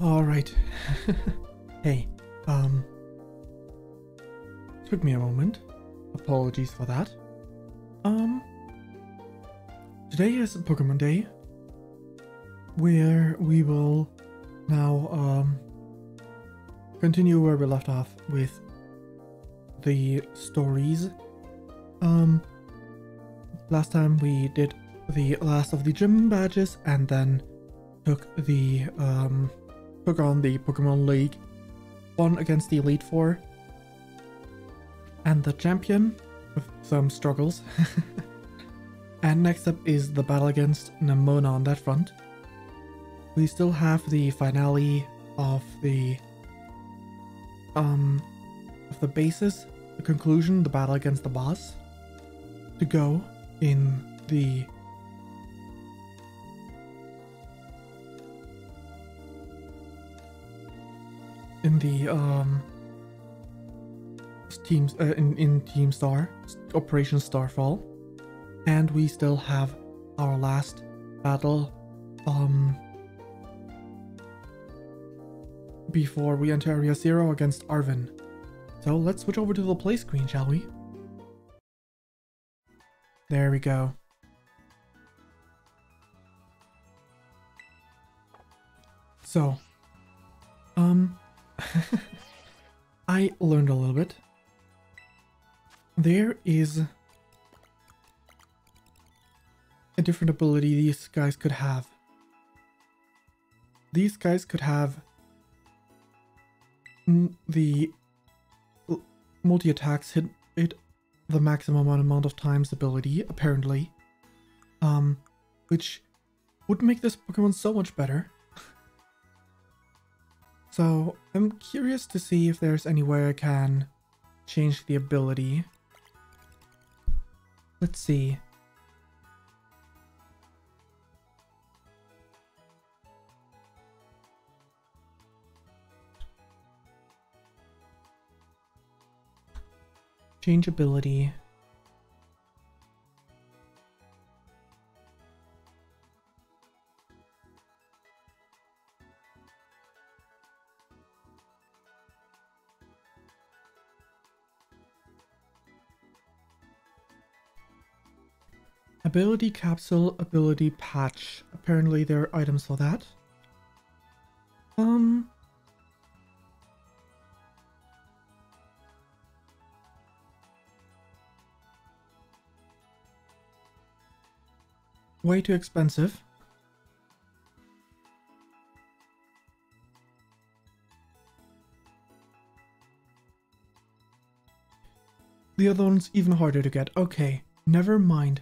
All right. Hey, took me a moment. Apologies for that. Today is Pokemon Day, where we will now, continue where we left off with the stories. Last time we did the last of the gym badges and then took the, took on the Pokemon League, won against the Elite Four and the champion with some struggles. And next up is the battle against Nemona on that front. We still have the finale of the bases, the conclusion, the battle against the boss to go in the teams in Team Star, Operation Starfall, and we still have our last battle before we enter Area 0 against Arvin. So let's switch over to the play screen, shall we? There we go. So, I learned a little bit. There is a different ability these guys could have. These guys could have the multi-attacks hit the maximum amount of times ability, apparently. Which would make this Pokemon so much better. So I'm curious to see if there's any way I can change the ability. Let's see. Change ability. Ability capsule, ability patch. Apparently there are items for that. Way too expensive. The other one's even harder to get. Okay, never mind.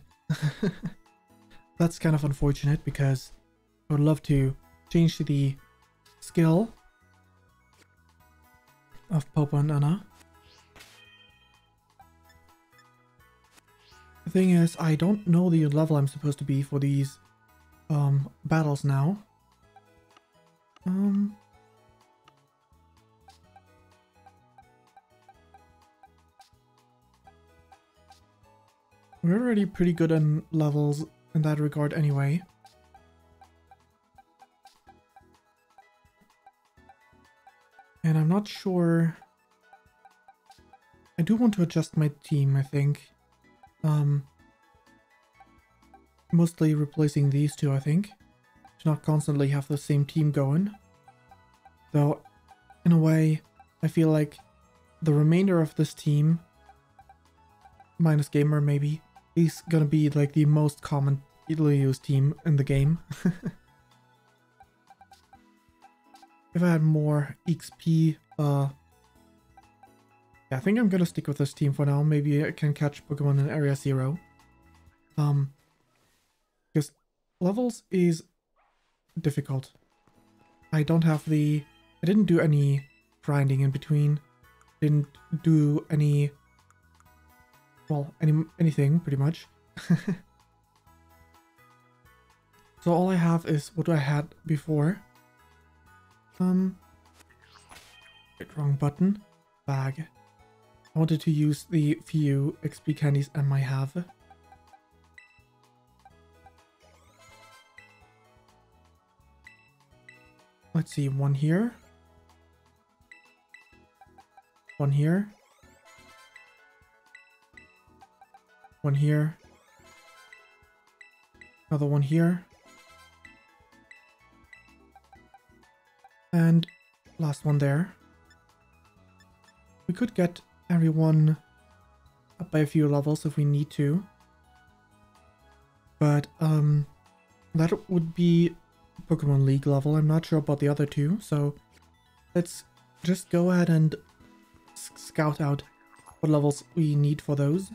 That's kind of unfortunate because I would love to change the skill of Popo and Anna. The thing is, I don't know the level I'm supposed to be for these battles now. We're already pretty good on levels in that regard anyway. And I'm not sure. I do want to adjust my team, I think. Mostly replacing these two, I think. To not constantly have the same team going. Though, in a way, I feel like the remainder of this team, minus Gamer maybe, is gonna be like the most commonly used team in the game. If I had more XP, yeah, I think I'm gonna stick with this team for now. Maybe I can catch Pokemon in Area 0. Because levels is difficult. I didn't do any grinding in between. Didn't do any, well, anything pretty much. So all I have is what I had before. Wrong button. Bag. I wanted to use the few XP candies I might have. Let's see, one here. One here. One here. Another one here. And last one there. We could get everyone up by a few levels if we need to. But that would be Pokemon League level. I'm not sure about the other two, so let's just go ahead and scout out what levels we need for those.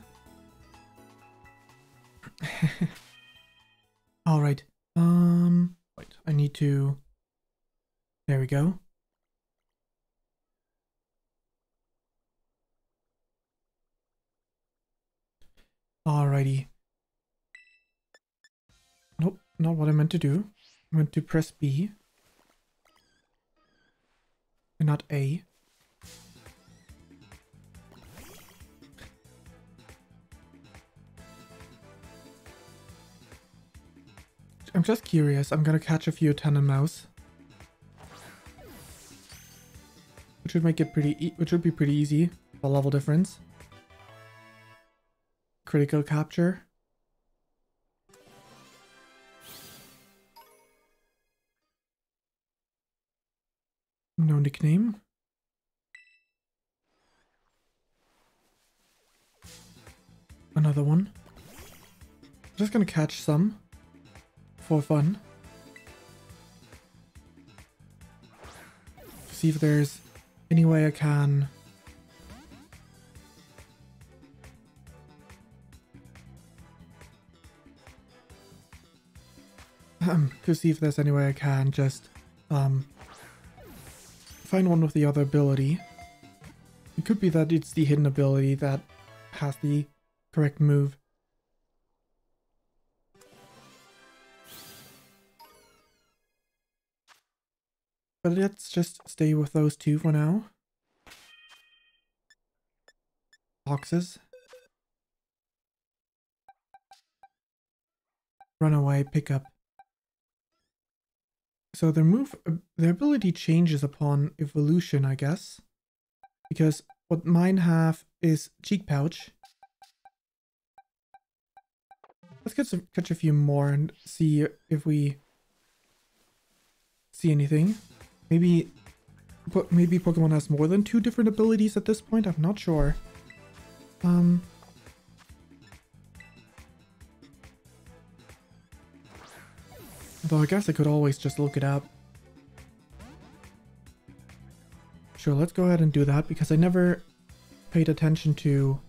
Alright, wait, I need to, there we go. Alrighty. Nope, not what I meant to do. I meant to press B. And not A. I'm just curious. I'm gonna catch a few Mouse. Which would make it which would be pretty easy. The level difference. Critical capture. No nickname. Another one. I'm just gonna catch some for fun. See if there's any way I can to see if there's any way I can just find one with the other ability. It could be that it's the hidden ability that has the correct move. But let's just stay with those two for now. Boxes. Runaway, pickup. So their ability changes upon evolution, I guess. Because what mine have is cheek pouch. Let's catch a few more and see if we see anything. Maybe Pokemon has more than 2 different abilities at this point. I'm not sure. Though I guess I could always just look it up. Sure, let's go ahead and do that because I never paid attention to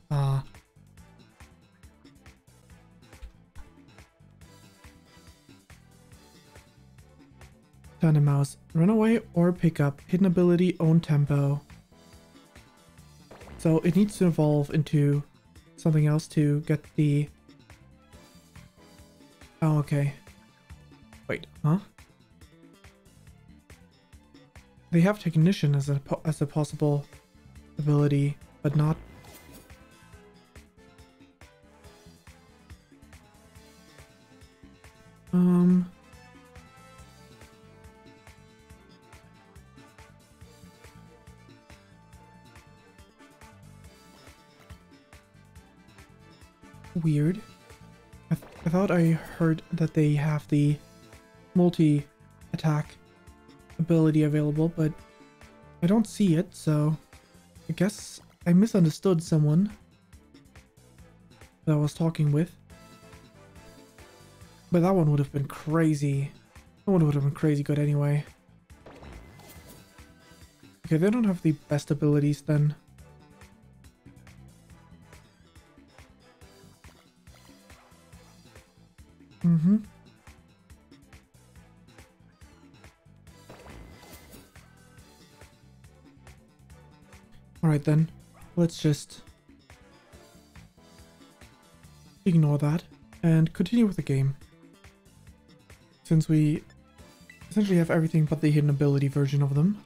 Mouse. Runaway or pickup. Hidden ability, own tempo. So it needs to evolve into something else to get the... Oh, okay. Wait, huh? They have Technician as a possible ability, but not... Weird. I thought I heard that they have the multi-attack ability available, but I don't see it, so I guess I misunderstood someone that I was talking with. But that one would have been crazy. That one would have been crazy good anyway. Okay, they don't have the best abilities then. Alright then, let's just ignore that and continue with the game. Since we essentially have everything but the hidden ability version of them.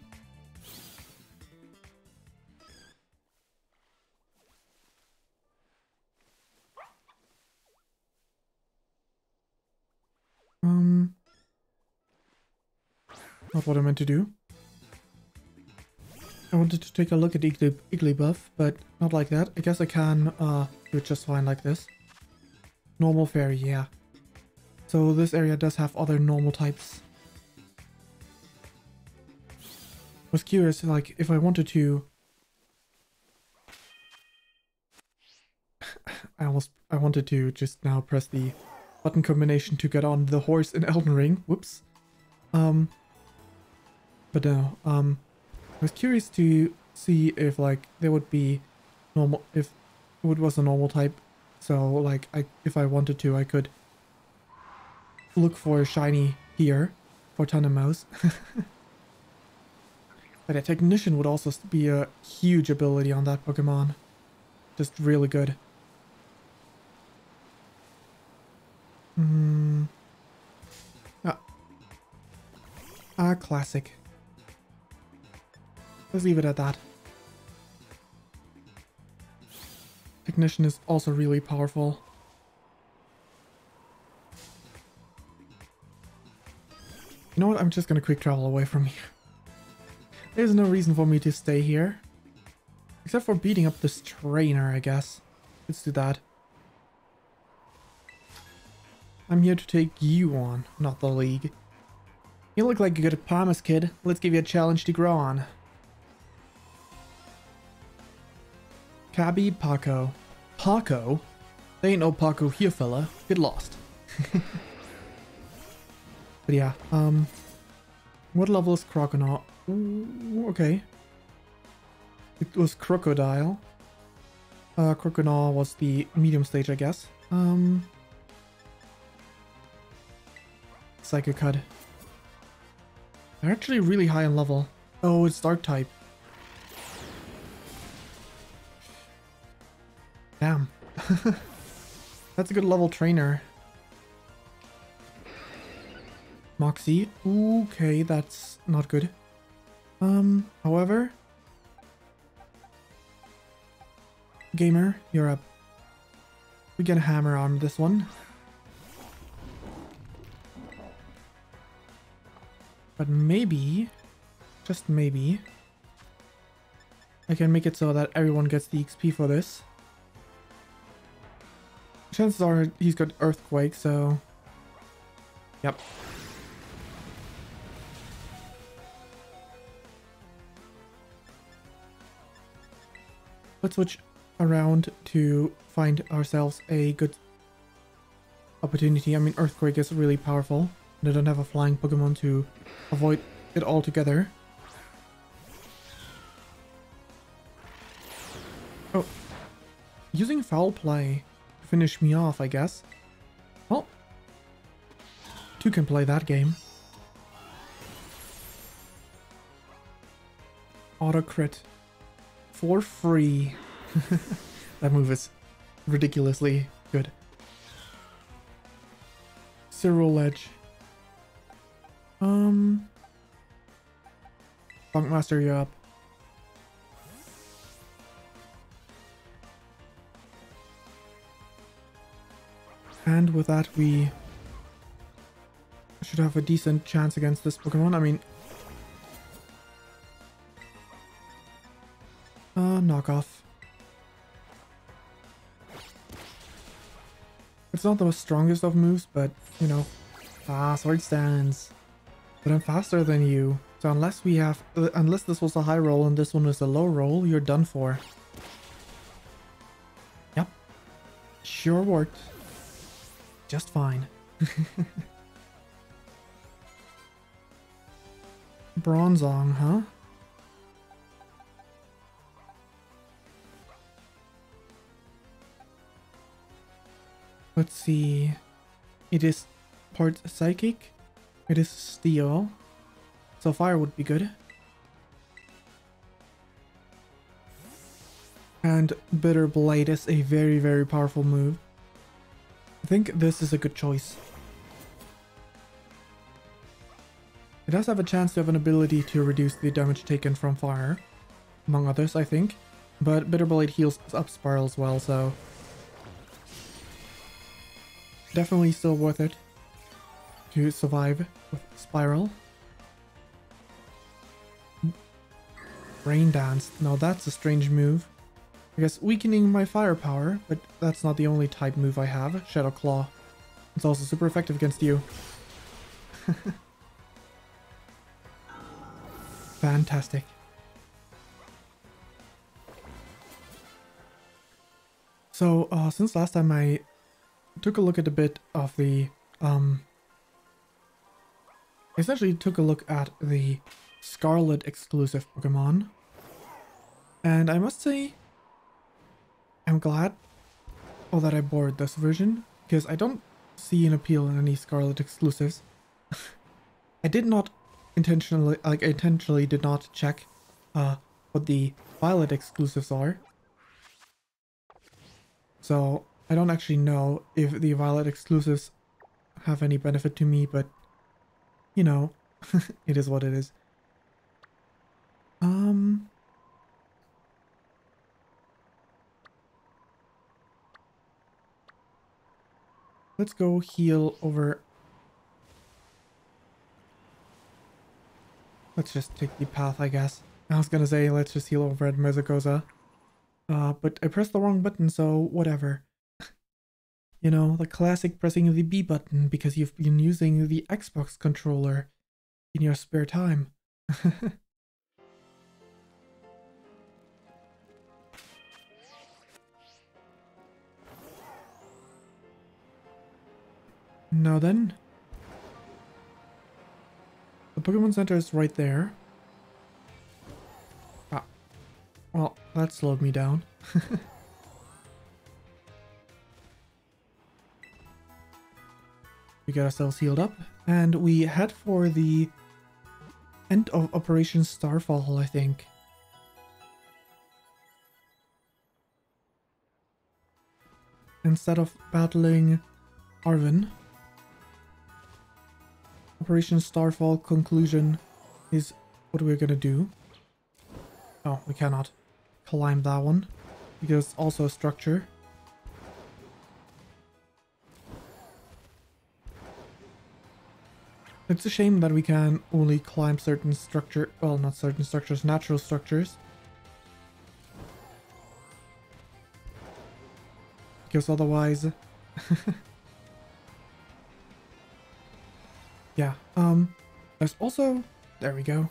not what I meant to do. I wanted to take a look at Igglybuff, but not like that. I guess I can do it just fine like this. Normal fairy, yeah. So this area does have other normal types. I was curious, like, if I wanted to... I wanted to just now press the button combination to get on the horse in Elden Ring. Whoops. But no, I was curious to see if, like, there would be normal... if it was a normal type. So, like, if I wanted to, I could look for a shiny here for Mouse. But a Technician would also be a huge ability on that Pokemon. Just really good. Classic. Let's leave it at that. Technician is also really powerful. You know what? I'm just gonna quick travel away from here. There's no reason for me to stay here. Except for beating up this trainer, I guess. Let's do that. I'm here to take you on, not the league. You look like a good promise, kid. Let's give you a challenge to grow on. Cabby Paco. Paco? There ain't no Paco here, fella. Get lost. But yeah, what level is Crocodile? Ooh, okay. It was Crocodile. Crocodile was the medium stage, I guess. Psychic Cud. They're actually really high in level. Oh, it's Dark type. Damn. That's a good level trainer. Moxie. Okay, that's not good. However... Gamer, you're up. We get a hammer on this one. But maybe, just maybe, I can make it so that everyone gets the XP for this. Chances are he's got Earthquake, so... Yep. Let's switch around to find ourselves a good opportunity. I mean, Earthquake is really powerful. And I don't have a flying Pokemon to avoid it altogether. Oh. Using Foul Play to finish me off, I guess. Well, 2 can play that game. Auto crit. For free. That move is ridiculously good. Zero Ledge. Funkmaster, you're up. And with that, we should have a decent chance against this Pokemon. I mean... knockoff. It's not the strongest of moves, but, you know... Sword Stance. But I'm faster than you. So unless we have... unless this was a high roll and this one is a low roll, you're done for. Yep. Sure worked. Just fine. Bronzong, huh? Let's see. It is part Psychic. It is Steel. So Fire would be good. And Bitter Blade is a very, very powerful move. I think this is a good choice. It does have a chance to have an ability to reduce the damage taken from fire, among others, I think. But Bitter Blade heals up Spiral as well, so... definitely still worth it to survive with Spiral. Rain Dance. Now that's a strange move. I guess weakening my firepower, but that's not the only type move I have. Shadow Claw. It's also super effective against you. Fantastic. So, since last time I took a look at a bit of the, essentially took a look at the Scarlet exclusive Pokemon. And I must say, I'm glad that I bought this version, because I don't see an appeal in any Scarlet exclusives. I did not intentionally did not check what the Violet exclusives are. So I don't actually know if the Violet exclusives have any benefit to me, but you know, it is what it is. Let's go heal over. Let's just take the path, I guess. I was gonna say let's just heal over at Mezagoza. But I pressed the wrong button, so whatever. You know, the classic pressing of the B button because you've been using the Xbox controller in your spare time. Now then, the Pokemon Center is right there. Ah, well, that slowed me down. We got ourselves healed up, and we head for the end of Operation Starfall, I think. Instead of battling Arven, Operation Starfall conclusion is what we're gonna do. Oh, we cannot climb that one because it's also a structure. It's a shame that we can only climb certain well, not certain structures, natural structures. Because otherwise... Yeah, there's also... There we go.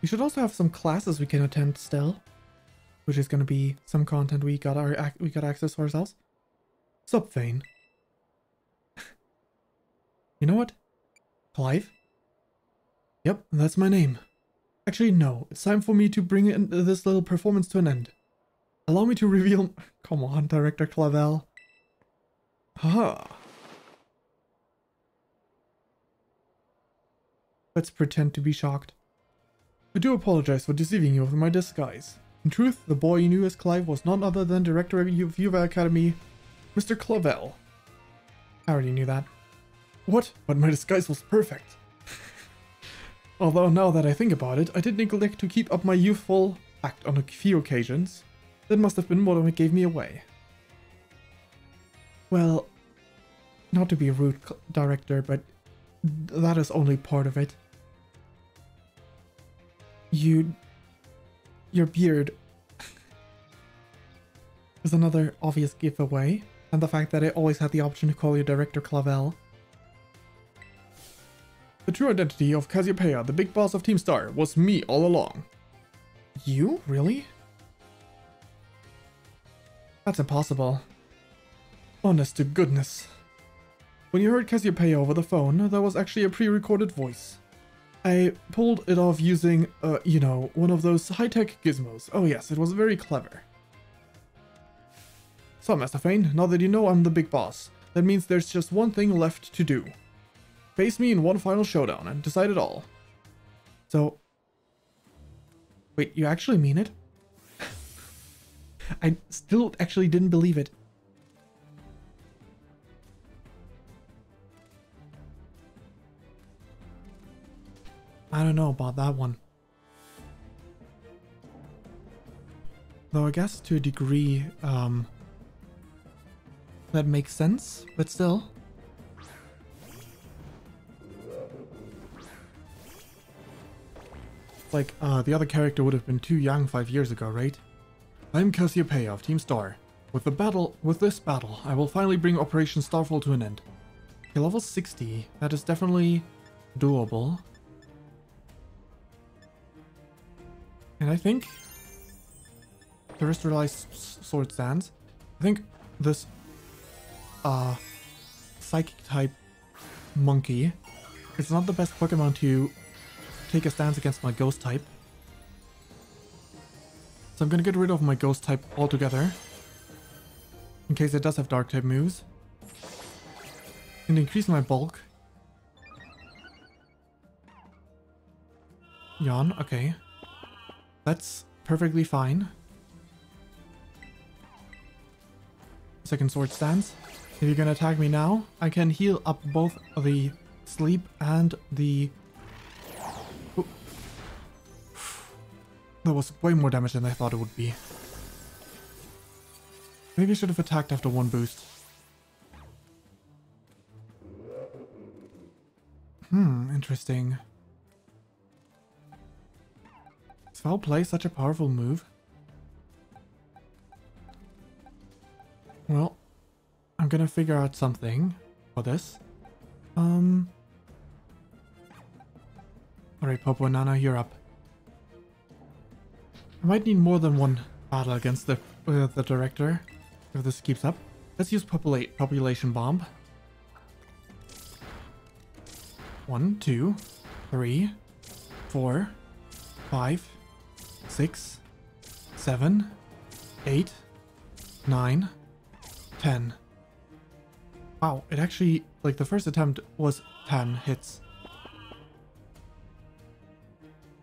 We should also have some classes we can attend still. Which is gonna be some content we got access to ourselves. Sup, Vane? You know what? Clive? Yep, that's my name. Actually, no. It's time for me to bring this little performance to an end. Allow me to reveal... Come on, Director Clavel. Haha. Let's pretend to be shocked. I do apologize for deceiving you with my disguise. In truth, the boy you knew as Clive was none other than Director of Yuva Academy, Mr. Clavel. I already knew that. What? But my disguise was perfect. Although now that I think about it, I did neglect to keep up my youthful act on a few occasions. That must have been what gave me away. Well, not to be a rude director, but that is only part of it. Your beard is another obvious giveaway, and the fact that I always had the option to call you Director Clavel. The true identity of Cassiopeia, the big boss of Team Star, was me all along. You? Really? That's impossible. Honest to goodness. When you heard Cassiopeia over the phone, there was actually a pre-recorded voice. I pulled it off using, you know, one of those high-tech gizmos. Oh yes, it was very clever. So, Master Fane, now that you know I'm the big boss, that means there's just one thing left to do. Face me in one final showdown and decide it all. So... Wait, you actually mean it? I still actually didn't believe it. I don't know about that one. Though I guess to a degree, that makes sense, but still. like the other character would have been too young 5 years ago, right? I'm Cassiopeia of Team Star. With this battle, I will finally bring Operation Starfall to an end. Okay, level 60. That is definitely doable. And I think terrestrialized sword stance. I think this psychic type monkey is not the best Pokemon to take a stance against my ghost type. So I'm gonna get rid of my ghost type altogether, in case it does have dark type moves. And increase my bulk. Yawn, okay. That's perfectly fine. Second sword stance. If you're gonna attack me now, I can heal up both the sleep and the... Ooh. That was way more damage than I thought it would be. Maybe I should have attacked after one boost. Interesting. Does foul play such a powerful move? Well, I'm gonna figure out something for this. Alright, Popo and Nana, you're up. I might need more than one battle against the director if this keeps up. Let's use population bomb. 1, 2, 3, 4, 5, 6, 7, 8, 9, 10. Wow, it actually, like, the first attempt was 10 hits.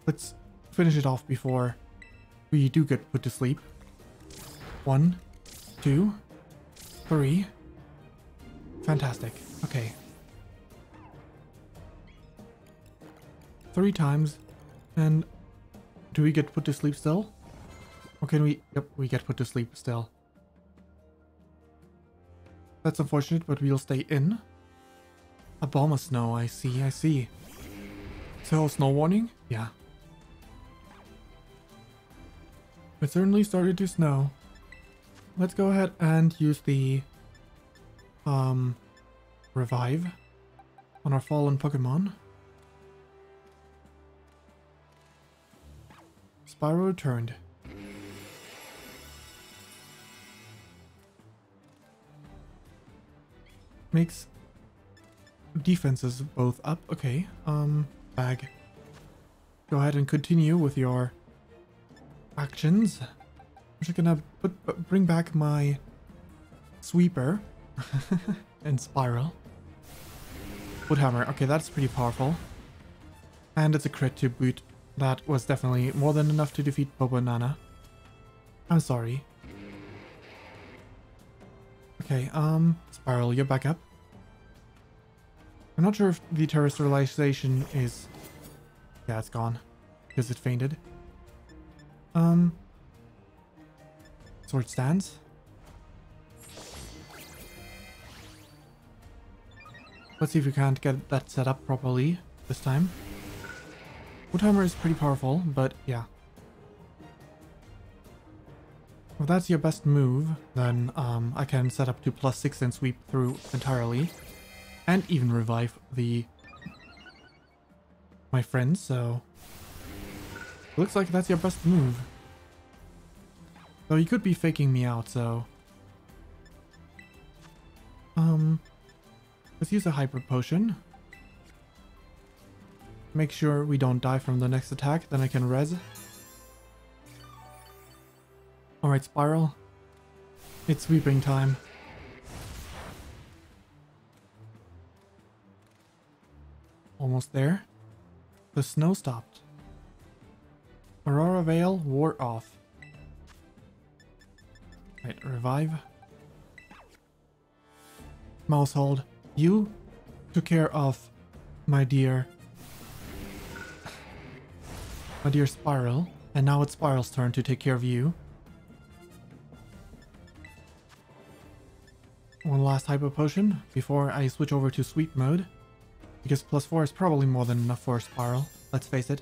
Let's finish it off before we do get put to sleep. 1, 2, 3. Fantastic. Okay. 3 times. And do we get put to sleep still? Or can we... Yep, we get put to sleep still. That's unfortunate, but we'll stay in. A bomb of snow, I see, I see. So, snow warning? Yeah. It certainly started to snow. Let's go ahead and use the revive on our fallen Pokemon. Spyro returned. Makes defenses both up. Okay, bag. Go ahead and continue with your actions. I'm just gonna bring back my sweeper and spiral. Woodhammer. Okay, that's pretty powerful. And it's a crit to boot. That was definitely more than enough to defeat Popo and Nana. I'm sorry. Okay, Spiral, you're back up. I'm not sure if the terrestrialization is... Yeah, it's gone. Because it fainted. Sword stance. Let's see if we can't get that set up properly this time. Woodhammer is pretty powerful, but yeah. If that's your best move, then I can set up to +6 and sweep through entirely. And even revive my friends, so... Looks like that's your best move. Though you could be faking me out, so... Let's use a Hyper Potion. Make sure we don't die from the next attack, then I can res. Alright, Spiral. It's sweeping time. Almost there. The snow stopped. Aurora Veil wore off. Right, revive. Mousehold, you took care of my dear Spiral, and now it's Spiral's turn to take care of you. One last Hyper Potion before I switch over to Sweep mode, because +4 is probably more than enough for a Spiral, let's face it.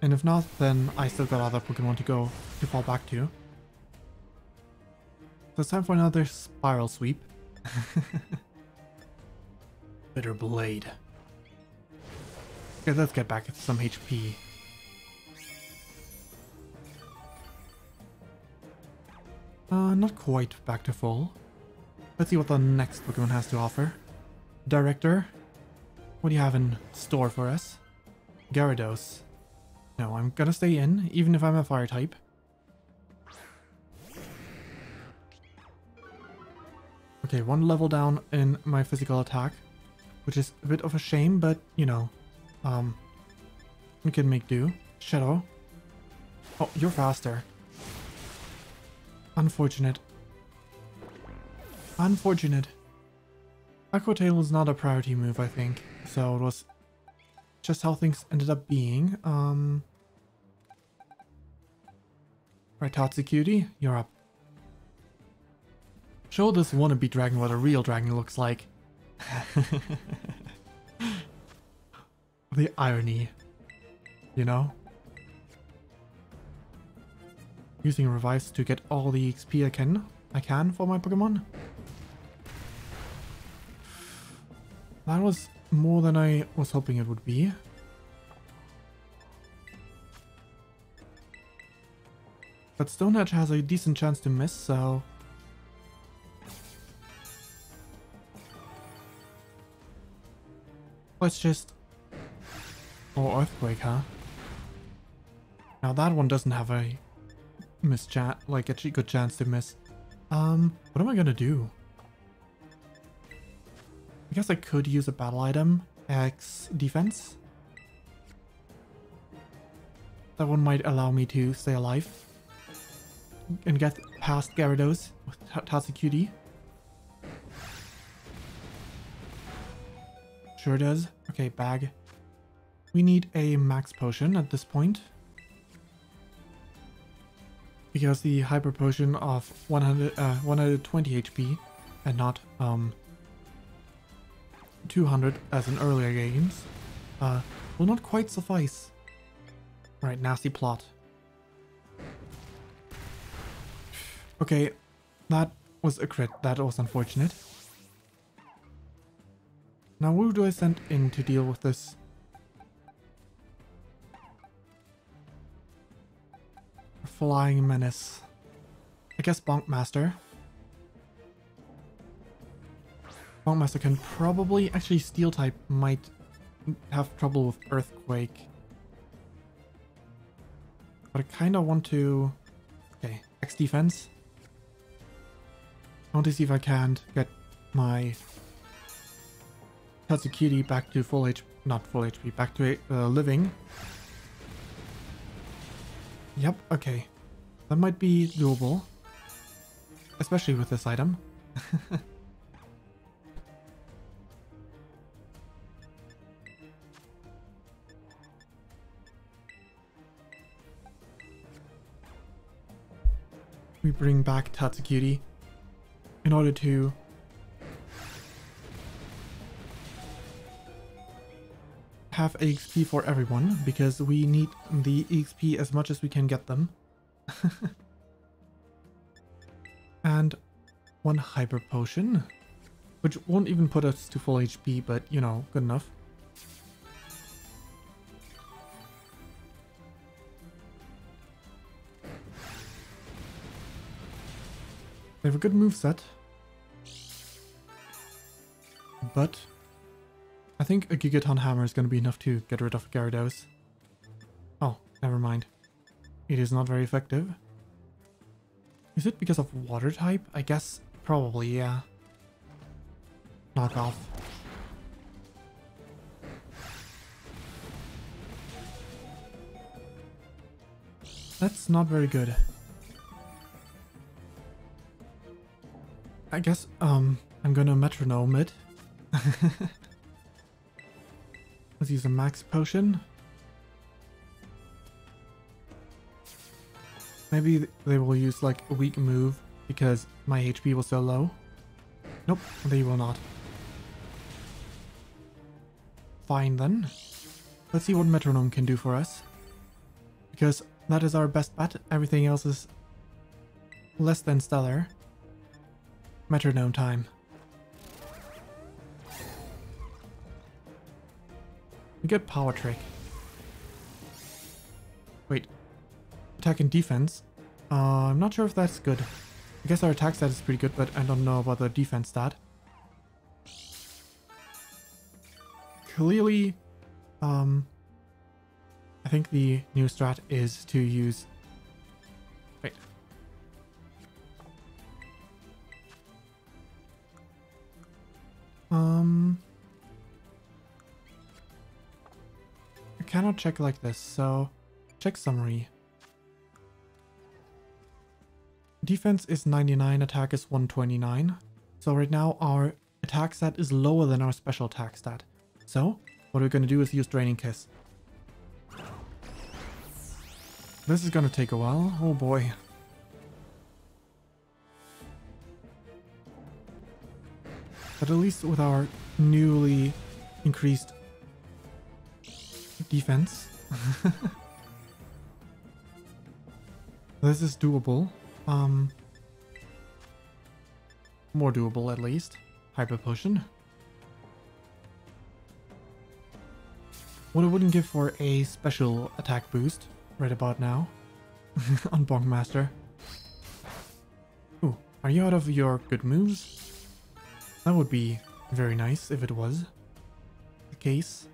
And if not, then I still got other Pokemon to fall back to. So it's time for another Spiral Sweep. Bitter Blade. Okay, let's get back at some HP. Not quite back to full. Let's see what the next Pokemon has to offer. Director, what do you have in store for us? Gyarados. No, I'm gonna stay in, even if I'm a fire type. Okay, one level down in my physical attack, which is a bit of a shame, but, you know, we can make do. Shadow. Oh, you're faster. Unfortunate. Unfortunate. Aqua Tail is not a priority move, I think, so it was just how things ended up being. Right, Tatsucutie, you're up. Show this wannabe dragon what a real dragon looks like. The irony, you know? Using revives to get all the XP I can for my Pokemon. That was more than I was hoping it would be. But Stone Edge has a decent chance to miss, so... let's just... oh, Earthquake, huh? Now that one doesn't have a like a good chance to miss. What am I gonna do? I guess I could use a battle item, X defense. That one might allow me to stay alive and get past Gyarados with Tatsucutie. Sure does. Okay, bag. We need a max potion at this point. Because the hyper potion of 120 HP and not 200 as in earlier games will not quite suffice. Right, nasty plot. Okay, that was a crit. That was unfortunate. Now who do I send in to deal with this? Flying Menace. I guess Bonkmaster. Bonkmaster can probably... actually Steel type might have trouble with Earthquake. But I kind of want to... okay, X defense. I want to see if I can get my Tatsucutie back to full HP... not full HP, back to living. Yep, okay. That might be doable. Especially with this item. We bring back Tatsucutie in order to have XP for everyone, because we need the XP as much as we can get them. And one hyper potion, which won't even put us to full HP, but you know, good enough. They have a good moveset, but I think a Gigaton Hammer is going to be enough to get rid of Gyarados. Oh, never mind. It is not very effective. Is it because of water type? I guess probably, yeah. Knock off. That's not very good. I guess, I'm gonna metronome it. Let's use a max potion. Maybe they will use like a weak move because my HP was so low. Nope, they will not. Fine then. Let's see what metronome can do for us. because that is our best bet. Everything else is less than stellar. Metronome time. We get power trick. Wait. Attack and defense. I'm not sure if that's good. I guess our attack stat is pretty good, but I don't know about the defense stat. Clearly, I think the new strat is to use... Wait. I cannot check like this, so check summary. Defense is 99, attack is 129. So right now our attack stat is lower than our special attack stat. So what we're going to do is use Draining Kiss. This is going to take a while. Oh boy. But at least with our newly increased defense, this is doable. More doable at least. Hyper Potion. What I wouldn't give for a special attack boost right about now on Bonkmaster. Ooh, are you out of your good moves? That would be very nice if it was the case.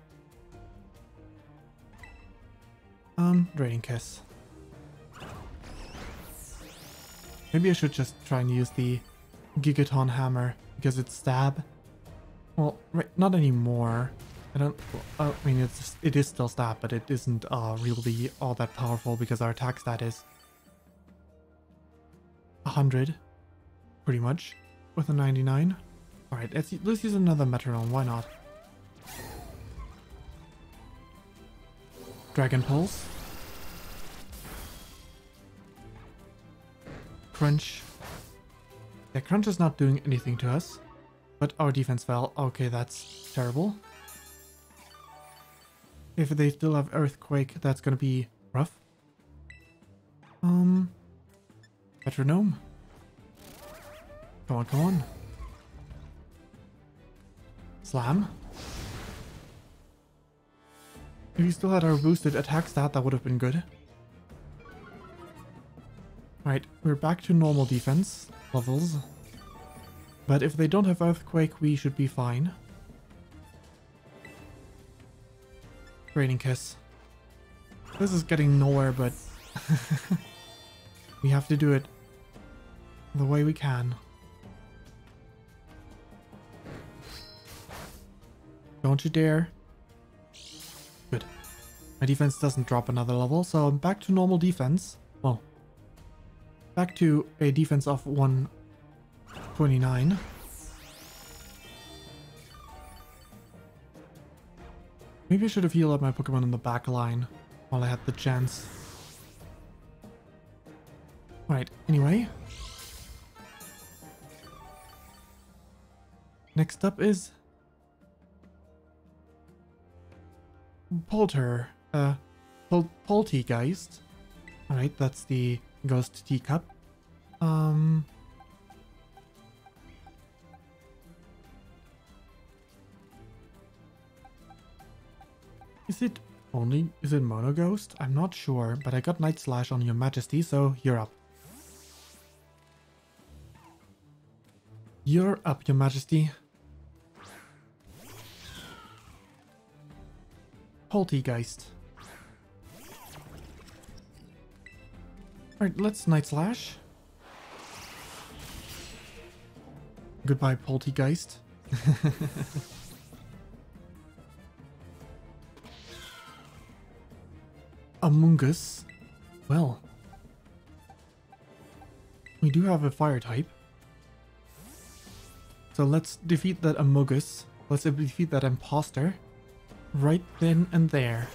Draining Kiss. Maybe I should just try and use the Gigaton Hammer because it's stab. Well, right, not anymore. I don't. I mean, it is still stab, but it isn't really all that powerful because our attack stat is 100, pretty much, with a 99. All right, let's use another metronome. Why not? Dragon Pulse. Crunch. Yeah, Crunch is not doing anything to us, but our defense fell. Okay, that's terrible. If they still have Earthquake, that's gonna be rough. Metronome. Come on, come on. Slam. If we still had our boosted attack stat, that would have been good. Alright, we're back to normal defense levels. But if they don't have Earthquake, we should be fine. Draining Kiss. This is getting nowhere, but we have to do it the way we can. Don't you dare. Good. My defense doesn't drop another level, so I'm back to normal defense. Well, back to a defense of 129. Maybe I should have healed up my Pokemon in the back line while I had the chance. Right, anyway. Next up is Poltegeist. Alright, that's the Ghost Teacup. Is it Mono Ghost? I'm not sure, but I got Night Slash on Your Majesty, so you're up. You're up, Your Majesty. Poltegeist. Alright, let's Night Slash. Goodbye, Poltegeist. Amoonguss. Well, we do have a fire type. So let's defeat that Amoonguss. Let's defeat that imposter. Right then and there.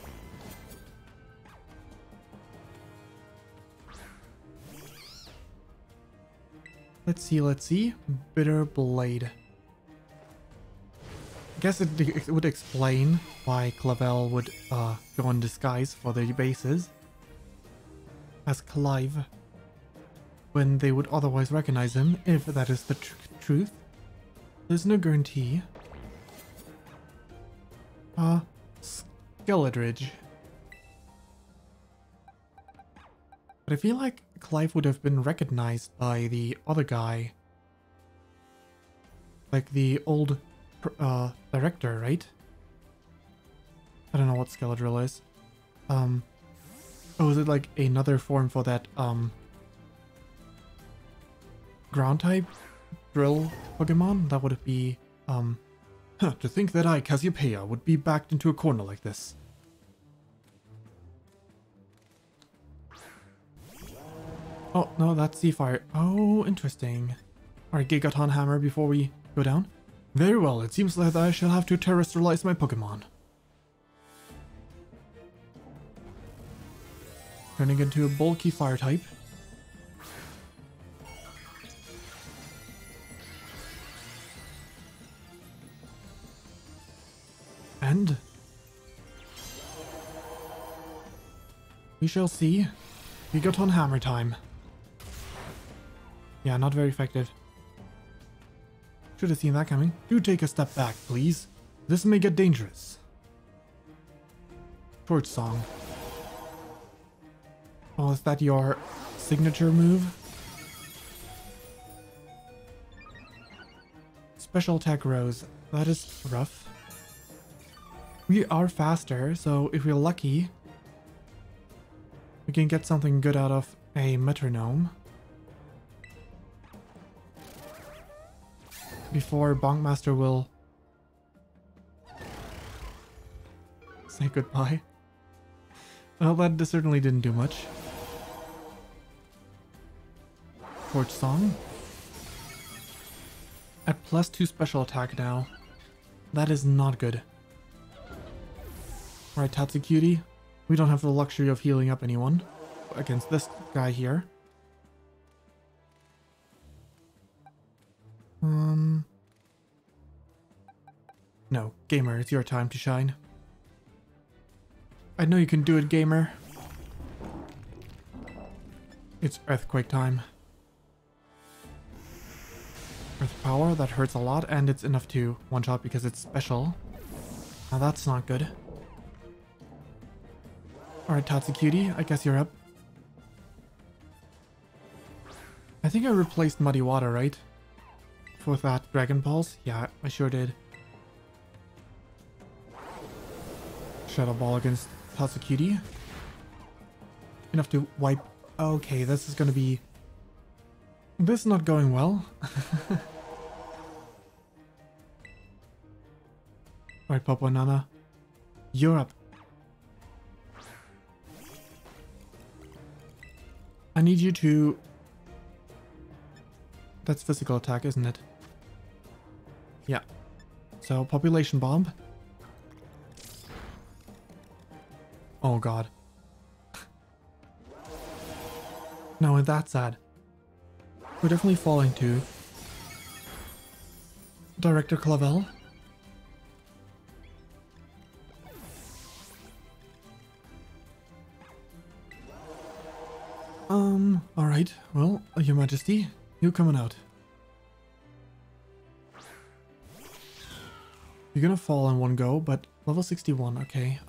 Let's see. Bitter Blade. I guess it would explain why Clavel would go on disguise for the bases. as Clive when they would otherwise recognize him, if that is the truth. There's no guarantee. Skeledridge. But I feel like Clive would have been recognized by the other guy. Like the old director, right? I don't know what Skeledrill is. Oh, is it like another form for that ground type drill Pokemon? That would be to think that I, Cassiopeia, would be backed into a corner like this. Oh, no, that's Seafire. Oh, interesting. Alright, Gigaton Hammer before we go down. Very well, it seems that I shall have to terrestrialize my Pokemon. Turning into a bulky fire type. And we shall see. Gigaton Hammer time. Yeah, not very effective. Should have seen that coming. Do take a step back, please. This may get dangerous. Torch Song. Oh, is that your signature move? Special attack Rose. That is rough. We are faster, so if we're lucky, we can get something good out of a metronome. Before Bonkmaster will say goodbye. Well, that certainly didn't do much. Torch Song. At +2 special attack now. That is not good. Alright, Tatsucutie. We don't have the luxury of healing up anyone against this guy here. No, Gamer, it's your time to shine. I know you can do it, Gamer. It's Earthquake time. Earth Power, that hurts a lot, and it's enough to one-shot because it's special. Now that's not good. Alright, Tatsucutie, I guess you're up. I think I replaced Muddy Water, right? For that Dragon Pulse? Yeah, I sure did. Shadow Ball against Tatsucutie. Enough to wipe. Okay, this is gonna be... This is not going well. Alright, Papa Nana. You're up. I need you to... That's physical attack, isn't it? Yeah. So, Population Bomb. Oh god. No, that's sad. We're definitely falling to Director Clavel. Alright. Well, Your Majesty, you coming out. You're gonna fall in one go, but level 61, okay.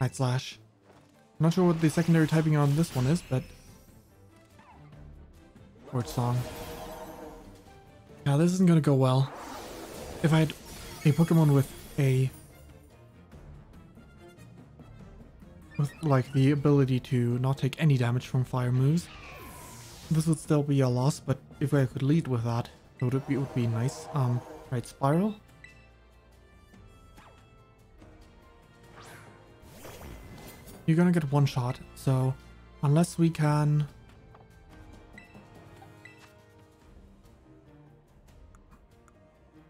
Night Slash. I'm not sure what the secondary typing on this one is, but... Torch Song. Yeah, this isn't gonna go well. If I had a Pokemon with a... with, like, the ability to not take any damage from fire moves, this would still be a loss, but if I could lead with that, it would be nice. Right, Spiral. You're gonna get one shot, so unless we can...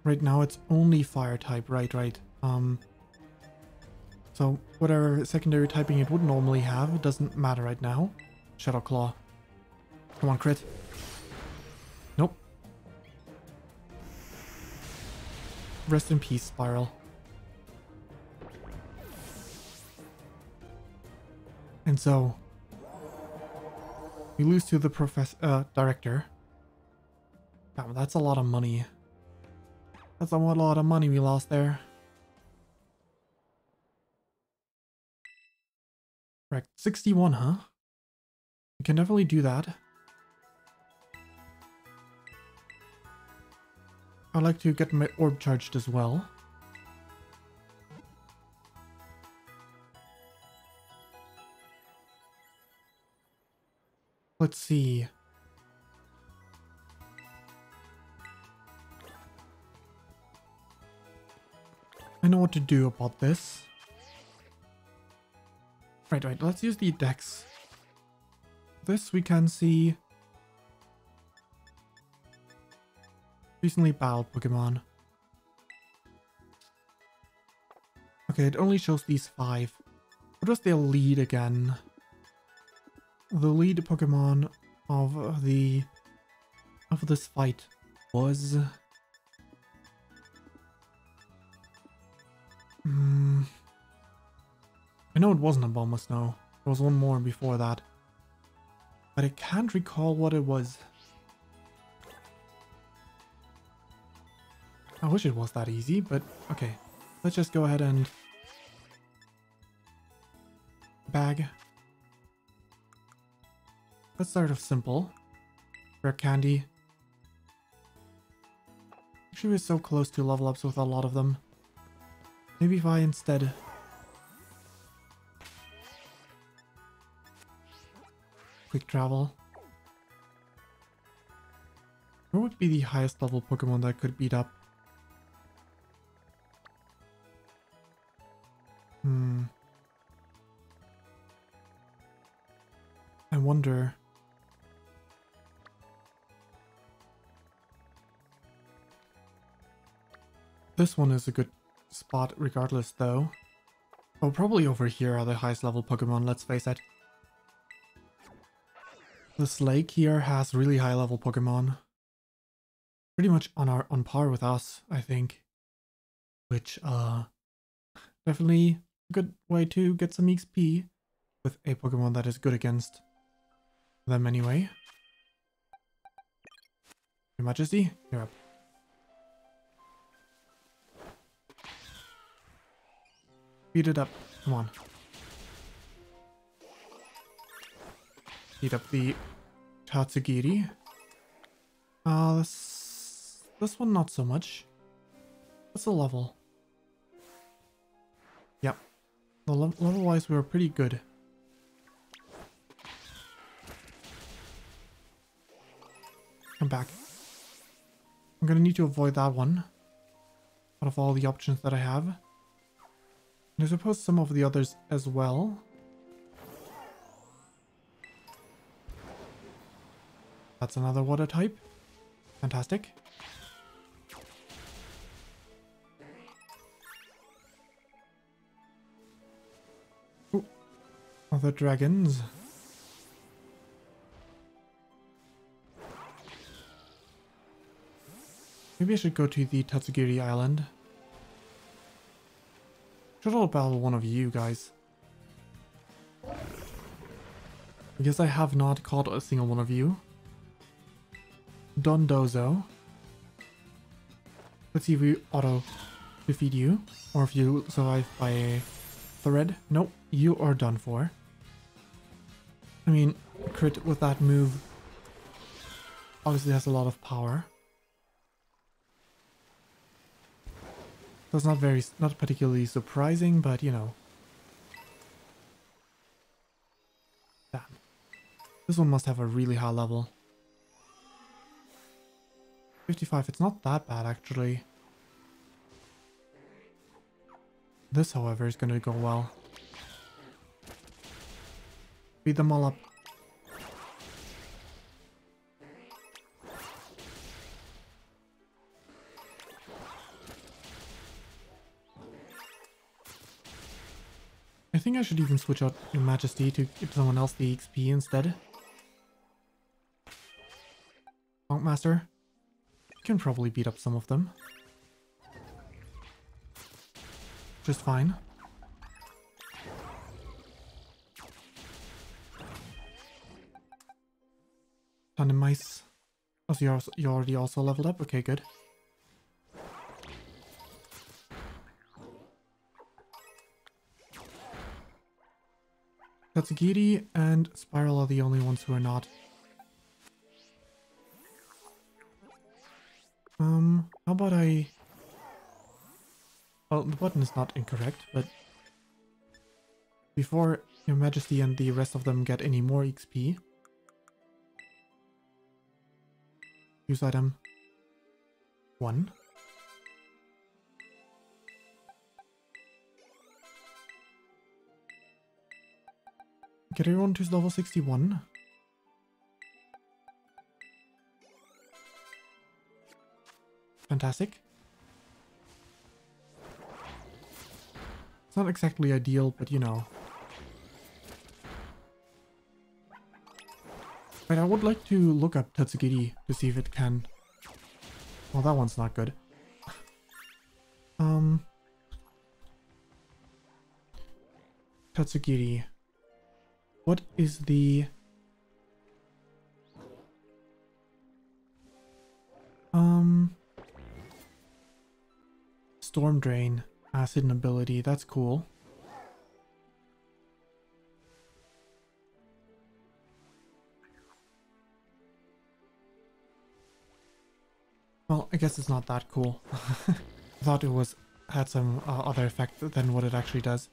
Right now it's only fire type, right. So whatever secondary typing it would normally have, it doesn't matter right now. Shadow Claw. Come on, crit. Nope. Rest in peace, Spiral. And so we lose to the director. Damn, that's a lot of money. That's a lot of money we lost there. Right, 61, huh? We can definitely do that. I'd like to get my orb charged as well. Let's see. I know what to do about this. Right, let's use the dex. This we can see recently battled Pokemon. Okay, it only shows these 5. What was their lead again? The lead Pokemon of this fight was I know it wasn't a Bulmasnow. There was one more before that. But I can't recall what it was. I wish it was that easy, but okay. Let's just go ahead and bag. Let's start off simple. Rare candy. Actually, we're so close to level ups with a lot of them. Maybe if I instead quick travel. Where would be the highest level Pokemon that could beat up? I wonder. This one is a good spot regardless though. Oh, probably over here are the highest level Pokemon, let's face it. This lake here has really high level Pokemon. Pretty much on par with us, I think. Which definitely a good way to get some XP with a Pokemon that is good against them anyway. Your Majesty, you're up. Beat it up. Come on. Beat up the Tatsugiri. This one not so much. What's the level? Yep. The level-wise we were pretty good. Come back. I'm gonna need to avoid that one. Out of all the options that I have. And I suppose some of the others as well. That's another water type. Fantastic. Ooh. Other dragons. Maybe I should go to the Tatsugiri Island. Should I battle one of you guys? Because I have not caught a single one of you. Dondozo. Let's see if we auto defeat you. Or if you survive by a thread. Nope, you are done for. I mean, crit with that move obviously has a lot of power. So it's not particularly surprising, but you know. Damn. This one must have a really high level. 55, it's not that bad actually. This, however, is gonna go well. Beat them all up. I think I should even switch out Your Majesty to give someone else the XP instead. Master can probably beat up some of them. Just fine. Animais. Oh, so you're already also leveled up? Okay, good. Tatsugiri and Spiral are the only ones who are not. How about I... Well, the button is not incorrect, but before Your Majesty and the rest of them get any more XP, use item 1. Get everyone to level 61. Fantastic. It's not exactly ideal, but you know. Right, I would like to look up Tatsugiri to see if it can... Well, that one's not good. Tatsugiri. What is the... Storm Drain as hidden ability. That's cool. Well, I guess it's not that cool. I thought it had some other effect than what it actually does.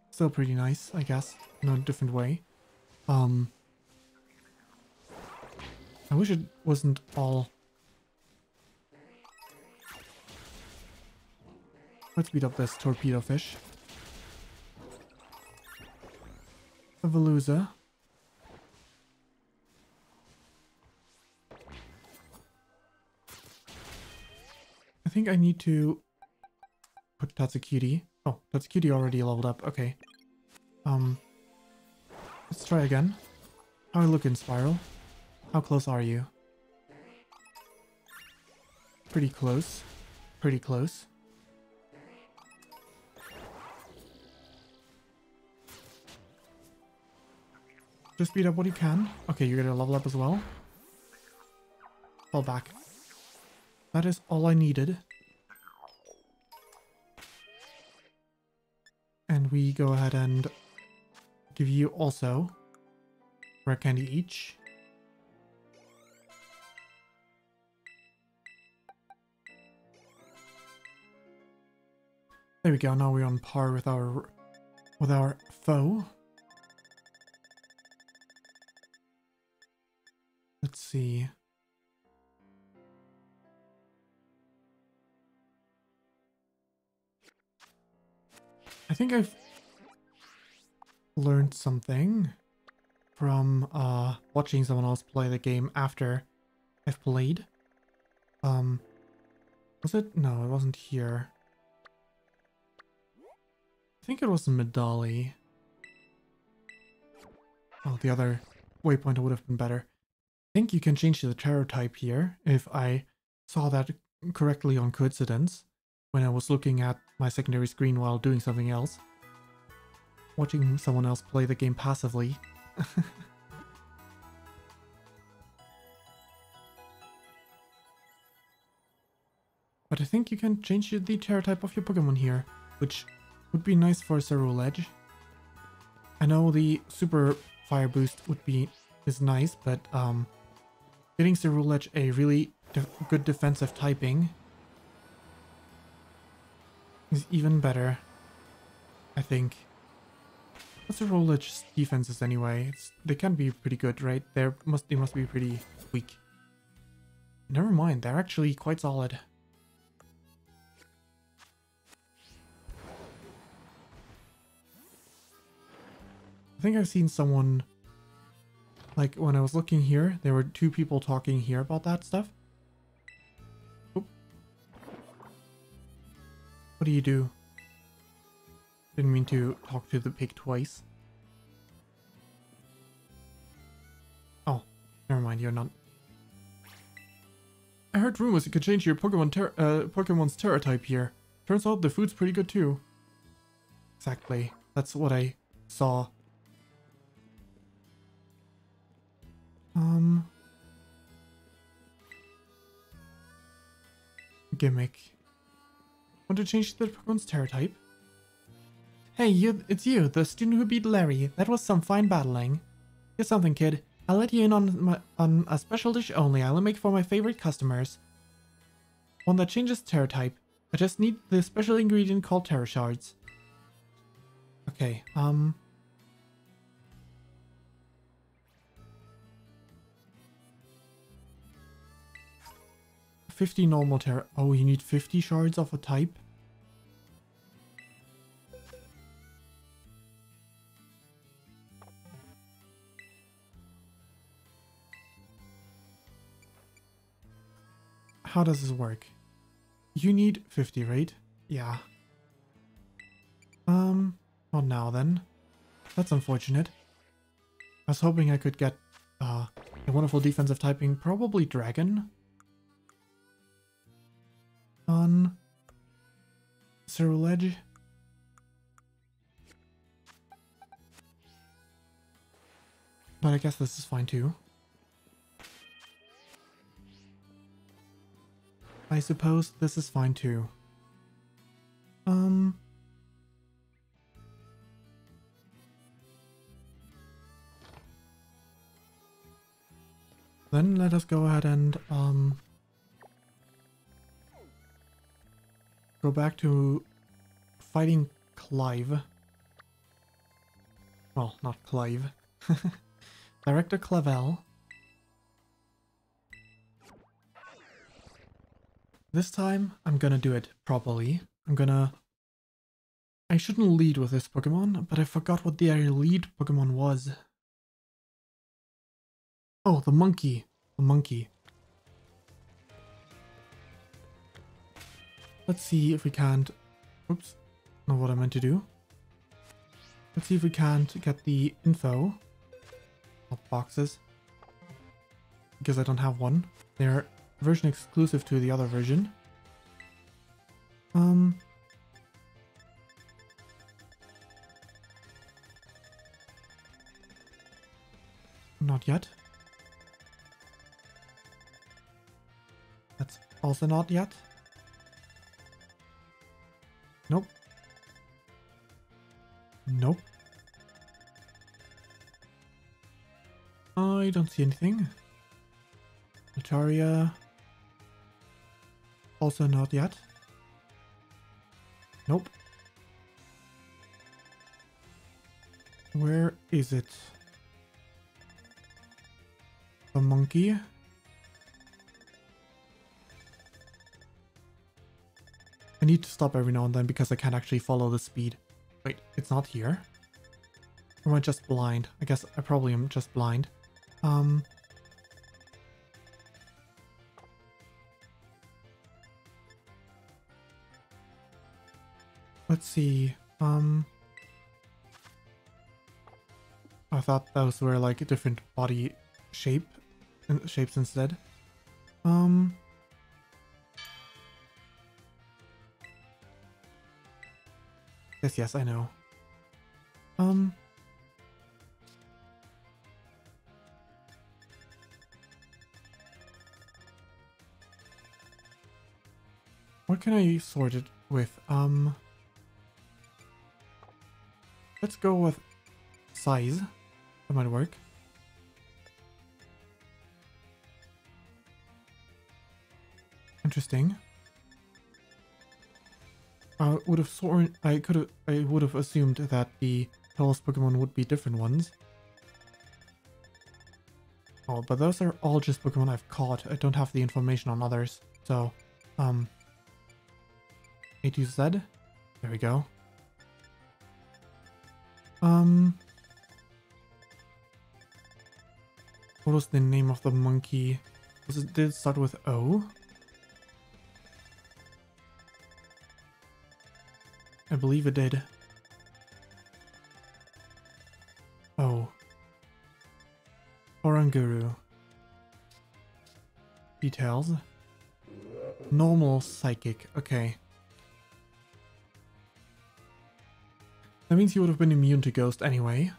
Still pretty nice, I guess, in a different way. I wish it wasn't all... Let's beat up this torpedo fish. A Veluza. I think I need to put Tatsukiri. Oh, Tatsukiri already leveled up. Okay. Let's try again. How are you looking, Spiral? How close are you? Pretty close. Pretty close. Just beat up what you can. Okay, you're gonna level up as well. Fall back. That is all I needed. And we go ahead and give you also rare candy each. There we go. Now we're on par with our foe. Let's see. I think I've learned something from watching someone else play the game after I've played. Was it? No, it wasn't here. I think it was in Medali. Oh, the other waypoint would have been better. I think you can change the terror type here, if I saw that correctly on coincidence, when I was looking at my secondary screen while doing something else. Watching someone else play the game passively. But I think you can change the terror type of your Pokemon here, which would be nice for Ceruledge. I know the Super Fire Boost is nice, but getting Ceruledge a really good defensive typing is even better, I think. What's Ceruledge's defenses anyway? They can be pretty good, right? They must be pretty weak. Never mind, they're actually quite solid. I think I've seen someone, like when I was looking here, there were two people talking here about that stuff. Oop. What do you do? Didn't mean to talk to the pig twice. Oh, never mind, you're not. I heard rumors you could change your Pokemon's Terra type here. Turns out the food's pretty good too. Exactly, that's what I saw. Gimmick. Want to change the Pokemon's Terra type? Hey, it's you, the student who beat Larry. That was some fine battling. Here's something, kid. I'll let you in on a special dish only I'll make for my favorite customers. One that changes Terra type. I just need the special ingredient called Terra Shards. Okay, 50 normal Terra. Oh, you need 50 shards of a type? How does this work? You need 50, right? Yeah. Not now then. That's unfortunate. I was hoping I could get a wonderful defensive typing, probably Dragon. On Ceruledge. But I guess this is fine too. I suppose this is fine too. Then let us go ahead and go back to fighting Clive. Well, not Clive. Director Clavel. This time, I'm gonna do it properly. I shouldn't lead with this Pokemon, but I forgot what the lead Pokemon was. Oh, the monkey. The monkey. Let's see if we can't... Oops. Not what I meant to do. Let's see if we can't get the info. Of boxes. Because I don't have one. They're version exclusive to the other version. Not yet. That's also not yet. Nope. Nope. I don't see anything. Altaria. Also not yet. Nope. Where is it? The monkey. I need to stop every now and then because I can't actually follow the speed. Wait, it's not here? Or am I just blind? I guess I probably am just blind. Let's see. I thought those were like a different body shapes instead. Yes, I know. What can I sort it with? Let's go with size. That might work. Interesting. I would have assumed that the tallest Pokemon would be different ones. Oh, but those are all just Pokemon I've caught. I don't have the information on others. So, A to Z. There we go. What was the name of the monkey? Did it start with O? I believe it did. Oh. Oranguru. Details. Normal psychic. Okay. That means you would have been immune to Ghost anyway.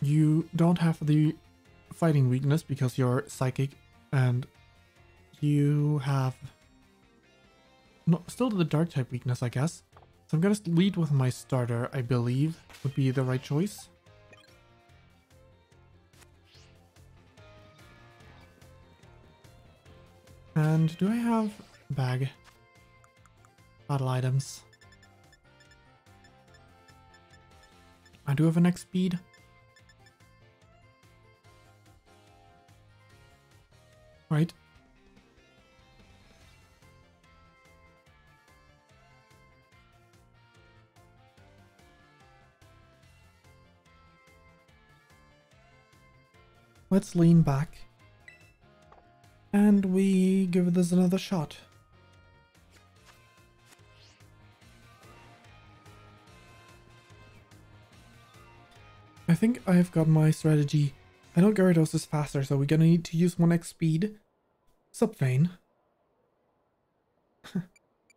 You don't have the fighting weakness because you're psychic, and you have still the dark type weakness, I guess. So I'm gonna lead with my starter, I believe would be the right choice. And do I have bag? Battle items. I do have an X speed. Right. Let's lean back. And we give this another shot. I think I've got my strategy. I know Gyarados is faster, so we're gonna need to use 1x speed. Subvane.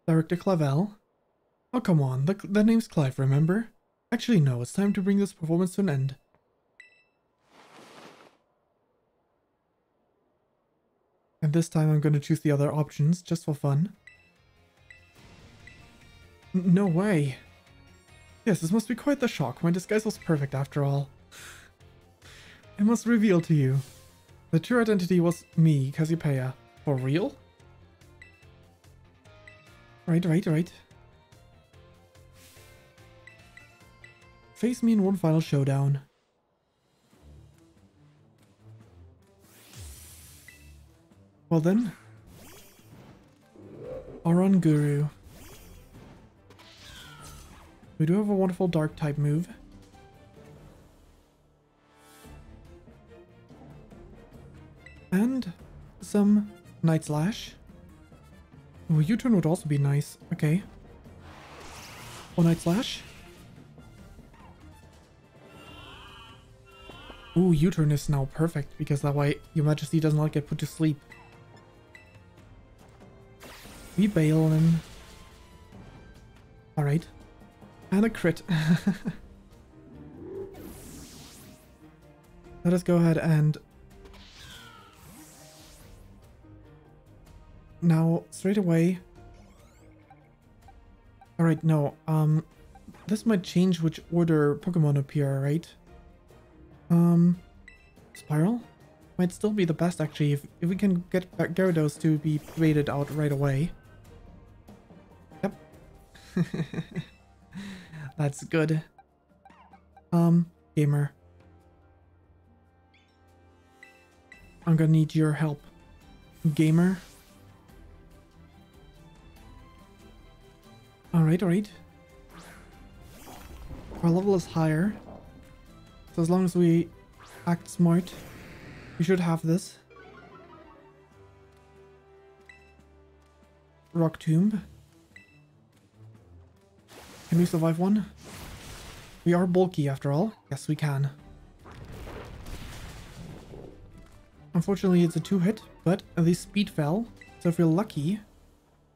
Director Clavel. Oh, come on, the name's Clive, remember? Actually, no, it's time to bring this performance to an end. And this time I'm gonna choose the other options, just for fun. No way. Yes, this must be quite the shock. My disguise was perfect after all. I must reveal to you. The true identity was me, Cassiopeia. For real? Right. Face me in one final showdown. Well then. Aron Guru. We do have a wonderful dark type move. And some Night Slash. Oh, U-turn would also be nice. Okay. Oh, Night Slash. Ooh, U-turn is now perfect because that way Your Majesty does not get put to sleep. We bail him. Alright. And a crit. Let us go ahead and... Now, straight away... Alright, no. This might change which order Pokemon appear, right? Spiral? Might still be the best, actually, if we can get Gyarados to be baited out right away. Yep. That's good. Gamer. I'm gonna need your help. Gamer. Alright. Our level is higher. So as long as we act smart, we should have this. Rock Tomb. Can we survive one? We are bulky after all. Yes, we can. Unfortunately, it's a 2-hit, but at least speed fell. So if we're lucky...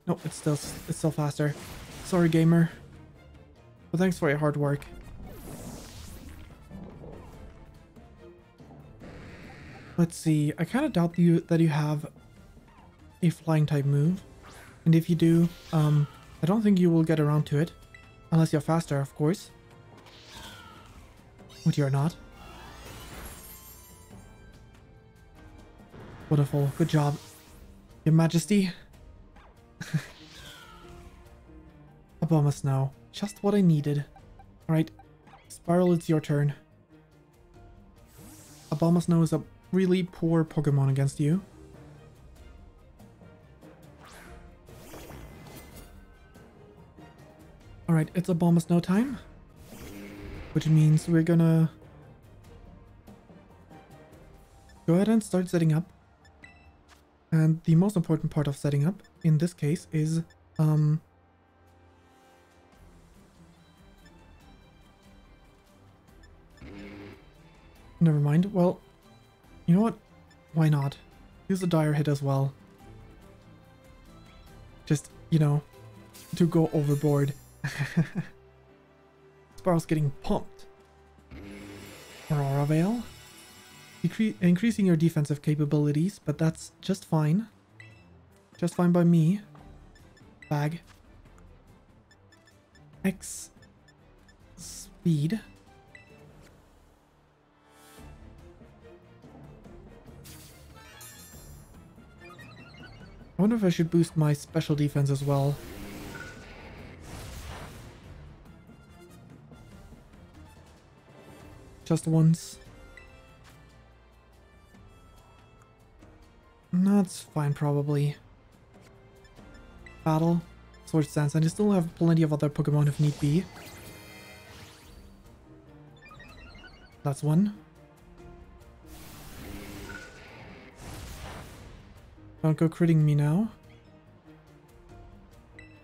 No, it's still faster. Sorry, gamer. But thanks for your hard work. Let's see. I kind of doubt that you have a flying type move. And if you do, I don't think you will get around to it. Unless you're faster, of course. But you're not. Wonderful. Good job, Your Majesty. A bomb of snow. Just what I needed. Alright. Spiral, it's your turn. A bomb of snow is a really poor Pokemon against you. Alright, it's a bomb of snow time. Which means we're gonna go ahead and start setting up. And the most important part of setting up in this case is never mind. Well, you know what? Why not? Use a dire hit as well. Just, you know, to go overboard. Spiral's getting pumped. Veil. Increasing your defensive capabilities, but that's just fine. Just fine by me. Bag. X speed. I wonder if I should boost my special defense as well. Just once. No, it's fine probably. Battle. Sword Stance. And I still have plenty of other Pokemon if need be. That's one. Don't go critting me now.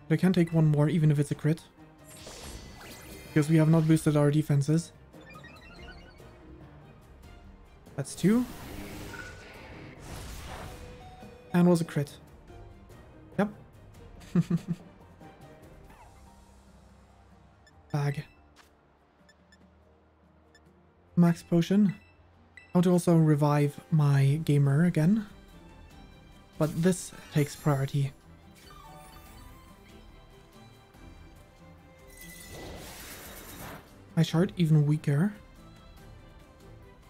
But I can take one more even if it's a crit. Because we have not boosted our defenses. That's two. And was a crit. Yep. Bag. Max potion. I want to also revive my gamer again. But this takes priority. My shard even weaker.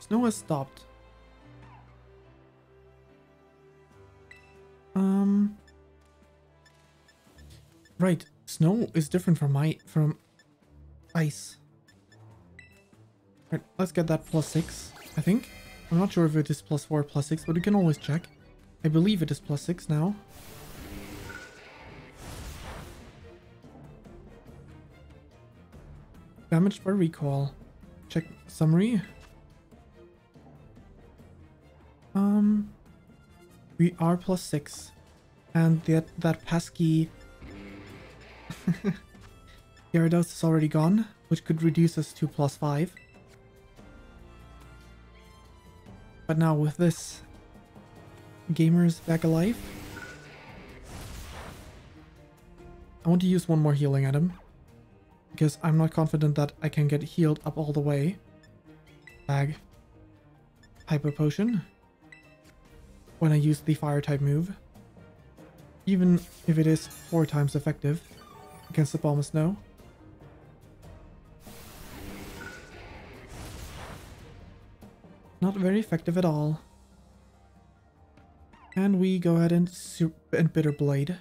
Snow has stopped. Right. Snow is different from ice. Right, let's get that +6, I think. I'm not sure if it is +4 or +6, but we can always check. I believe it is +6 now. Damaged by recall. Check summary. We are +6. And that pesky Gyarados is already gone, which could reduce us to +5. But now with this, Gamer's back alive. I want to use one more healing item. Because I'm not confident that I can get healed up all the way. Bag. Hyper Potion. When I use the fire type move. Even if it is 4 times effective against the Bomb of Snow. Not very effective at all. And we go ahead and Bitter Blade.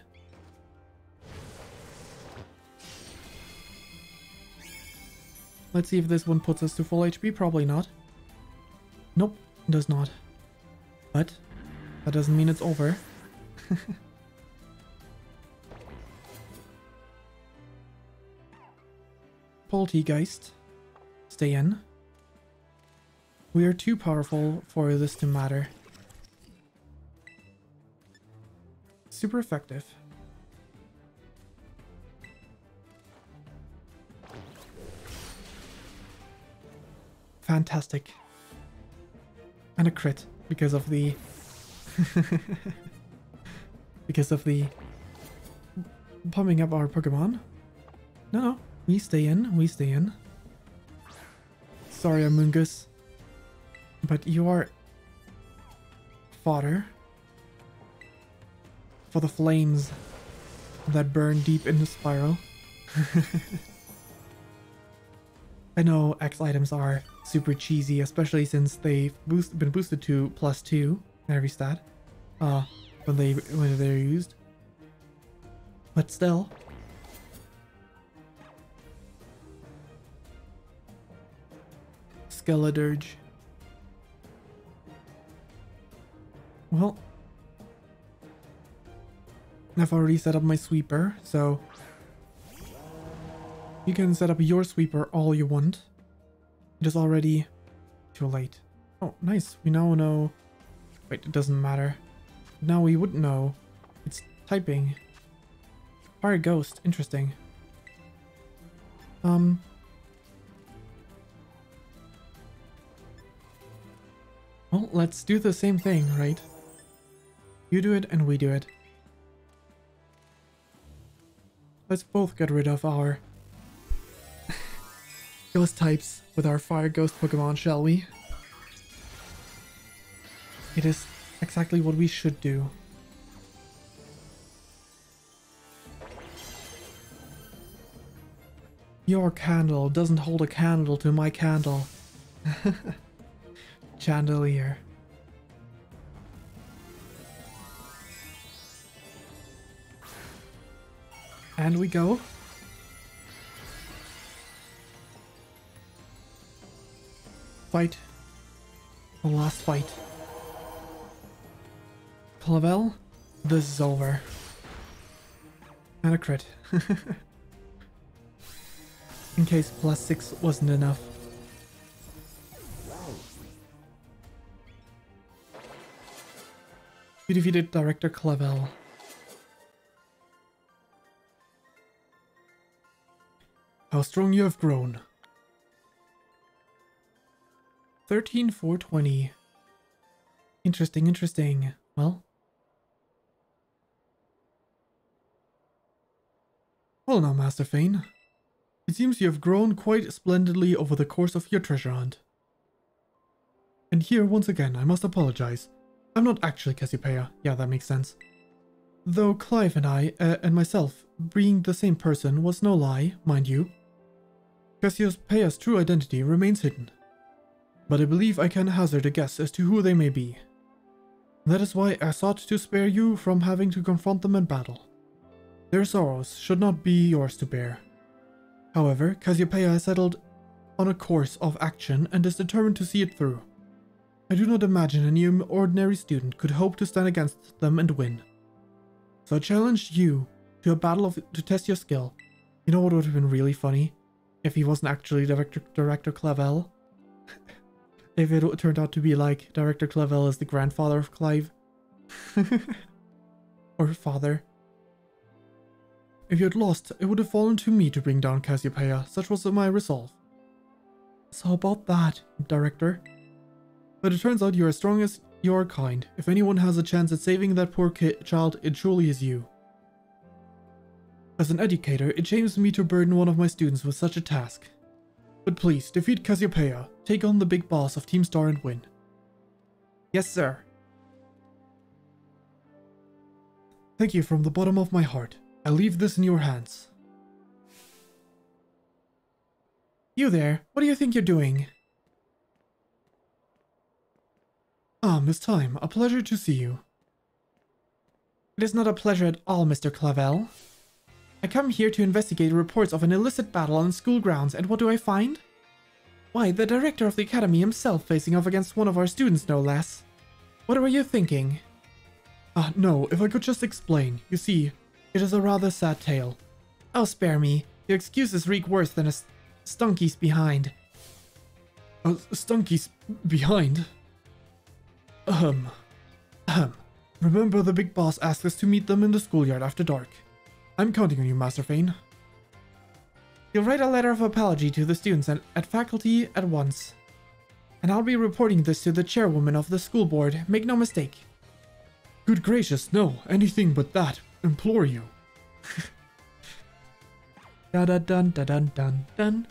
Let's see if this one puts us to full HP. Probably not. Nope, does not. But that doesn't mean it's over. Poltegeist. Stay in. We are too powerful for this to matter. Super effective. Fantastic. And a crit because of the because of the pumping up our Pokemon. No, we stay in, we stay in. Sorry, Amoongus, but you are fodder for the flames that burn deep in the spiral. I know X items are super cheesy, especially since they've been boosted to +2 in every stat when they're used. But still. Skeledirge. Well, I've already set up my sweeper, so you can set up your sweeper all you want. It is already too late. Oh, nice. We now know... Wait, it doesn't matter. Now we would know. It's typing. Fire Ghost. Interesting. Well, let's do the same thing, right? You do it and we do it. Let's both get rid of our ghost types with our fire ghost Pokemon, shall we? It is exactly what we should do. Your candle doesn't hold a candle to my candle. Chandelier. And we go. Fight. The last fight. Clavel, this is over. And a crit. In case +6 wasn't enough. You defeated Director Clavel. How strong you have grown. 13,420. Interesting, interesting. Well, now, Master Fane. It seems you have grown quite splendidly over the course of your treasure hunt. And here, once again, I must apologize. I'm not actually Cassiopeia. Yeah, that makes sense. Though Clive and I, and myself, being the same person was no lie, mind you. Cassiopeia's true identity remains hidden. But I believe I can hazard a guess as to who they may be. That is why I sought to spare you from having to confront them in battle. Their sorrows should not be yours to bear. However, Cassiopeia has settled on a course of action and is determined to see it through. I do not imagine any ordinary student could hope to stand against them and win. So I challenged you to a battle to test your skill. You know what would have been really funny? If he wasn't actually Director Clavel? If it turned out to be like Director Clavel is the grandfather of Clive. Or father. If you had lost, it would have fallen to me to bring down Cassiopeia. Such was my resolve. So about that, Director. But it turns out you are as strong as your kind. If anyone has a chance at saving that poor child, it truly is you. As an educator, it shames me to burden one of my students with such a task. But please, defeat Cassiopeia, take on the big boss of Team Star and win. Yes, sir. Thank you from the bottom of my heart. I leave this in your hands. You there, what do you think you're doing? Ah, Miss Time, a pleasure to see you. It is not a pleasure at all, Mr. Clavel. I come here to investigate reports of an illicit battle on school grounds, and what do I find? Why, the director of the academy himself facing off against one of our students, no less. What were you thinking? No, if I could just explain. You see, it is a rather sad tale. Oh, spare me. Your excuses reek worse than a stunky's behind. A stunky's behind? Remember the big boss asked us to meet them in the schoolyard after dark. I'm counting on you, Master Fane. You'll write a letter of apology to the students and at faculty at once. And I'll be reporting this to the chairwoman of the school board, make no mistake. Good gracious, no, anything but that, implore you. Da-da-dun-da-dun-dun-dun.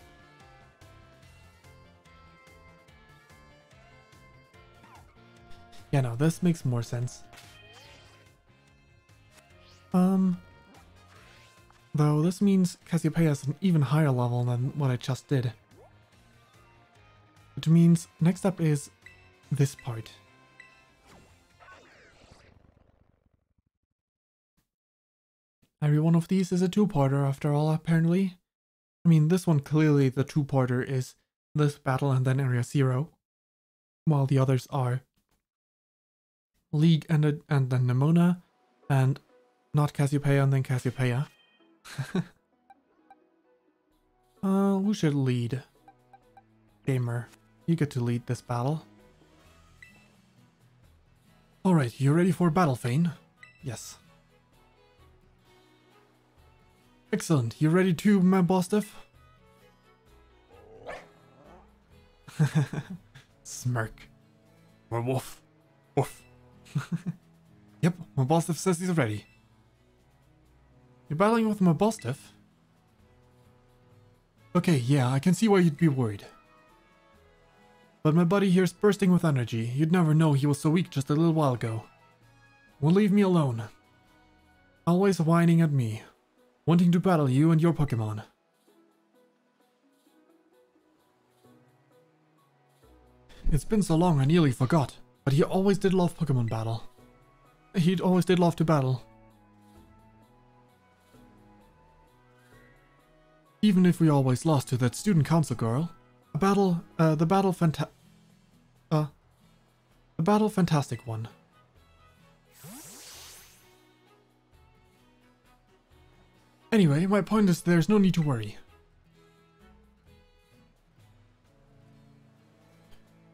Yeah, no, this makes more sense. Though this means Cassiopeia is an even higher level than what I just did. Which means next up is this part. Every one of these is a two-parter after all, apparently. I mean, this one clearly the two-parter is this battle and then Area 0. While the others are League and then Nemona, and not Cassiopeia and then Cassiopeia. Who should lead? Gamer, you get to lead this battle. Alright, you ready for battle, Fane? Yes. Excellent, you ready too, my boss Diff? Smirk. Woof. Woof. Yep, my boss Diff says he's ready. You're battling with my boss Diff? Okay, yeah, I can see why you'd be worried. But my buddy here's bursting with energy. You'd never know he was so weak just a little while ago. Won't leave me alone. Always whining at me. Wanting to battle you and your Pokémon. It's been so long I nearly forgot. But he always did love Pokémon battle. He always did love to battle. Even if we always lost to that student council girl. The battle fantastic one. Anyway, my point is there's no need to worry.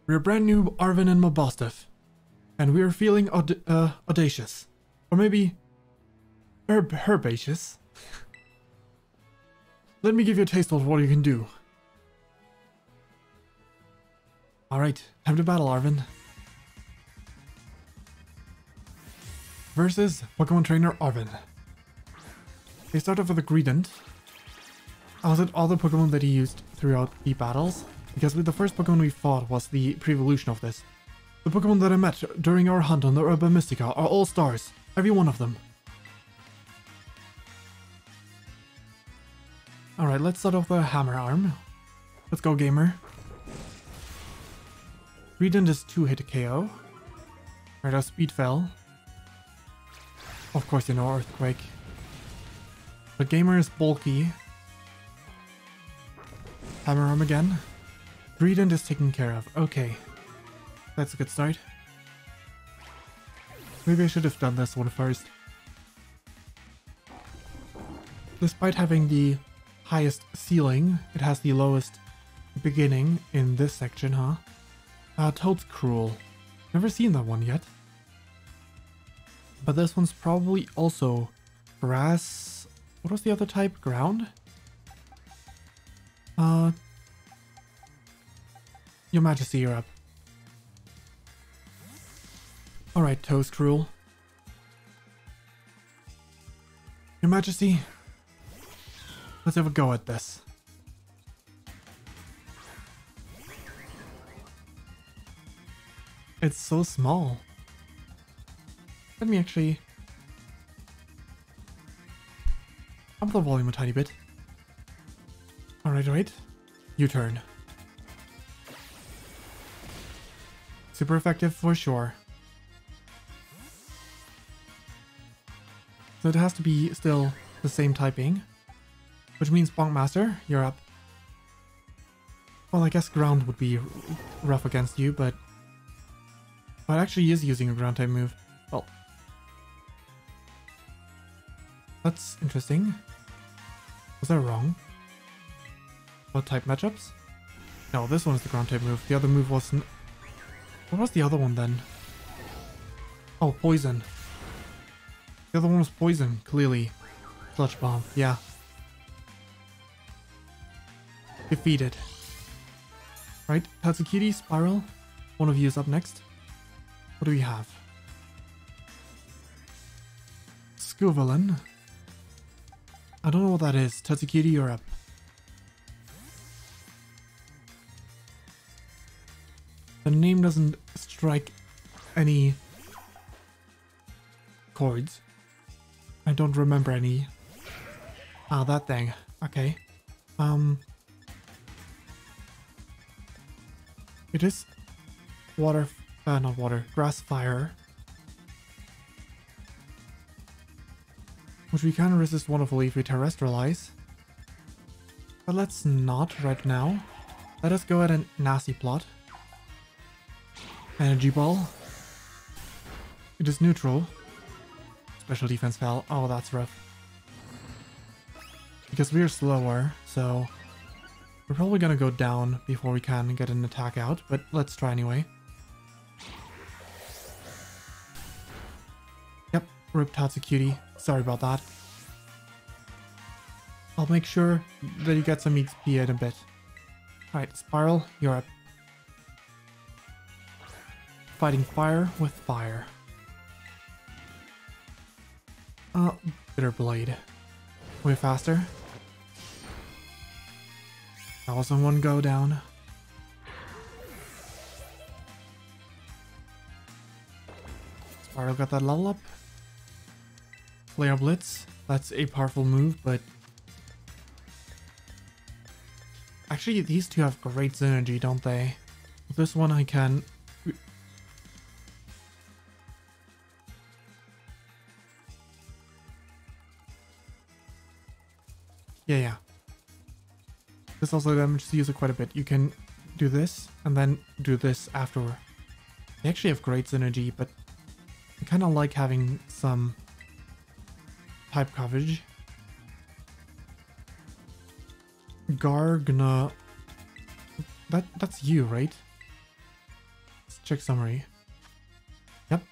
We're brand new Arvin and Mabostov. And we're feeling audacious. Or maybe herbaceous. Let me give you a taste of what you can do. Alright, time to battle, Arvin. Versus Pokemon Trainer Arvin. They start off with a Greedent. Was it all the Pokemon that he used throughout the battles? Because the first Pokemon we fought was the pre-evolution of this. The Pokemon that I met during our hunt on the Urba Mystica are all stars. Every one of them. Alright, let's start off with a Hammer Arm. Let's go, gamer. Greedent is 2-hit KO. Alright, our Speed fell. Of course, you know, Earthquake. But gamer is bulky. Hammer Arm again. Greedent is taken care of. Okay. That's a good start. Maybe I should have done this one first. Despite having the highest ceiling, it has the lowest beginning in this section, huh? Toad's Cruel. Never seen that one yet. But this one's probably also grass. What was the other type? Ground? Your Majesty, you're up. Alright, Toad's Cruel. Your Majesty, let's have a go at this. It's so small. Let me actually up the volume a tiny bit. Alright. U-turn. Super effective for sure. So it has to be still the same typing. Which means Bonkmaster, you're up. Well, I guess ground would be rough against you, but... Well, it actually is using a ground type move. Well... That's interesting. Was that wrong? What type matchups? No, this one is the ground type move. The other move wasn't... What was the other one then? Oh, poison. The other one was poison, clearly. Clutch Bomb, yeah. Defeated. Right, Tatsukiri, Spiral. One of you is up next. What do we have? Scuvalin. I don't know what that is. Tatsukiri, you're up. The name doesn't strike any chords. I don't remember any. Ah, that thing. Okay. It is water, not water, grass fire. Which we can resist wonderfully if we terrestrialize. But let's not right now. Let us go at a nasty plot. Energy Ball. It is neutral. Special defense fell. Oh, that's rough. Because we're slower, so we're probably gonna go down before we can get an attack out, but let's try anyway. Yep, rip Tatsukiri. Sorry about that. I'll make sure that you get some XP in a bit. Alright, Spiral, you're up. Fighting fire with fire. Bitter Blade. Way faster. That was in one go down. Spiral got that level up. Flare Blitz. That's a powerful move, but... Actually, these two have great synergy, don't they? With this one I can... Yeah. This also damages the user quite a bit. You can do this, and then do this after. They actually have great synergy, but I kind of like having some type coverage. Gargna... That's you, right? Let's check summary. Yep.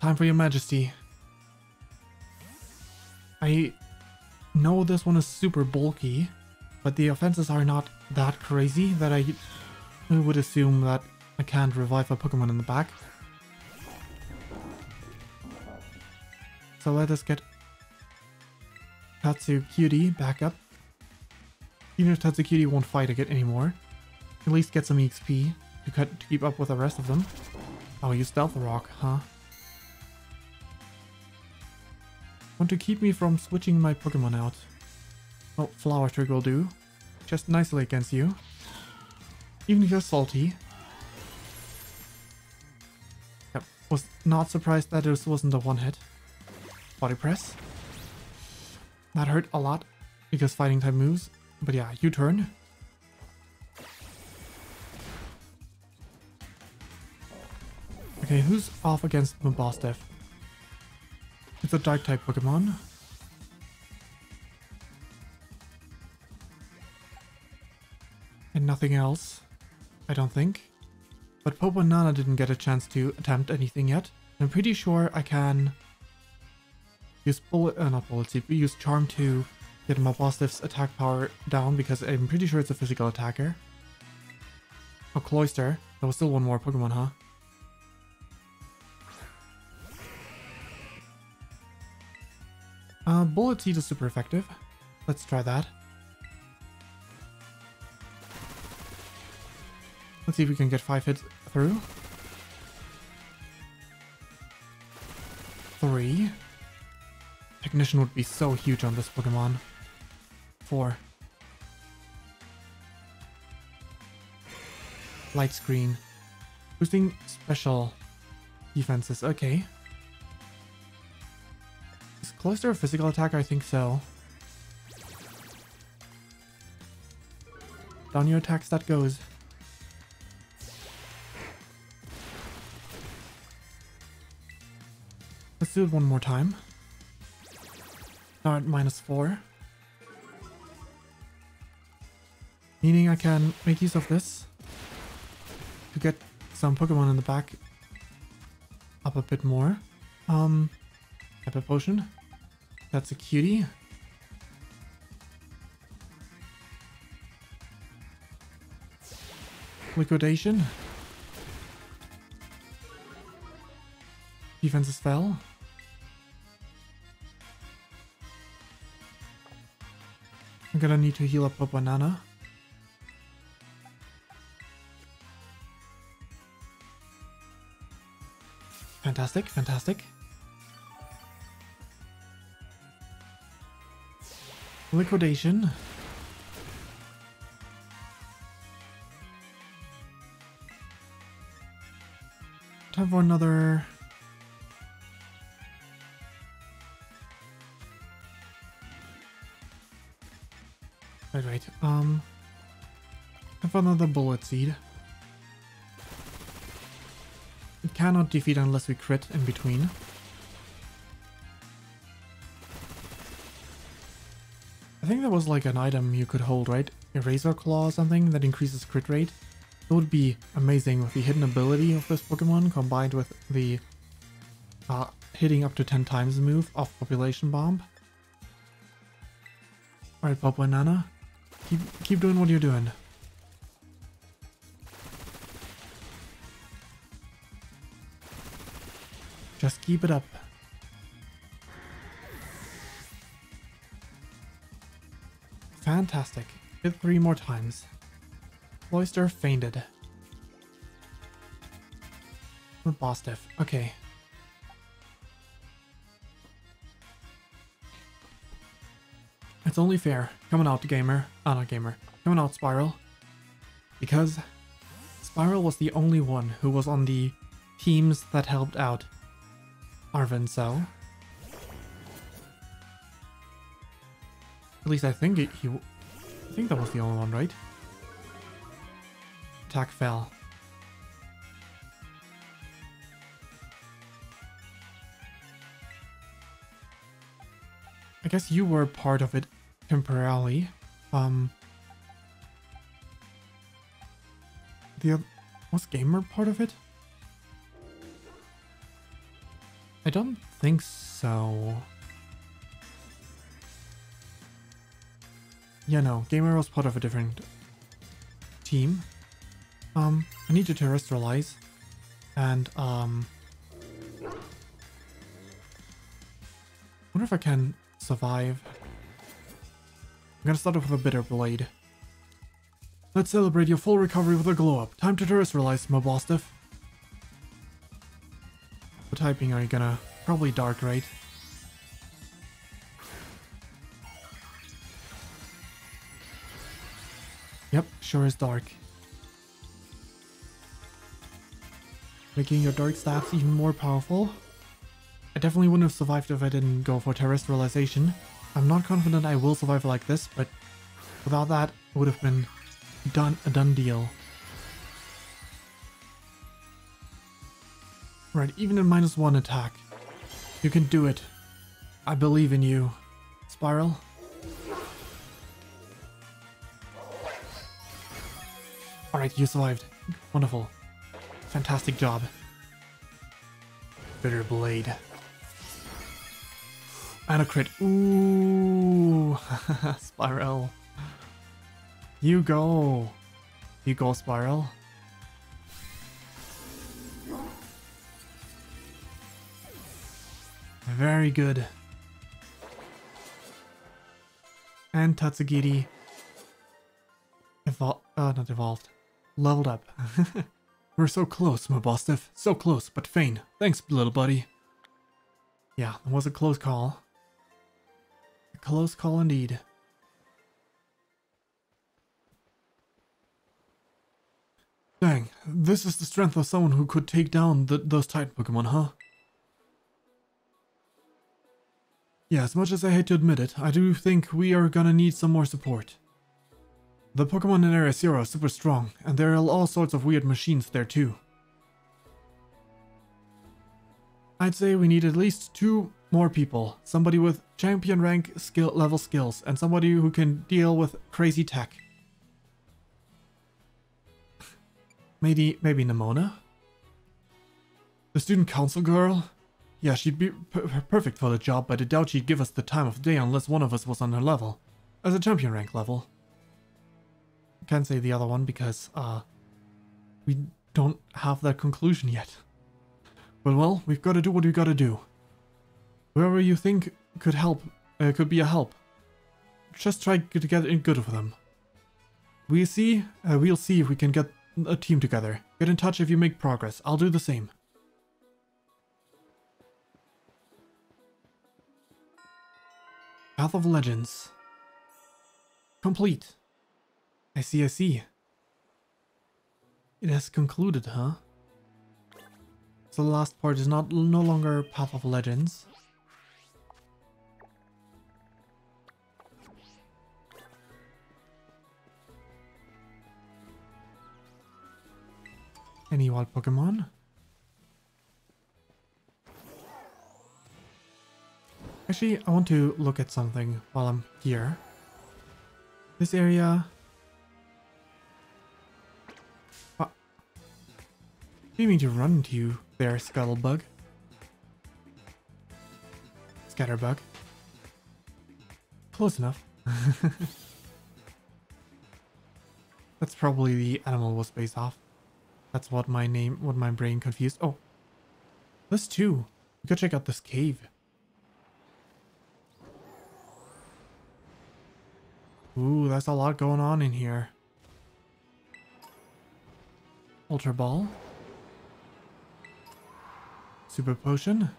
Time for your majesty. I know this one is super bulky, but the offenses are not that crazy that I would assume that I can't revive a Pokemon in the back. So let us get Tatsucutie back up. Even if Tatsucutie won't fight again anymore, at least get some EXP to keep up with the rest of them. Oh, you Stealth Rock, huh? Want to keep me from switching my Pokemon out. Well, Flower Trick will do. Just nicely against you. Even if you're salty. Yep, was not surprised that this wasn't a one-hit. Body Press. That hurt a lot because fighting type moves. But yeah, U-turn. Okay, who's off against Mabosstiff? It's a dark type Pokemon. And nothing else, I don't think. But Poponana didn't get a chance to attempt anything yet. I'm pretty sure I can use not Bullet Seed, but use Charm to get Mabosstiff's attack power down because I'm pretty sure it's a physical attacker. Oh, Cloyster. There was still one more Pokemon, huh? Bullet Seed is super effective. Let's try that. Let's see if we can get 5 hits through. 3. Technician would be so huge on this Pokemon. 4. Light Screen. Boosting special defenses. Okay. Is Cloyster a physical attacker? I think so. Down your attack stat goes. Let's do it one more time. Now at -4. Meaning I can make use of this to get some Pokemon in the back up a bit more. Epic Potion. That's a cutie. Liquidation. Defenses fell. I'm gonna need to heal up a banana. Fantastic, fantastic. Liquidation. Time for another... Wait. Time for another Bullet Seed. It cannot defeat unless we crit in between. I think there was like an item you could hold, right? A Razor Claw or something that increases crit rate. It would be amazing with the hidden ability of this Pokemon combined with the hitting up to 10 times move of Population Bomb. Alright, Poponana. Keep doing what you're doing. Just keep it up. Fantastic. Hit 3 more times. Cloister fainted. The boss diff. Okay. It's only fair. Coming out, gamer. Not gamer. Coming out, Spiral. Because Spiral was the only one who was on the teams that helped out Arvin, so... At least I think I think that was the only one, right? Attack fell. I guess you were part of it temporarily. Was Gamer part of it? I don't think so. Yeah, no, Gamer was part of a different team. I need to terrestrialize. And, wonder if I can survive. I'm gonna start off with a Bitter Blade. Let's celebrate your full recovery with a glow up. Time to terrestrialize, Mobostiff. What typing are you gonna? Probably dark, right? Yep, sure is dark. Making your dark stats even more powerful. I definitely wouldn't have survived if I didn't go for terrestrialization. I'm not confident I will survive like this, but without that, it would have been a done deal. Right, even in -1 attack. You can do it. I believe in you. Spiral. Alright, you survived. Wonderful. Fantastic job. Bitter Blade. And a crit. Ooh. Spiral. You go. You go, Spiral. Very good. And Tatsugiri not evolved. Leveled up. We're so close, Mobostiff. So close, but faint. Thanks, little buddy. Yeah, it was a close call. A close call indeed. Dang, this is the strength of someone who could take down those Titan Pokemon, huh? Yeah, as much as I hate to admit it, I do think we are gonna need some more support. The Pokemon in Area 0 are super strong, and there are all sorts of weird machines there too. I'd say we need at least 2 more people. Somebody with champion rank level skills, and somebody who can deal with crazy tech. Maybe Nemona? The student council girl? Yeah, she'd be perfect for the job, but I doubt she'd give us the time of day unless one of us was on her level. As a champion rank level. Can't say the other one because, we don't have that conclusion yet. But well, we've got to do what we got to do. Whoever you think could help, could be a help. Just try to get in good with them. We'll see if we can get a team together. Get in touch if you make progress. I'll do the same. Path of Legends. Complete. I see. It has concluded, huh? So the last part is no longer Path of Legends. Any wild Pokemon? Actually, I want to look at something while I'm here. This area... You mean to run into you there, Scuttlebug? Scatterbug. Close enough. That's probably the animal was based off. That's what my brain confused. Oh, this too. We could check out this cave. Ooh, that's a lot going on in here. Ultra Ball. Super Potion.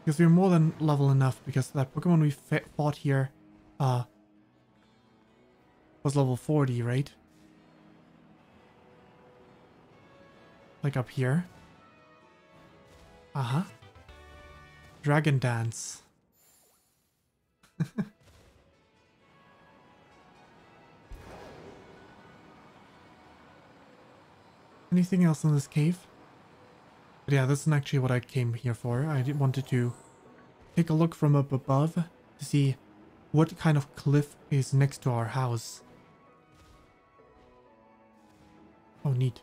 Because we're more than level enough, because that Pokemon we fought here was level 40, right? Like up here. Uh-huh. Dragon Dance. Anything else in this cave? But yeah, this isn't actually what I came here for. I wanted to take a look from up above to see what kind of cliff is next to our house. Oh, neat.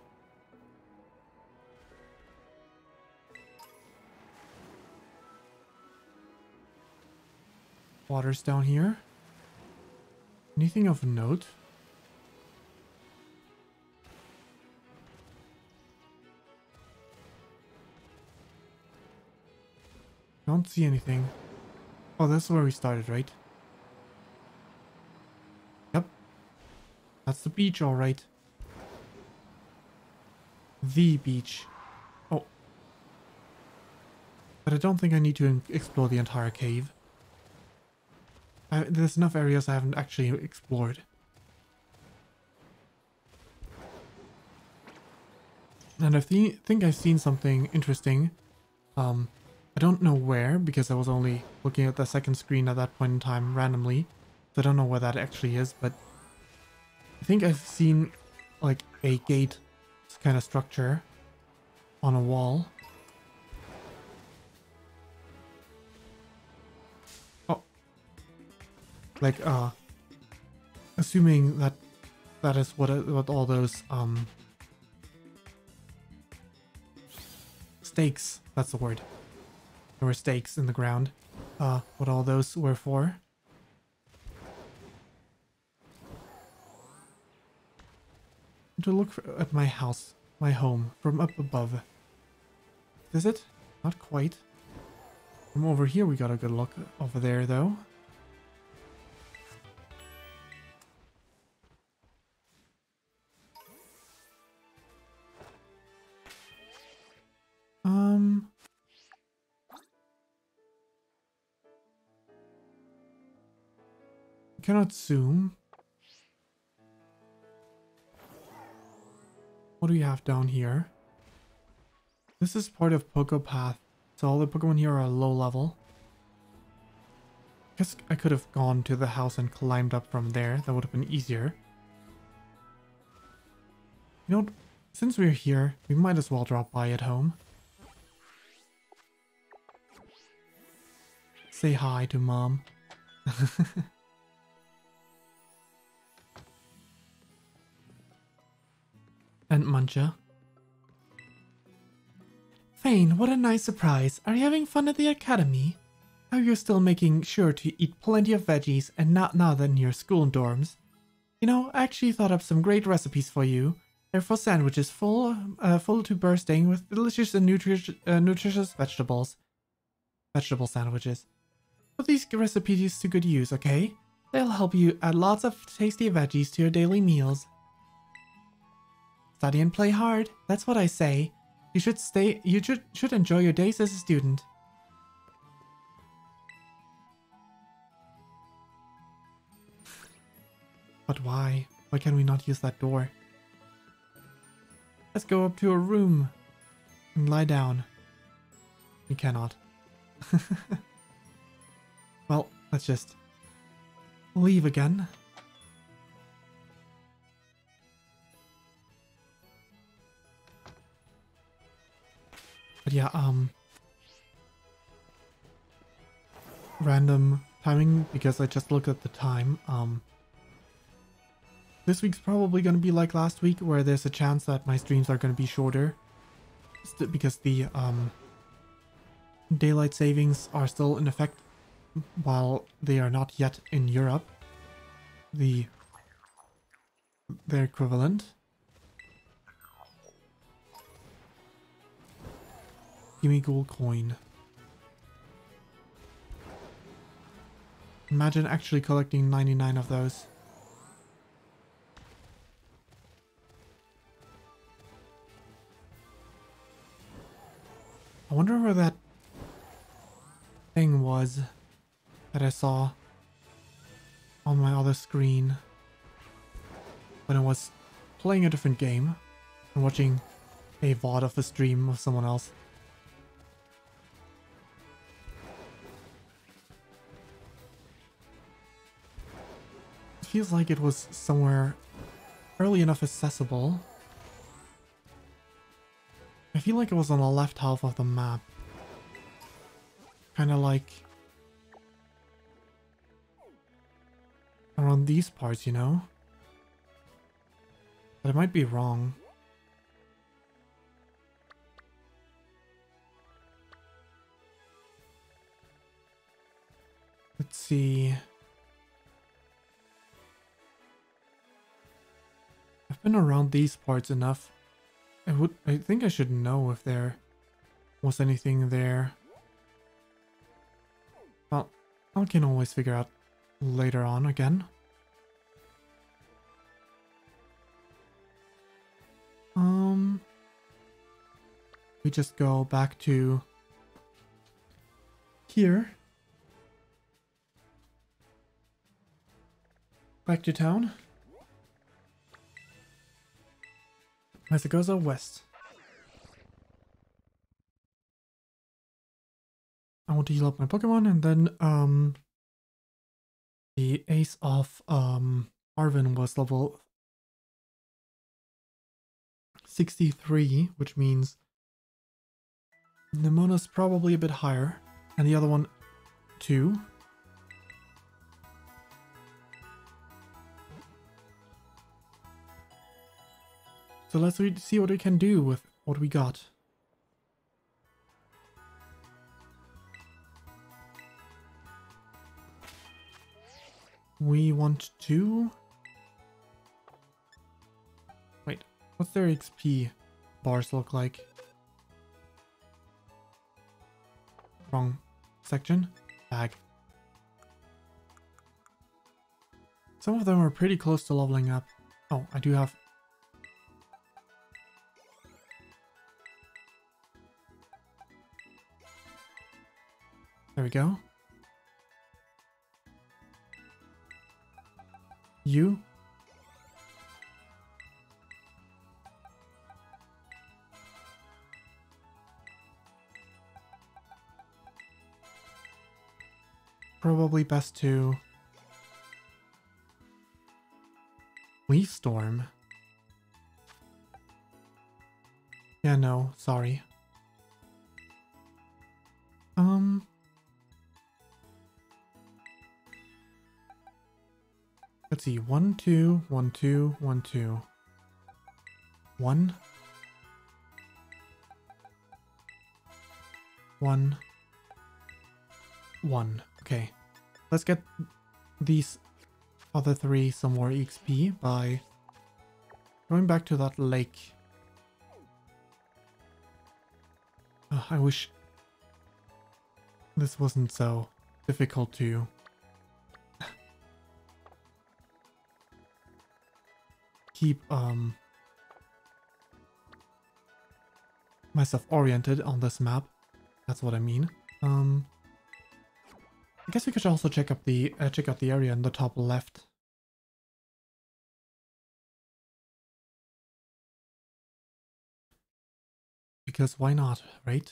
Water's down here. Anything of note? Don't see anything. Oh, that's where we started, right? Yep. That's the beach, alright. The beach. Oh. But I don't think I need to explore the entire cave. There's enough areas I haven't actually explored. And I think I've seen something interesting. I don't know where, because I was only looking at the second screen at that point in time randomly. So I don't know where that actually is, but I think I've seen like a gate kind of structure on a wall. Oh. Like, assuming that that is what all those, stakes, that's the word. There were stakes in the ground. What all those were for. To look at my house, my home, from up above. Is it? Not quite. From over here we got a good look over there though. Cannot zoom. What do we have down here? This is part of Poké Path, so all the Pokemon here are low level. Guess I could have gone to the house and climbed up from there. That would have been easier. You know what? Since we're here, we might as well drop by at home. Say hi to Mom. And Muncha. Fane, what a nice surprise. Are you having fun at the academy? How you're still making sure to eat plenty of veggies and not now than your school dorms. You know, I actually thought up some great recipes for you. They're for sandwiches full to bursting with delicious and nutritious vegetables. Vegetable sandwiches. Put these recipes to good use, okay? They'll help you add lots of tasty veggies to your daily meals. Study and play hard. That's what I say. You should enjoy your days as a student. But why? Why can we not use that door? Let's go up to a room and lie down. We cannot. Well, let's just leave again. But yeah, random timing, because I just looked at the time. This week's probably going to be like last week, where there's a chance that my streams are going to be shorter. Because the daylight savings are still in effect while they are not yet in Europe. Their equivalent. Gimme gold coin. Imagine actually collecting 99 of those. I wonder where that thing was that I saw on my other screen when I was playing a different game and watching a VOD of a stream of someone else. It feels like it was somewhere early enough accessible. I feel like it was on the left half of the map. Kind of like around these parts, you know? But I might be wrong. Let's see. I've been around these parts enough. I think I should know if there was anything there. Well, I can always figure out later on again. We just go back to here. Back to town. As it goes out west. I want to heal up my Pokemon, and then the ace of Arvin was level 63, which means Nemona's probably a bit higher, and the other one too. So let's see what we can do with what we got. We want to... Wait, what's their XP bars look like? Wrong section. Bag. Some of them are pretty close to leveling up. Oh, I do have... There we go. You. Probably best to Leaf Storm. Yeah, no, sorry. Let's see. 1, 2, 1, 2, 1, 2. 1. 1. 1. Okay. Let's get these other 3 some more XP by going back to that lake. I wish this wasn't so difficult to keep myself oriented on this map. That's what I mean. I guess we could also check out the area in the top left. Because why not, right?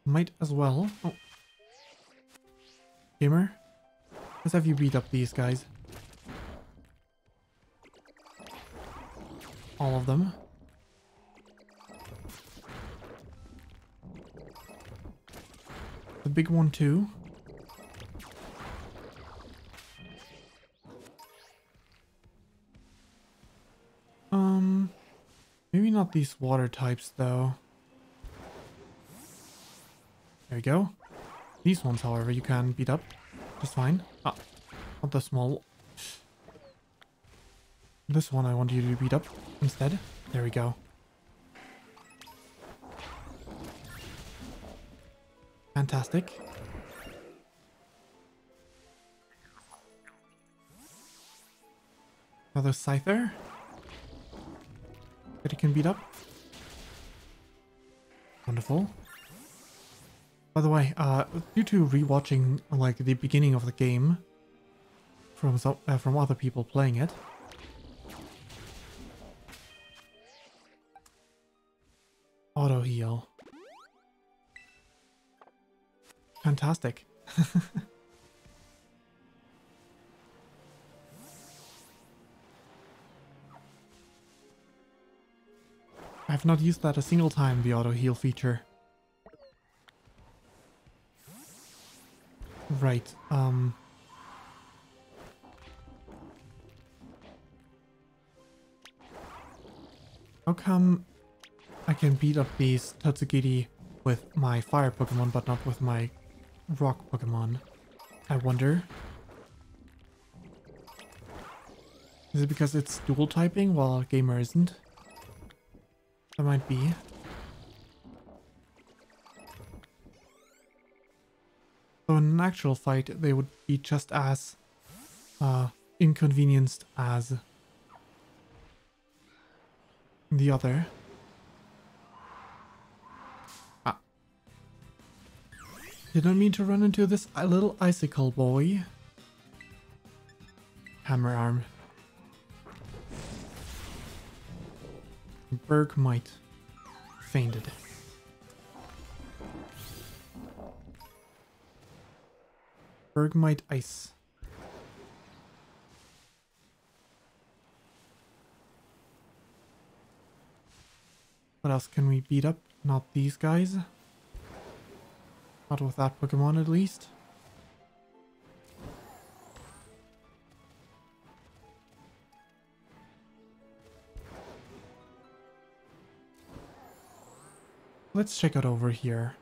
Might as well. Oh. Gamer, let's have you beat up these guys. All of them. The big one too. Maybe not these water types though. There we go. These ones, however, you can beat up just fine. Ah, not the small. This one I want you to beat up instead. There we go. Fantastic. Another Scyther that he can beat up. Wonderful. By the way, due to rewatching like the beginning of the game from other people playing it, auto heal. Fantastic. I've not used that a single time, the auto heal feature. Right, how come I can beat up these Tatsugiri with my fire Pokemon but not with my rock Pokemon? I wonder. Is it because it's dual typing while Gamer isn't? That might be. So in an actual fight, they would be just as inconvenienced as the other. Ah. Did not mean to run into this little icicle boy. Hammer arm. Bergmite fainted. Bergmite ice. What else can we beat up? Not these guys. Not with that Pokemon at least. Let's check out over here.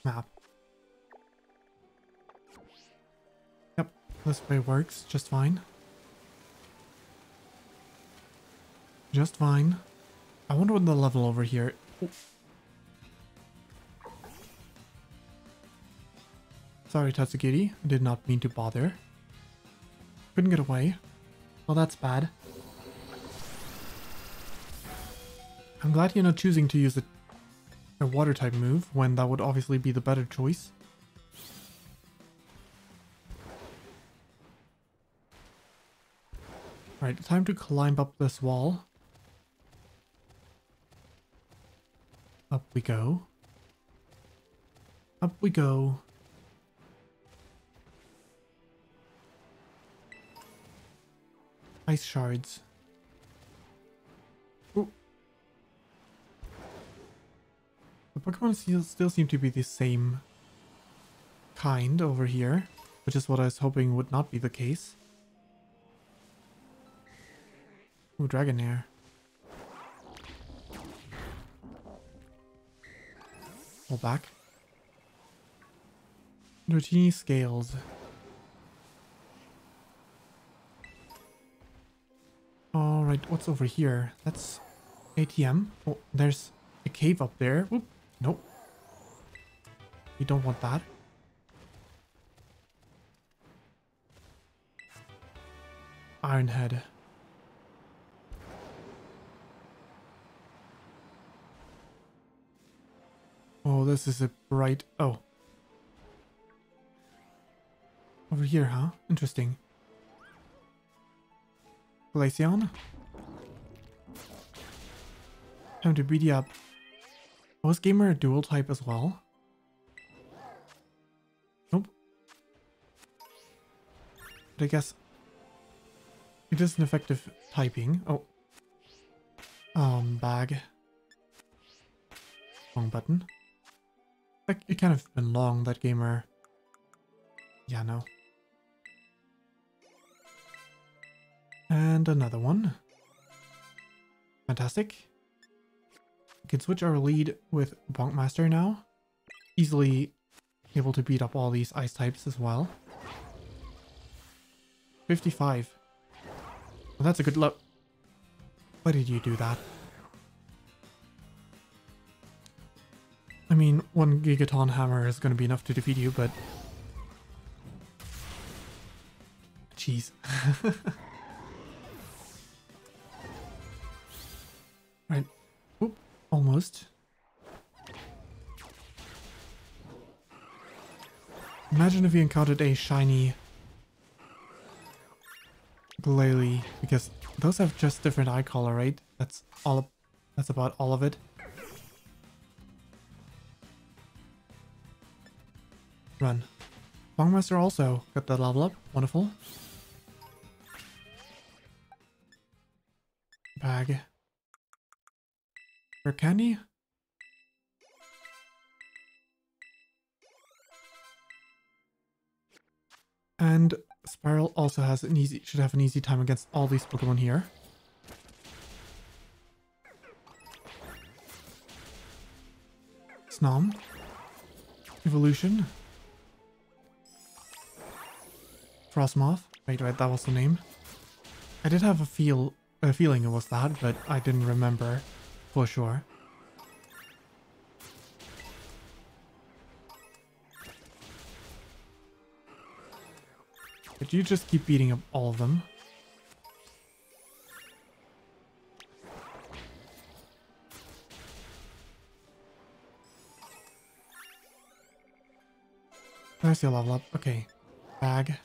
Map. Yep, this way works just fine. Just fine. I wonder what the level over here. Oh. Sorry, Tatsugiri. I did not mean to bother. Couldn't get away. Well, that's bad. I'm glad you're not choosing to use a water type move when that would obviously be the better choice. Right, time to climb up this wall. Up we go. Up we go. Ice shards. Ooh. The Pokemon still seem to be the same kind over here, which is what I was hoping would not be the case. Ooh, Dragonair. Pull back. Dratini scales. Alright, what's over here? That's ATM. Oh, there's a cave up there. Oop, nope. We don't want that. Ironhead. Oh, this is a bright... Oh. Over here, huh? Interesting. Glaceon. Time to beat you up. Was Gamer a dual type as well? Nope. But I guess it is an effective typing. Oh. Bag. Wrong button. Like, it kind of been long, that Gamer. Yeah, no. And another one. Fantastic. We can switch our lead with Bonkmaster now. Easily able to beat up all these ice types as well. 55. Well, that's a good Why did you do that? I mean, one Gigaton hammer is going to be enough to defeat you, but... Jeez. Right. Oop, almost. Imagine if you encountered a shiny Glalie, because those have just different eye color, right? That's all. That's about all of it. Run. Longmaster also got the level up. Wonderful. Bag. For candy? And Spiral also has an easy, should have an easy time against all these Pokemon here. Snom. Evolution. Frostmoth. Wait, that was the name. I did have a feeling it was that, but I didn't remember for sure. But you just keep beating up all of them. There's your level up. Okay. Bag.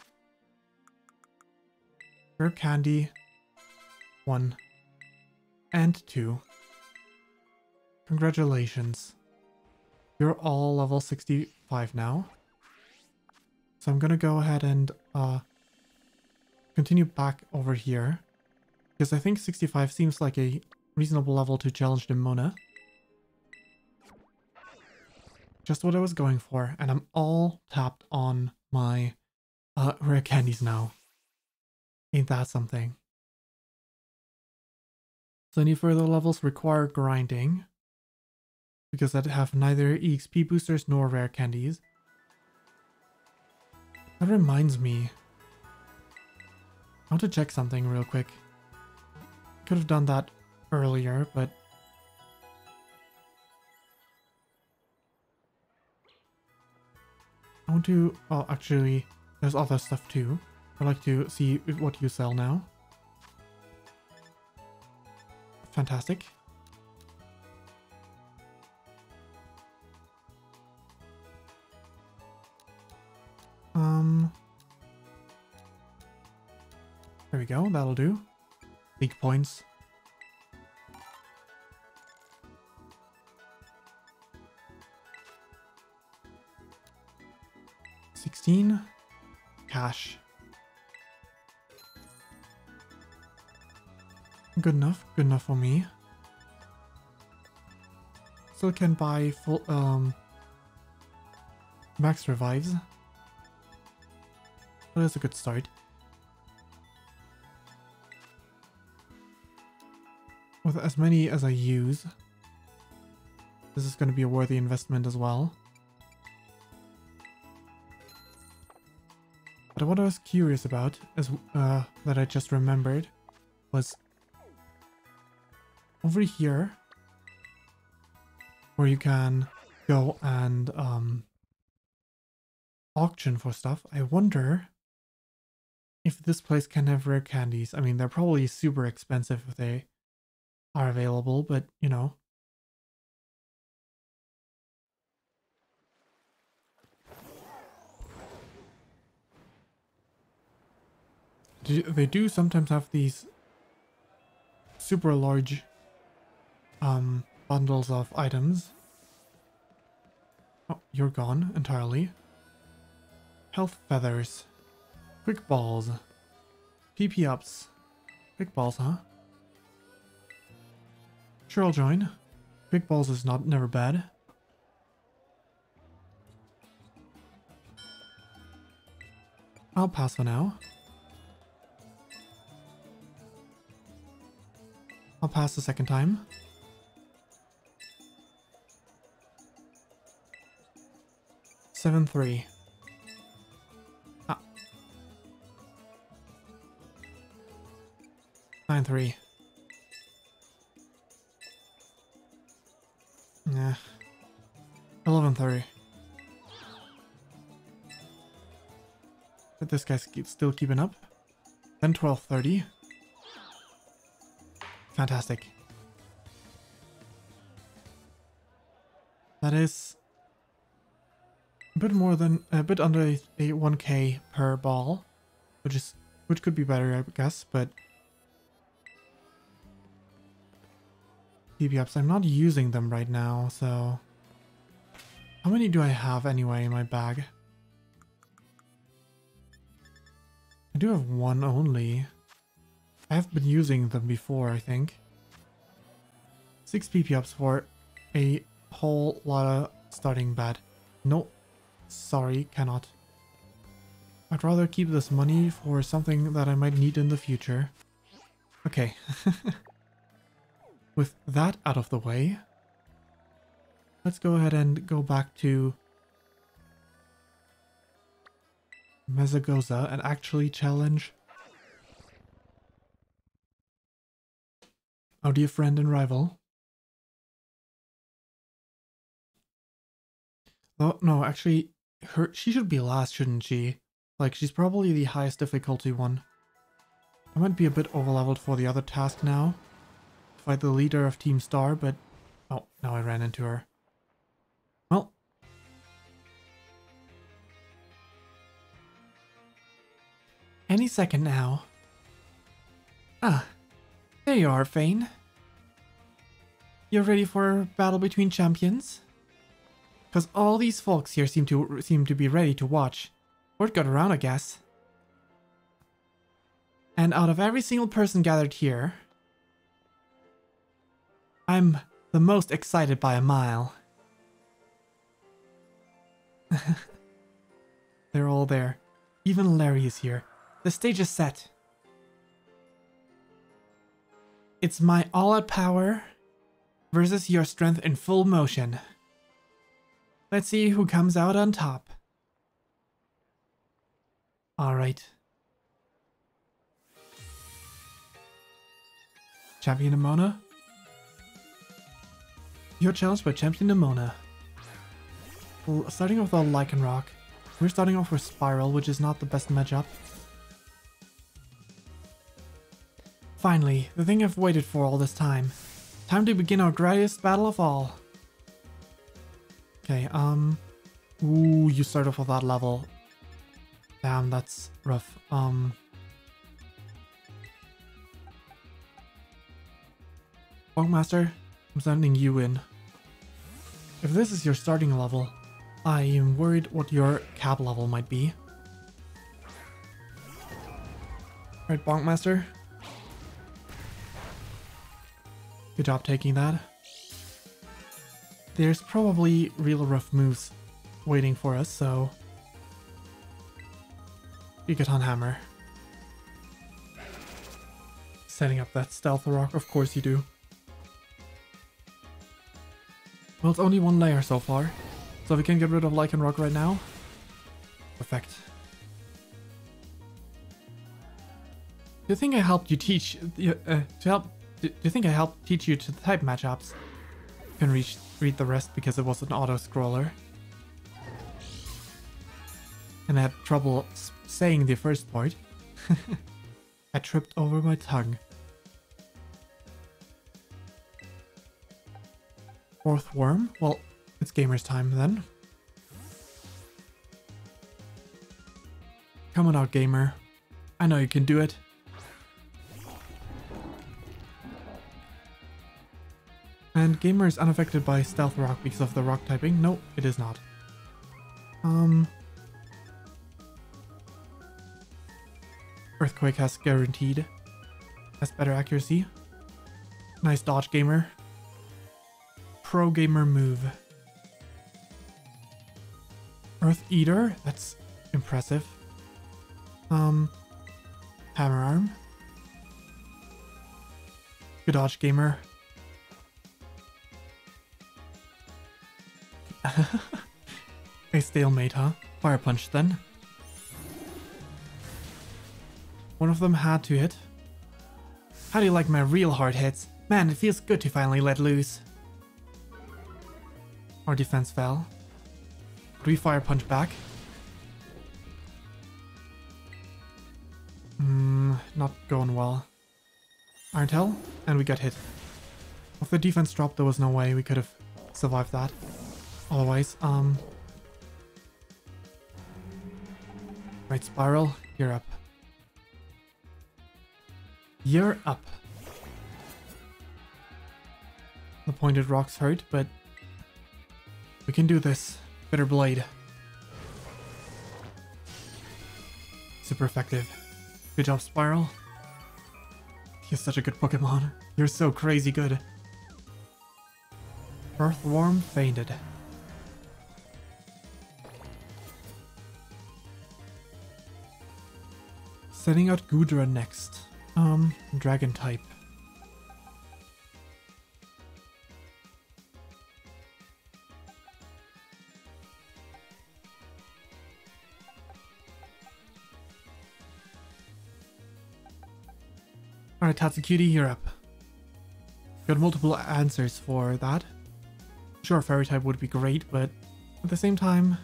Herb candy. 1. And 2. Congratulations. You're all level 65 now. So I'm gonna go ahead and continue back over here, because I think 65 seems like a reasonable level to challenge Nemona. Just what I was going for, and I'm all tapped on my rare candies now. Ain't that something? So any further levels require grinding, because I have neither EXP boosters nor rare candies. That reminds me. I want to check something real quick. Could have done that earlier, but... I want to... Well, actually, there's other stuff too. I'd like to see what you sell now. Fantastic. There we go, that'll do. League points. $16. Cash. Good enough for me. Still can buy full, max revives. That's a good start. With as many as I use, this is going to be a worthy investment as well. But what I was curious about, is that I just remembered, was over here, where you can go and auction for stuff. I wonder if this place can have rare candies. I mean, they're probably super expensive if they are available, but you know. They do sometimes have these super large bundles of items. Oh, you're gone entirely. Health feathers. Quick balls. PP ups. Quick balls, huh? Sure, I'll join. Quick balls is never bad. I'll pass for now. I'll pass the second time. Seven 3. Ah. 9 3. Yeah. 11:30. But this guy's still keeping up. Then 12:30. Fantastic. That is a bit under a 1k per ball, which could be better, I guess, but PP ups, I'm not using them right now, so how many do I have anyway in my bag? I do have one only. I have been using them before, I think. 6 PP ups for a whole lot of starting bad. No, sorry, cannot. I'd rather keep this money for something that I might need in the future. Okay. With that out of the way, let's go ahead and go back to Mezagoza and actually challenge our dear friend and rival. Oh, no, actually, she should be last, shouldn't she? Like, she's probably the highest difficulty one. I might be a bit overleveled for the other task now. Fight the leader of Team Star, but... Oh, now I ran into her. Well. Any second now. Ah, there you are, Fane. You're ready for a battle between champions? Because all these folks here seem to be ready to watch. Word got around, I guess. And out of every single person gathered here, I'm the most excited by a mile. They're all there. Even Larry is here. The stage is set. It's my all-out power versus your strength in full motion. Let's see who comes out on top. Alright. Champion Nemona? You're challenged by Champion Nemona. Well, starting off with Lycanroc. We're starting off with Spiral, which is not the best matchup. Finally, the thing I've waited for all this time. Time to begin our greatest battle of all. Okay, ooh, you start off with that level. Damn, that's rough. Bonkmaster, I'm sending you in. If this is your starting level, I am worried what your cap level might be. Right, Bonkmaster. Good job taking that. There's probably real rough moves waiting for us, so... Gigaton Hammer. Setting up that Stealth Rock, of course you do. Well, it's only one layer so far, so if we can get rid of Lycanroc right now, perfect. Do you think I helped you teach do you think I helped teach you to type matchups? You can read the rest because it was an auto-scroller. And I had trouble saying the first part. I tripped over my tongue. Fourth worm? Well, it's gamer's time then. Come on out, gamer. I know you can do it. And gamer is unaffected by Stealth Rock because of the rock typing. No, it is not. Earthquake has guaranteed. Has better accuracy. Nice dodge, gamer. Pro gamer move. Earth Eater, that's impressive. Hammer Arm. Good dodge, gamer. A stalemate, huh? Fire Punch then. One of them had to hit. How do you like my real hard hits? Man, it feels good to finally let loose. Our defense fell. Do we fire punch back? Not going well. Iron Tail, and we got hit. If the defense dropped, there was no way we could have survived that. Otherwise, right, Spiral, you're up. You're up. The pointed rocks hurt, but we can do this. Bitter Blade. Super effective. Good job, Spiral. You're such a good Pokemon. You're so crazy good. Earthworm fainted. Sending out Goodra next. Dragon type. Alright, Tatsucutie, you're up. Got multiple answers for that. Sure, Fairy type would be great, but at the same time...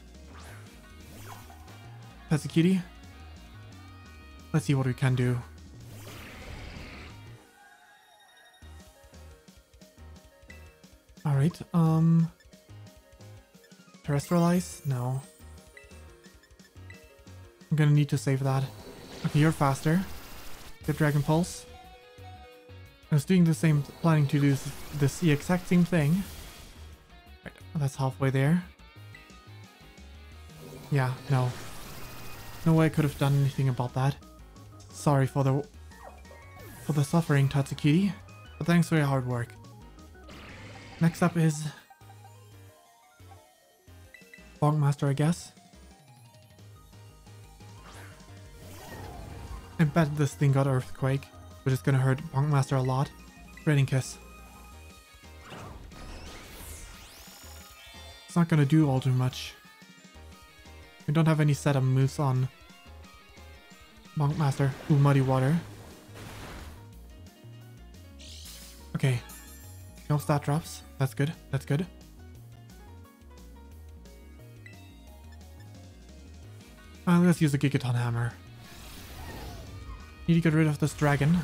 Tatsucutie, let's see what we can do. Alright, Terrestrialize? No. I'm gonna need to save that. Okay, you're faster. Get Dragon Pulse. I was doing the same, planning to do the exact same thing. Right, that's halfway there. Yeah, no. No way I could have done anything about that. Sorry for the suffering, Tatsucutie, but thanks for your hard work. Next up is Bonkmaster, I guess. I bet this thing got Earthquake, which is gonna hurt Bonkmaster a lot. Rating Kiss. It's not gonna do all too much. We don't have any setup moves on Bonkmaster. Ooh, Muddy Water. Okay. No stat drops. That's good. That's good. Let's use a Gigaton Hammer. Need to get rid of this dragon.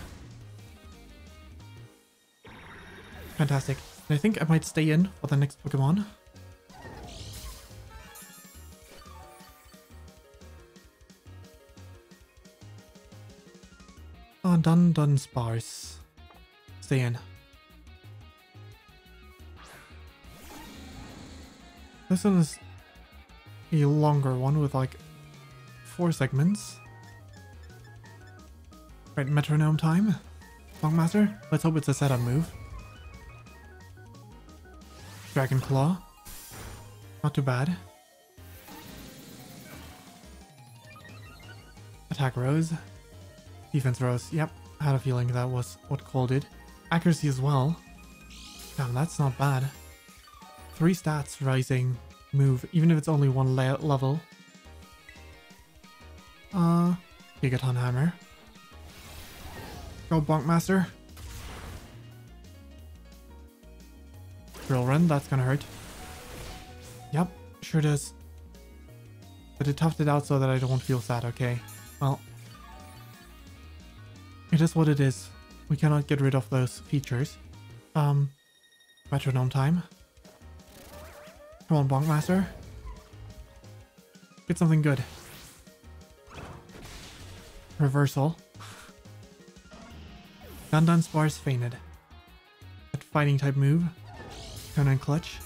Fantastic. And I think I might stay in for the next Pokemon. Dunsparce. Stay in. This one is a longer one with like 4 segments. Right, metronome time. Bonkmaster, let's hope it's a setup move. Dragon Claw. Not too bad. Attack Rose. Defense Rose. Yep, I had a feeling that was what called it. Accuracy as well. Damn, that's not bad. 3 stats rising move, even if it's only 1 level. Gigaton Hammer. Go Bonkmaster. Drill Run, that's gonna hurt. Yep, sure does. But it toughed it out so that I don't feel sad, okay? Well, it is what it is. We cannot get rid of those features. Metronome time. Come on, Bonkmaster. Get something good. Reversal. Dunsparce fainted. That fighting type move. Turn and clutch.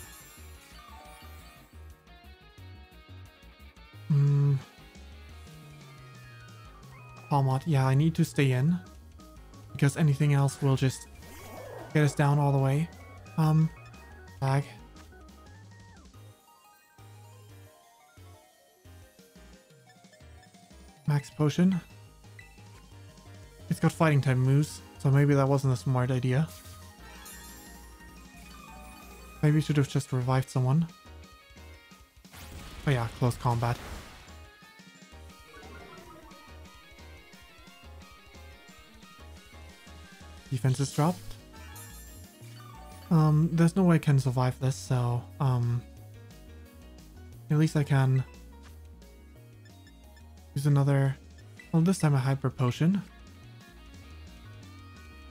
Palmot. Yeah, I need to stay in. Because anything else will just get us down all the way. Bag. Max Potion. It's got fighting type moves, so maybe that wasn't a smart idea. Maybe we should have just revived someone. Oh yeah, close combat. Defense is dropped. There's no way I can survive this, so At least I can use another... Well, this time a Hyper Potion.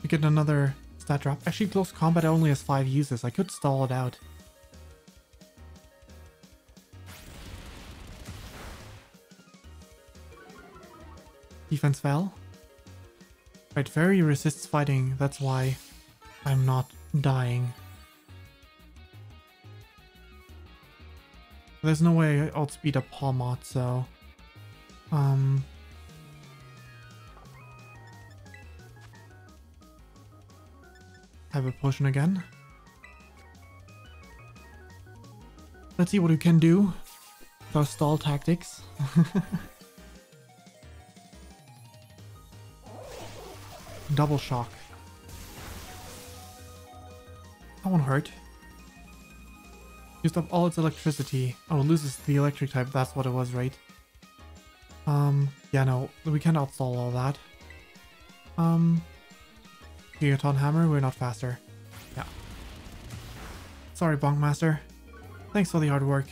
We get another stat drop. Actually, close combat only has 5 uses. I could stall it out. Defense fell. Right, Fairy resists fighting. That's why I'm not dying. There's no way I'll speed up Palmot, so... Have a potion again. Let's see what we can do with our stall tactics. Double shock. That won't hurt. Used up all its electricity. Oh, it loses the electric type. That's what it was, right? Yeah, no, we can't outstall all that. Gigaton Hammer, we're not faster. Yeah. Sorry, Bonk Master. Thanks for the hard work.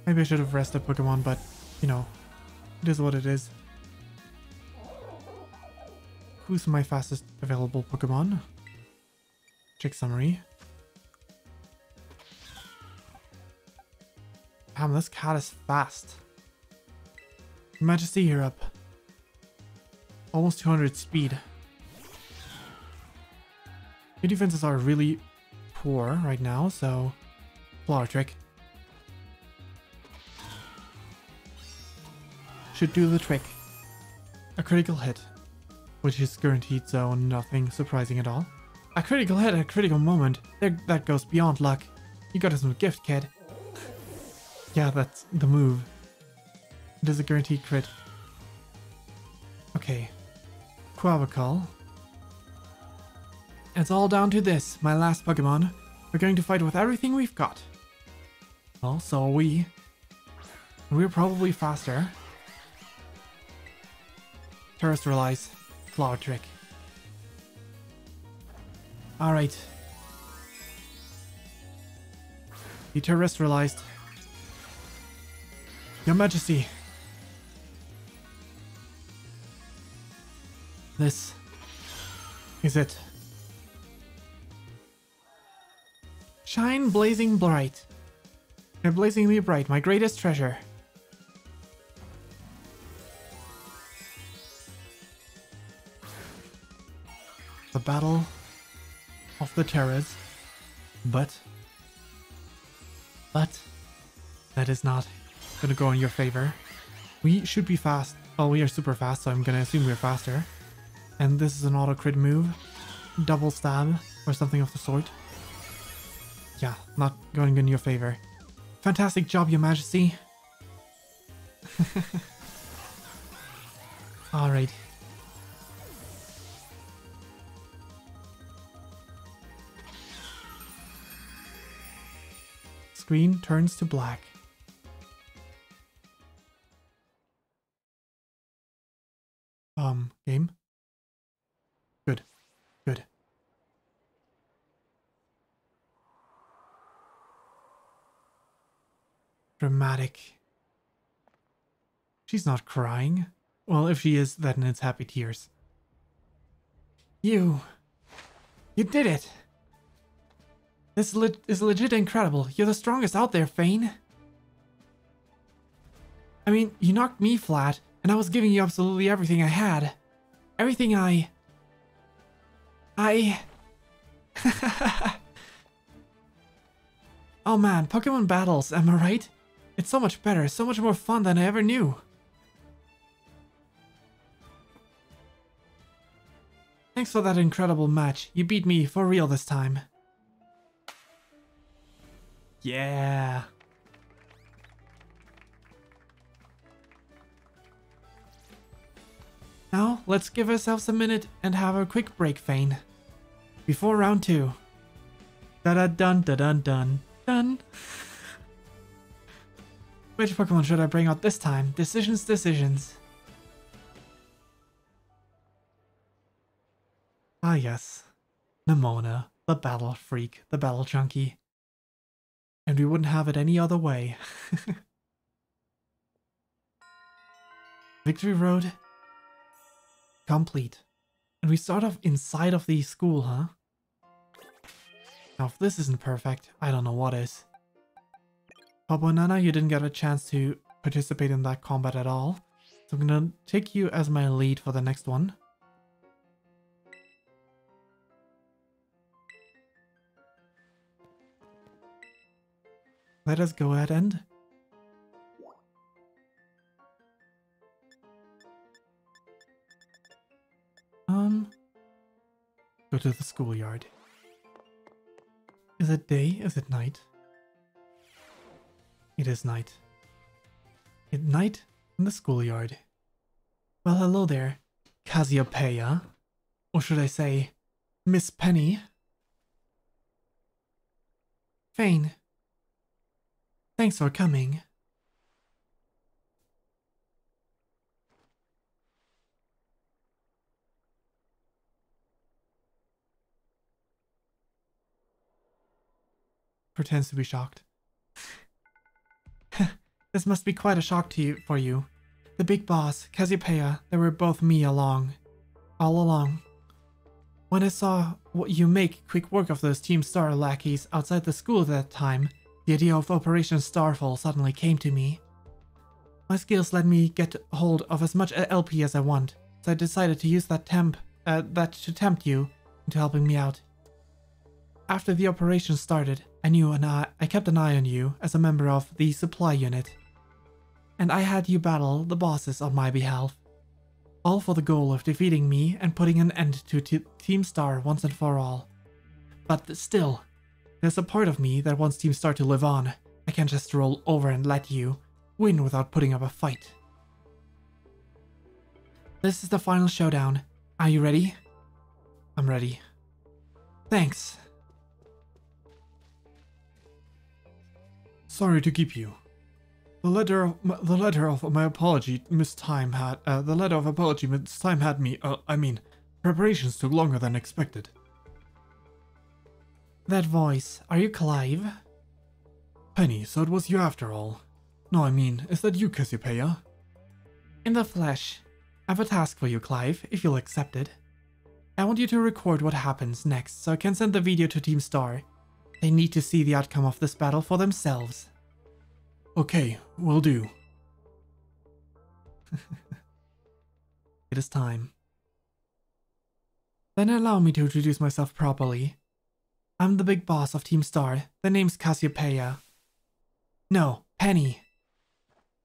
Maybe I should have rested Pokemon, but, you know, it is what it is. Who's my fastest available Pokemon? Check summary. Damn, this cat is fast. Majesty, you're up. Almost 200 speed. Your defenses are really poor right now, so... Flower Trick. Should do the trick. A critical hit. Which is guaranteed, so nothing surprising at all. A critical hit at a critical moment. That goes beyond luck. You got us a gift, kid. Yeah, that's the move. It is a guaranteed crit. Okay. Quavical. It's all down to this, my last Pokemon. We're going to fight with everything we've got. Well, so are we. We're probably faster. Terrestrialize. Flower Trick. Alright. Be terrestrialized. Your Majesty. This is it. Shine blazing bright. Blazingly bright, my greatest treasure. The battle of the terrors. But that is not gonna go in your favor. We should be fast. Oh, we are super fast, so I'm gonna assume we're faster. And this is an auto crit move. Double stab or something of the sort. Yeah, not going in your favor. Fantastic job, Your Majesty. Alright. Screen turns to black. Game? Good. Good. Dramatic. She's not crying. Well, if she is, then it's happy tears. You did it! This is legit incredible. You're the strongest out there, Fane. I mean, you knocked me flat, and I was giving you absolutely everything I had. Everything I... Oh man, Pokemon battles, am I right? It's so much better, so much more fun than I ever knew. Thanks for that incredible match. You beat me for real this time. Yeah. Now, let's give ourselves a minute and have a quick break, Fane. Before round 2. Da-da-dun-da-dun-dun-dun. Which Pokemon should I bring out this time? Decisions. Ah yes. Nemona, the battle freak, the battle junkie. And we wouldn't have it any other way. Victory Road complete. And we start off inside of the school, huh? Now if this isn't perfect, I don't know what is. Papa and Nana, you didn't get a chance to participate in that combat at all. So I'm gonna take you as my lead for the next one. Let us go ahead and... go to the schoolyard. Is it day? Is it night? It is night. It's night in the schoolyard. Well, hello there, Cassiopeia. Or should I say, Miss Penny? Fane. Thanks for coming. Pretends to be shocked. This must be quite a shock for you. The big boss, Cassiopeia, they were both me all along. When I saw what you make quick work of those Team Star lackeys outside the school at that time, the idea of Operation Starfall suddenly came to me. My skills let me get hold of as much LP as I want, so I decided to use that to tempt you into helping me out. After the operation started, I kept an eye on you as a member of the supply unit. And I had you battle the bosses on my behalf. All for the goal of defeating me and putting an end to Team Star once and for all. But still, there's a part of me that wants Team Star to live on. I can't just roll over and let you win without putting up a fight. This is the final showdown. Are you ready? I'm ready. Thanks. Sorry to keep you. The letter of apology Miss Time had me, preparations took longer than expected. That voice, are you Clive? Penny, so it was you after all. No, is that you, Cassiopeia? In the flesh. I have a task for you, Clive, if you'll accept it. I want you to record what happens next so I can send the video to Team Star. They need to see the outcome of this battle for themselves. Okay, will do. It is time. Then allow me to introduce myself properly. I'm the big boss of Team Star. The name's Cassiopeia. No, Penny.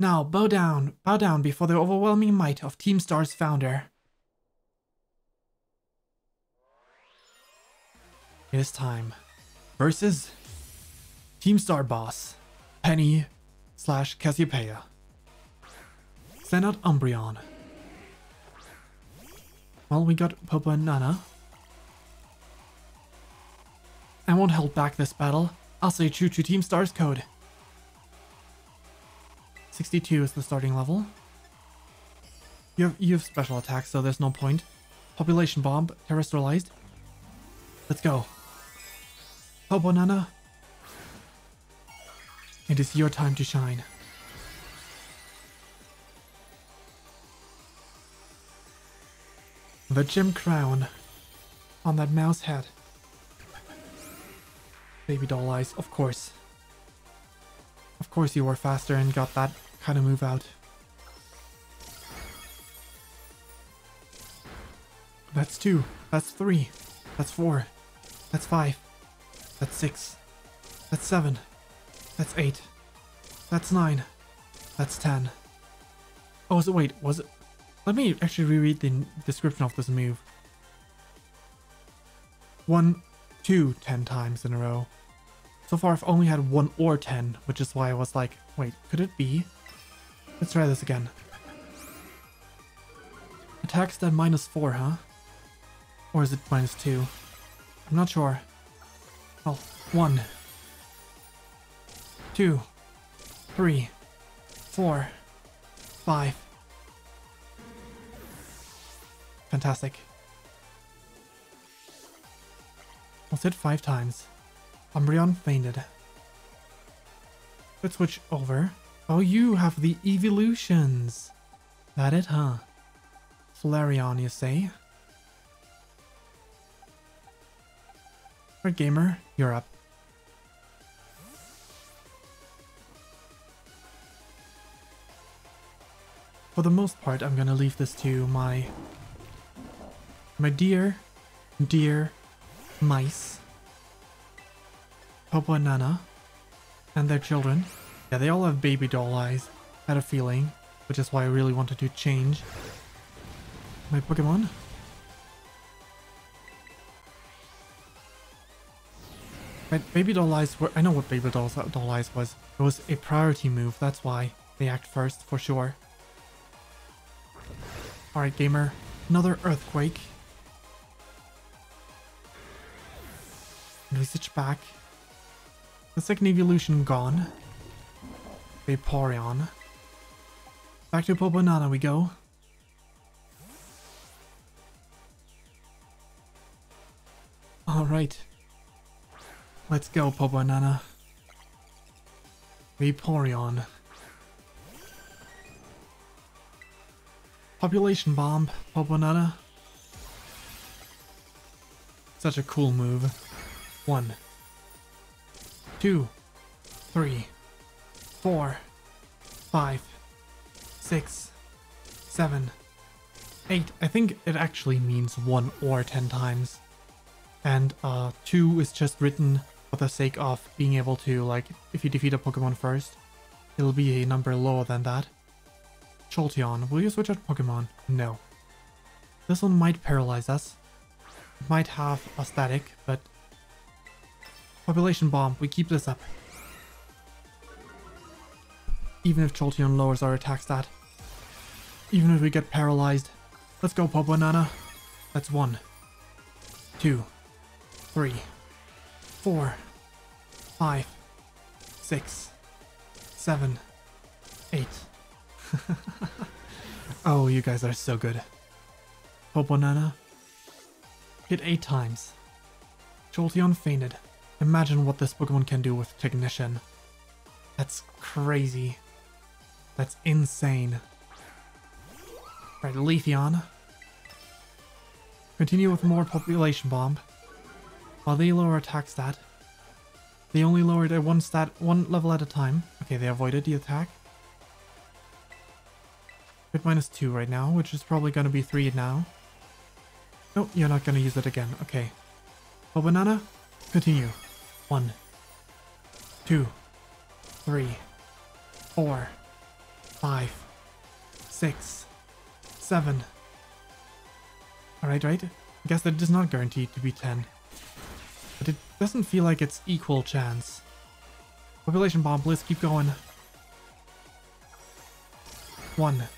Now bow down before the overwhelming might of Team Star's founder. It is time. Versus Team Star boss, Penny / Cassiopeia. Send out Umbreon. Well, we got Popo and Nana. I won't hold back this battle. I'll stay true to Team Star's code. 62 is the starting level. You have special attacks, so there's no point. Population bomb, terrestrialized. Let's go. Popo Nana. It is your time to shine. The gem crown on that mouse head. Baby doll eyes, of course. Of course you were faster and got that kind of move out. That's 2. That's 3. That's 4. That's 5. That's 6. That's 7. That's 8. That's 9. That's 10. Oh, so wait, was it? Let me actually reread the description of this move. 1, 2, 10 times in a row. So far I've only had 1 or 10, which is why I was like, wait, could it be? Let's try this again. Attacks at -4, huh? Or is it -2? I'm not sure. Well, 1, 2, 3, 4, 5. Fantastic. Was hit 5 times. Umbreon fainted. Let's switch over. Oh, you have the evolutions. That it, huh? Flareon, you say? Alright, gamer, you're up. For the most part, I'm gonna leave this to my dear mice, Popo and Nana, and their children. Yeah, they all have baby doll eyes. I had a feeling, which is why I really wanted to change my Pokemon. Right, baby doll eyes were... I know what baby doll eyes was. It was a priority move, that's why they act first, for sure. Alright, gamer. Another earthquake. And we switch back. The second evolution gone. Vaporeon. Back to Poponana we go. Alright. Let's go, Poponana. Vaporeon. Population Bomb, Poponana. Such a cool move. 1, 2, 3, 4, 5, 6, 7, 8. I think it actually means 1 or 10 times. And 2 is just written for the sake of being able to, like, if you defeat a Pokemon first, it'll be a number lower than that. Jolteon, will you switch out Pokemon? No. This one might paralyze us. It might have a static, but... Population Bomb, we keep this up. Even if Jolteon lowers our attack stat. Even if we get paralyzed. Let's go, Poponana. That's 1, 2, 3, 4, 5, 6, 7, 8. Oh, you guys are so good. Poponana. Hit 8 times. Jolteon fainted. Imagine what this Pokemon can do with Technician. That's crazy. That's insane. Right, Leafeon. Continue with more Population Bomb. While they lower attack stat. They only lowered a one level at a time. Okay, they avoided the attack. Hit -2 right now, which is probably going to be 3 now. No, you're not going to use it again. Okay. Poponana, continue. 1, 2, 3, 4, 5, 6, 7. Alright, right? I guess that is not guaranteed to be 10. But it doesn't feel like it's equal chance. Population Bomb, let's keep going. 1.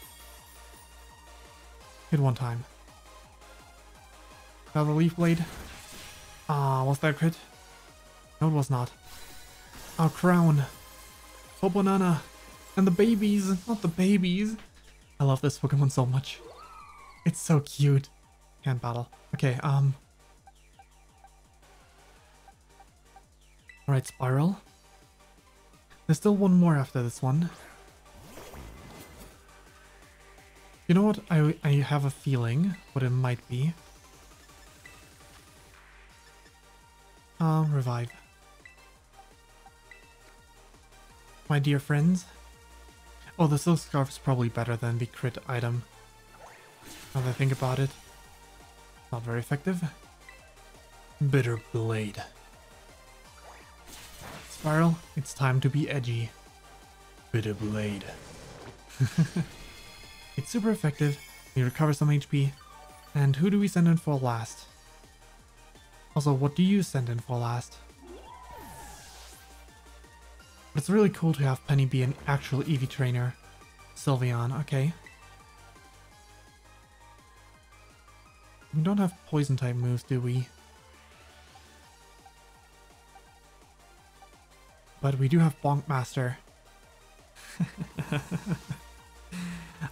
Hit 1 time. Another Leaf Blade. Ah, was that a crit? No, it was not. Our crown. Poponana. And the babies. Not the babies. I love this Pokemon so much. It's so cute. Can't battle. Okay, Alright, Spiral. There's still one more after this one. You know what? I have a feeling what it might be. Revive. My dear friends. Oh, the Silk Scarf is probably better than the crit item. Now that I think about it. Not very effective. Bitter Blade. Spiral, it's time to be edgy. Bitter Blade. It's super effective. We recover some HP. And who do we send in for last? Also, what do you send in for last? It's really cool to have Penny be an actual Eevee trainer. Sylveon, okay. We don't have poison type moves, do we? But we do have Bonk Master.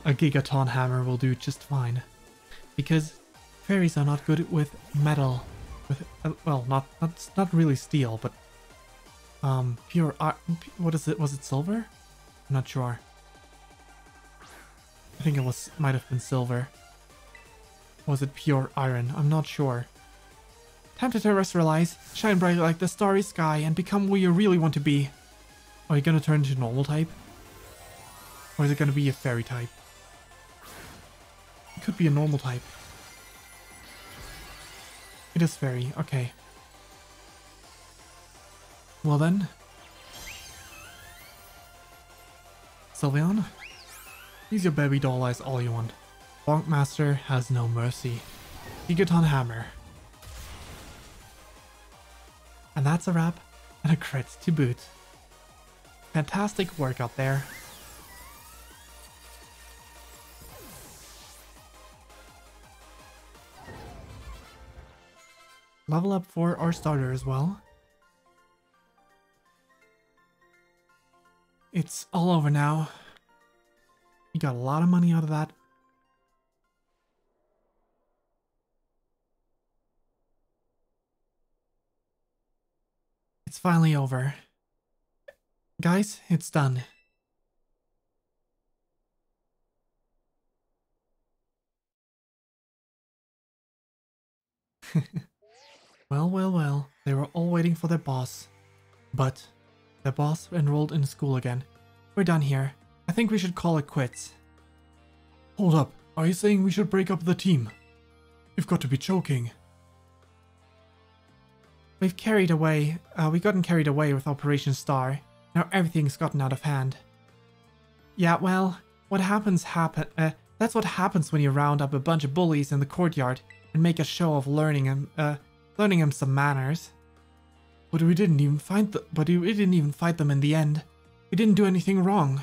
A Gigaton Hammer will do just fine. Because fairies are not good with metal. With well, not really steel, but Pure, what is it? Was it silver? I'm not sure. I think it might have been silver. Was it pure iron? I'm not sure. Time to terrestrialize, shine bright like the starry sky, and become who you really want to be. Are you gonna turn into normal type? Or is it gonna be a fairy type? It could be a normal type. It is fairy, okay. Well then. Sylveon? Use your baby doll eyes all you want. Bonk Master has no mercy. Gigaton Hammer. And that's a wrap, and a crit to boot. Fantastic work out there. Level up for our starter as well. It's all over now. We got a lot of money out of that. It's finally over. Guys, it's done. Well, they were all waiting for their boss. But the boss enrolled in school again. We're done here. I think we should call it quits. Hold up, are you saying we should break up the team? You've got to be joking. We've gotten carried away with Operation Star. Now everything's gotten out of hand. Yeah, well, that's what happens when you round up a bunch of bullies in the courtyard and make a show of learning them some manners. But we didn't even fight them in the end. We didn't do anything wrong.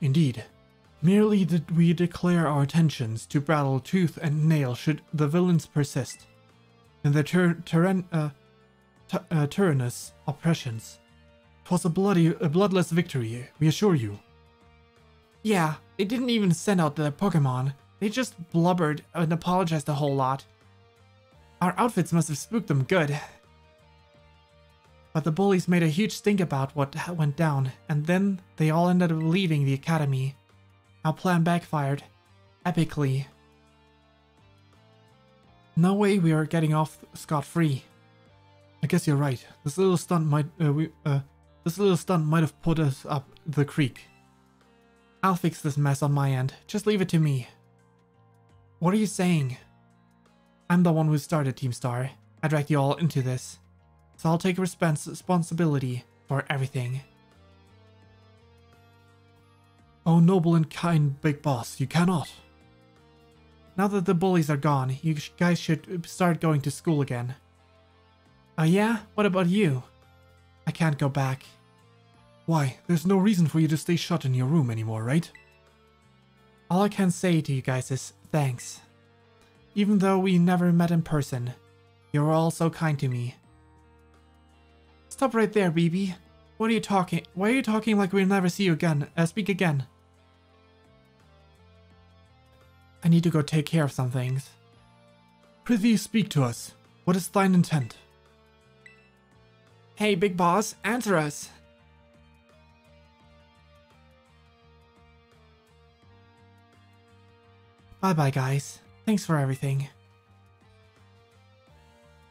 Indeed. Merely did we declare our intentions to battle tooth and nail should the villains persist in their tyrannous oppressions. 'Twas a bloodless victory, we assure you. Yeah, they didn't even send out their Pokémon. They just blubbered and apologized a whole lot. Our outfits must have spooked them good. But the bullies made a huge stink about what went down, and then they all ended up leaving the academy. Our plan backfired. Epically. No way we are getting off scot-free. I guess you're right. This little stunt might have put us up the creek. I'll fix this mess on my end. Just leave it to me. What are you saying? I'm the one who started Team Star. I dragged you all into this. So I'll take responsibility for everything. Oh, noble and kind big boss, you cannot. Now that the bullies are gone, you guys should start going to school again. Oh yeah? What about you? I can't go back. Why? There's no reason for you to stay shut in your room anymore, right? All I can say to you guys is thanks. Even though we never met in person, you were all so kind to me. Stop right there, BB. What are you talking? Why are you talking like we'll never see you again? Speak again. I need to go take care of some things. Prithee, speak to us. What is thine intent? Hey, big boss, answer us. Bye-bye, guys. Thanks for everything.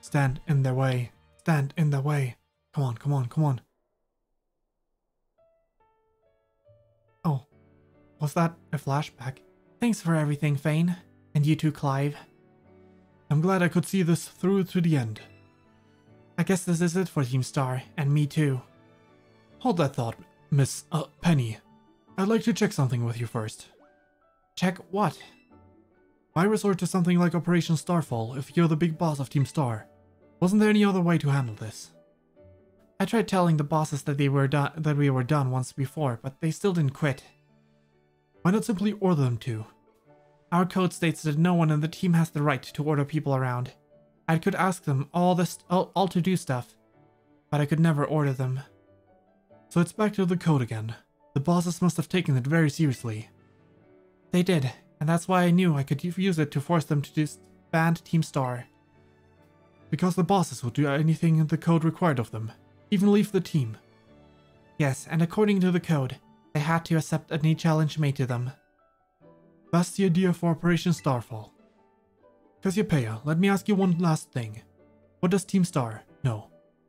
Stand in their way. Stand in their way. Come on, come on, come on. Oh, was that a flashback? Thanks for everything, Fane. And you too, Clive. I'm glad I could see this through to the end. I guess this is it for Team Star, and me too. Hold that thought, Miss Penny. I'd like to check something with you first. Check what? Why resort to something like Operation Starfall if you're the big boss of Team Star? Wasn't there any other way to handle this? I tried telling the bosses that we were done once before, but they still didn't quit. Why not simply order them to? Our code states that no one in the team has the right to order people around. I could ask them all to do stuff, but I could never order them. So it's back to the code again. The bosses must have taken it very seriously. They did, and that's why I knew I could use it to force them to disband Team Star. Because the bosses would do anything the code required of them. even leave the team. Yes, and according to the code, they had to accept any challenge made to them. That's the idea for Operation Starfall. Cassiopeia, let me ask you one last thing. What does Team Star, no,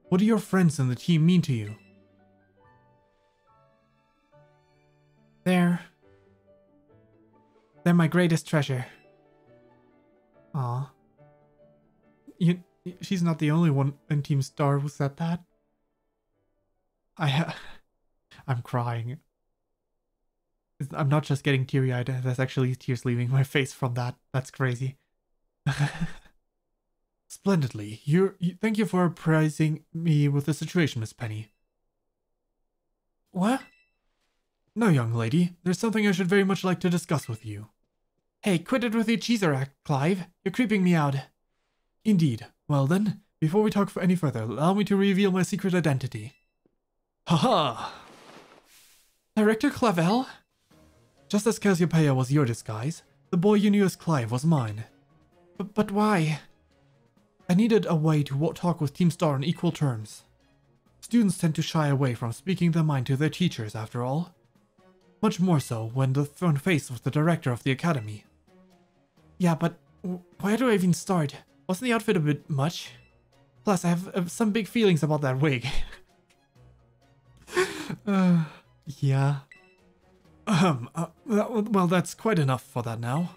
what do your friends in the team mean to you? They're my greatest treasure. Aw. She's not the only one in Team Star who said that. I'm crying. I'm not just getting teary-eyed, there's actually tears leaving my face from that. That's crazy. Splendidly. Thank you for apprising me with the situation, Miss Penny. What? No, young lady. There's something I should very much like to discuss with you. Hey, quit it with your cheeser act, Clive. You're creeping me out. Indeed. Well then, before we talk any further, allow me to reveal my secret identity. Haha! Director Clavel? Just as Cassiopeia was your disguise, the boy you knew as Clive was mine. But why? I needed a way to talk with Team Star on equal terms. Students tend to shy away from speaking their mind to their teachers, after all. Much more so when faced with the director of the academy. Yeah, but where do I even start? Wasn't the outfit a bit much? Plus, I have some big feelings about that wig. Yeah. Well, that's quite enough for that now.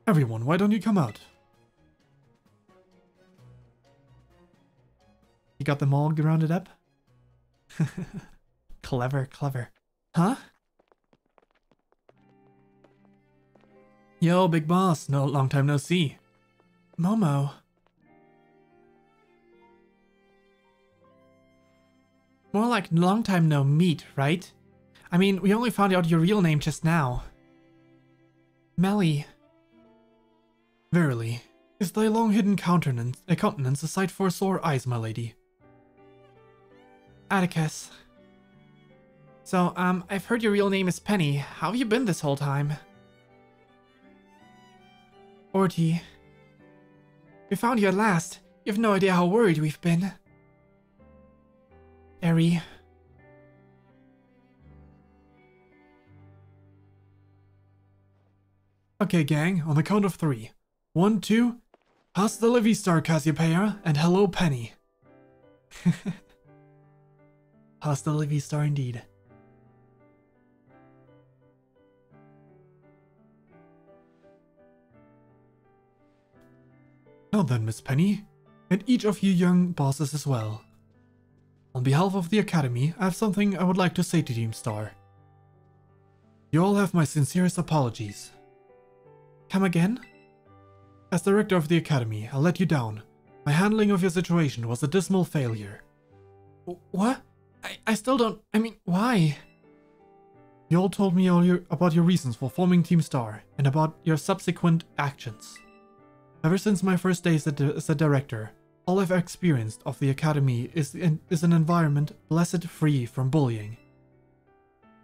Everyone, why don't you come out? You got them all rounded up? Clever, clever. Huh? Yo, big boss. No, long time no see. Momo. More like long time no meet, right? I mean, we only found out your real name just now. Melly. Verily, is thy long-hidden countenance a sight for sore eyes, my lady? Atticus. So, I've heard your real name is Penny. How have you been this whole time? Orty. We found you at last. You have no idea how worried we've been. Eri. Okay, gang, on the count of 3. 1, 2, hasta la vista, Cassiopeia, and hello, Penny. Hasta la vista, indeed. Now then, Miss Penny, and each of you young bosses as well. On behalf of the Academy, I have something I would like to say to Team Star. You all have my sincerest apologies. Come again? As director of the Academy, I let you down. My handling of your situation was a dismal failure. What? I still don't... I mean, why? You all told me about your reasons for forming Team Star, and about your subsequent actions. Ever since my first day as a director, all I've experienced of the Academy is an environment blessedly free from bullying.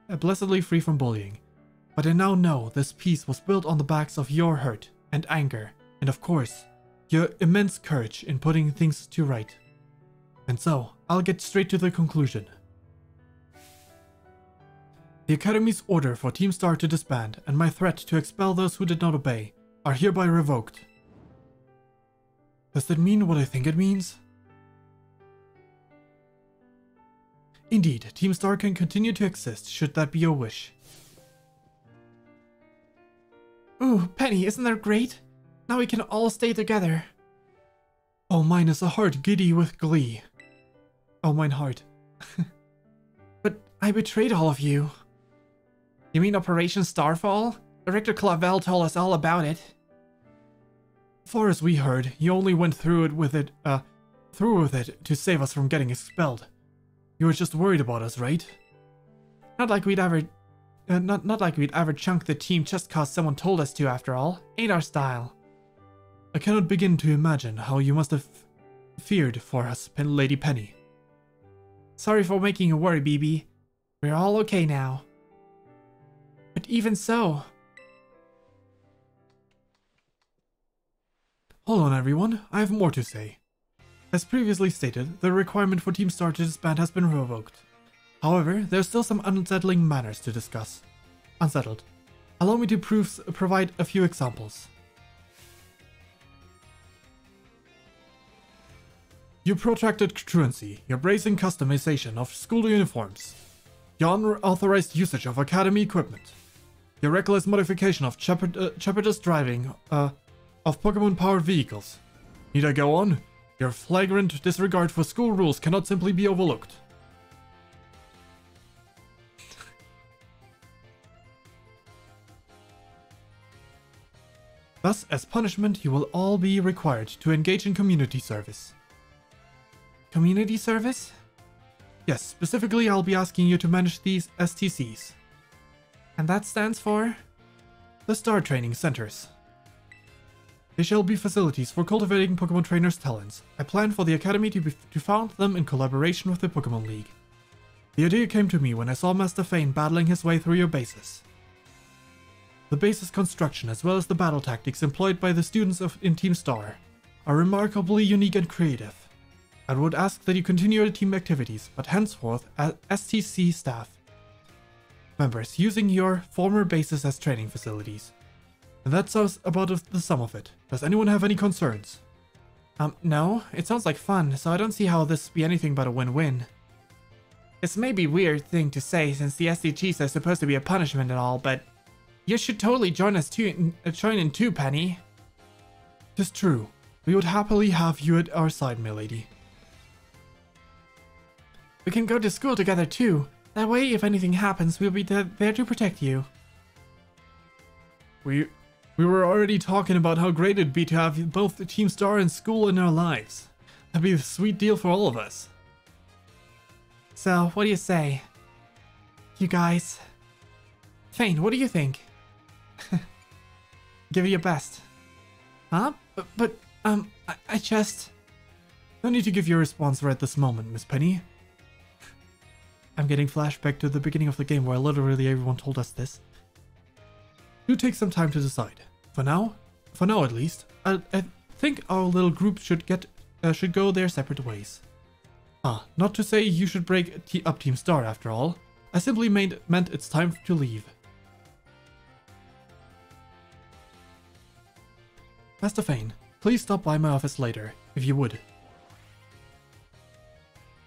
But I now know this peace was built on the backs of your hurt and anger, and of course, your immense courage in putting things to right. And so, I'll get straight to the conclusion. The Academy's order for Team Star to disband and my threat to expel those who did not obey are hereby revoked. Does that mean what I think it means? Indeed, Team Star can continue to exist should that be your wish. Ooh, Penny, isn't that great? Now we can all stay together. Oh, mine is a heart giddy with glee. Oh, mine heart. But I betrayed all of you. You mean Operation Starfall? Director Clavel told us all about it. Far as we heard, you only went through with it to save us from getting expelled. You were just worried about us, right? Not like we'd ever chunk the team just cause someone told us to, after all. Ain't our style. I cannot begin to imagine how you must have feared for us, Lady Penny. Sorry for making you worry, BB. We're all okay now. But even so... Hold on, everyone. I have more to say. As previously stated, the requirement for Team Star to disband has been revoked. However, there are still some unsettling matters to discuss. Unsettled. Allow me to provide a few examples. Your protracted truancy, your brazen customization of school uniforms, your unauthorized usage of academy equipment, your reckless modification of shepherdess driving of Pokemon-powered vehicles. Need I go on? Your flagrant disregard for school rules cannot simply be overlooked. Thus, as punishment, you will all be required to engage in community service. Community service? Yes, specifically I'll be asking you to manage these STCs. And that stands for? The Star Training Centers. They shall be facilities for cultivating Pokemon trainers' talents. I plan for the Academy to found them in collaboration with the Pokemon League. The idea came to me when I saw Master Fane battling his way through your bases. The base's construction, as well as the battle tactics employed by the students in Team Star, are remarkably unique and creative. I would ask that you continue your team activities, but henceforth as STC staff members using your former bases as training facilities. And that sounds about the sum of it. Does anyone have any concerns? No. It sounds like fun, so I don't see how this be anything but a win-win. This may be a weird thing to say since the SDGs are supposed to be a punishment and all, but you should totally join us too, join in too, Penny. Tis true. We would happily have you at our side, milady. We can go to school together too. That way, if anything happens, we'll be there to protect you. We were already talking about how great it'd be to have both Team Star and school in our lives. That'd be a sweet deal for all of us. So, what do you say? You guys? Fane, what do you think? Give it your best. Huh? But I just... No need to give your response right this moment, Miss Penny. I'm getting flashback to the beginning of the game where literally everyone told us this. Do take some time to decide. For now at least, I think our little group should go their separate ways. Not to say you should break up Team Star after all. I simply meant it's time to leave. Master Fane, please stop by my office later, if you would.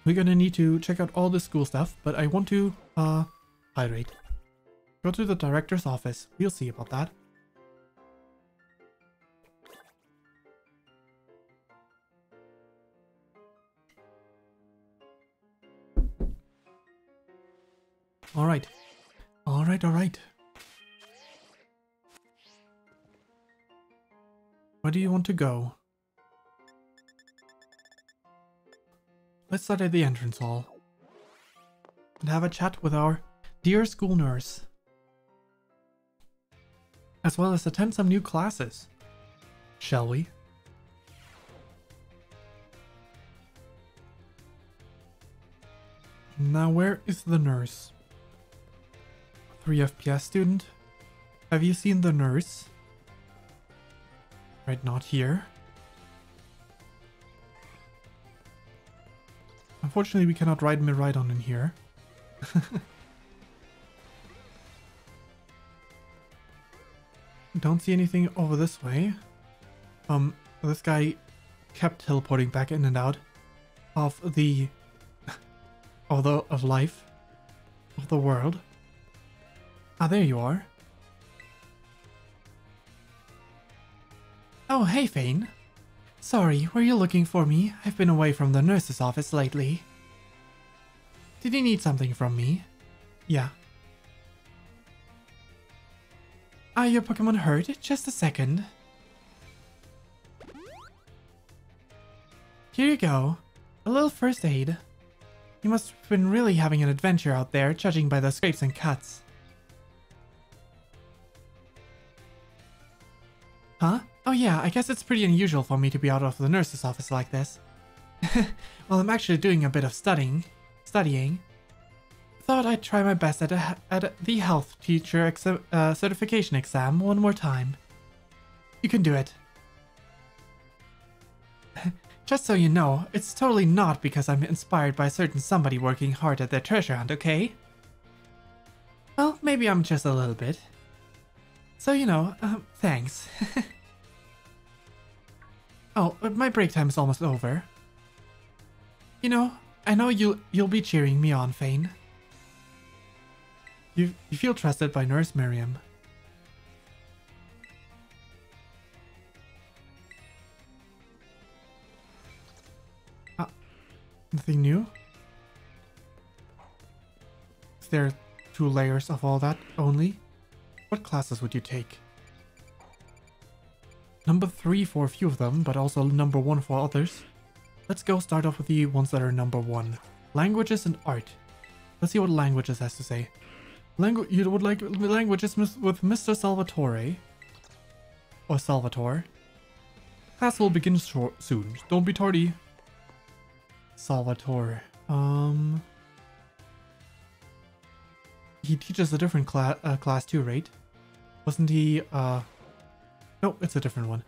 We're gonna need to check out all the school stuff, but I want to, hydrate. Go to the director's office. We'll see about that. Alright. Alright. Where do you want to go? Let's start at the entrance hall and have a chat with our dear school nurse, as well as attend some new classes. Shall we? Now where is the nurse? 3 FPS student? Have you seen the nurse? Right, not here. Unfortunately, we cannot ride Miraidon in here. Don't see anything over this way. This guy kept teleporting back in and out of the of life of the world. There you are. Oh, hey, Fane. Sorry, were you looking for me? I've been away from the nurse's office lately. Did you need something from me? Yeah. Are your Pokemon hurt? Just a second. Here you go. A little first aid. You must have been really having an adventure out there, judging by the scrapes and cuts. Huh? Oh yeah, I guess it's pretty unusual for me to be out of the nurse's office like this. Well, I'm actually doing a bit of studying. Thought I'd try my best at the health teacher certification exam one more time. You can do it. Just so you know, it's totally not because I'm inspired by a certain somebody working hard at their treasure hunt, okay? Well, maybe I'm just a little bit. So, you know, thanks. Oh, my break time is almost over. You know, I know you'll be cheering me on, Fane. You feel trusted by Nurse Miriam. Nothing new? Is there 2 layers of all that only? What classes would you take? Number 3 for a few of them, but also number 1 for others. Let's go start off with the ones that are number 1. Languages and art. Let's see what languages has to say. You would like languages with Mr. Salvatore. Or Salvatore. Class will begin soon. Don't be tardy. Salvatore. He teaches a different class too, right? Wasn't he, No, it's a different one.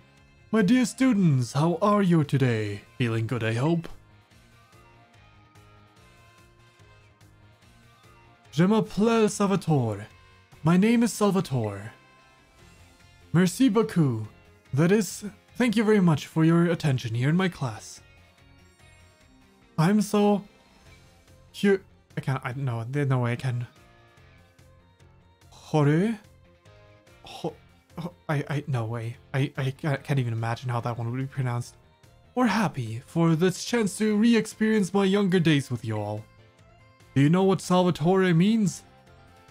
My dear students, how are you today? Feeling good, I hope? Je m'appelle Salvatore. My name is Salvatore. Merci beaucoup. That is, thank you very much for your attention here in my class. I'm so cute. I can't, no, there's no way I can. Hore? No way. I can't even imagine how that one would be pronounced. Or happy for this chance to re-experience my younger days with you all. Do you know what Salvatore means?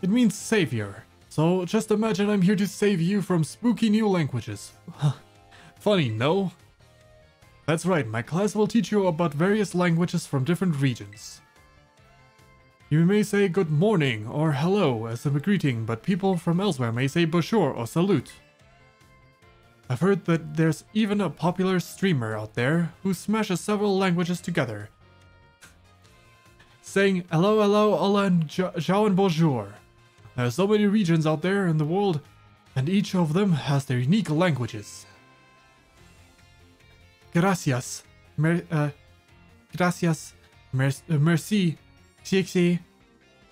It means savior. So just imagine I'm here to save you from spooky new languages. Funny, no? That's right, my class will teach you about various languages from different regions. You may say good morning or hello as a greeting, but people from elsewhere may say bonjour or salute. I've heard that there's even a popular streamer out there who smashes several languages together, saying hello, hello, hola, and ciao and bonjour. There are so many regions out there in the world, and each of them has their unique languages. Gracias. Gracias. Merci. Shiksi.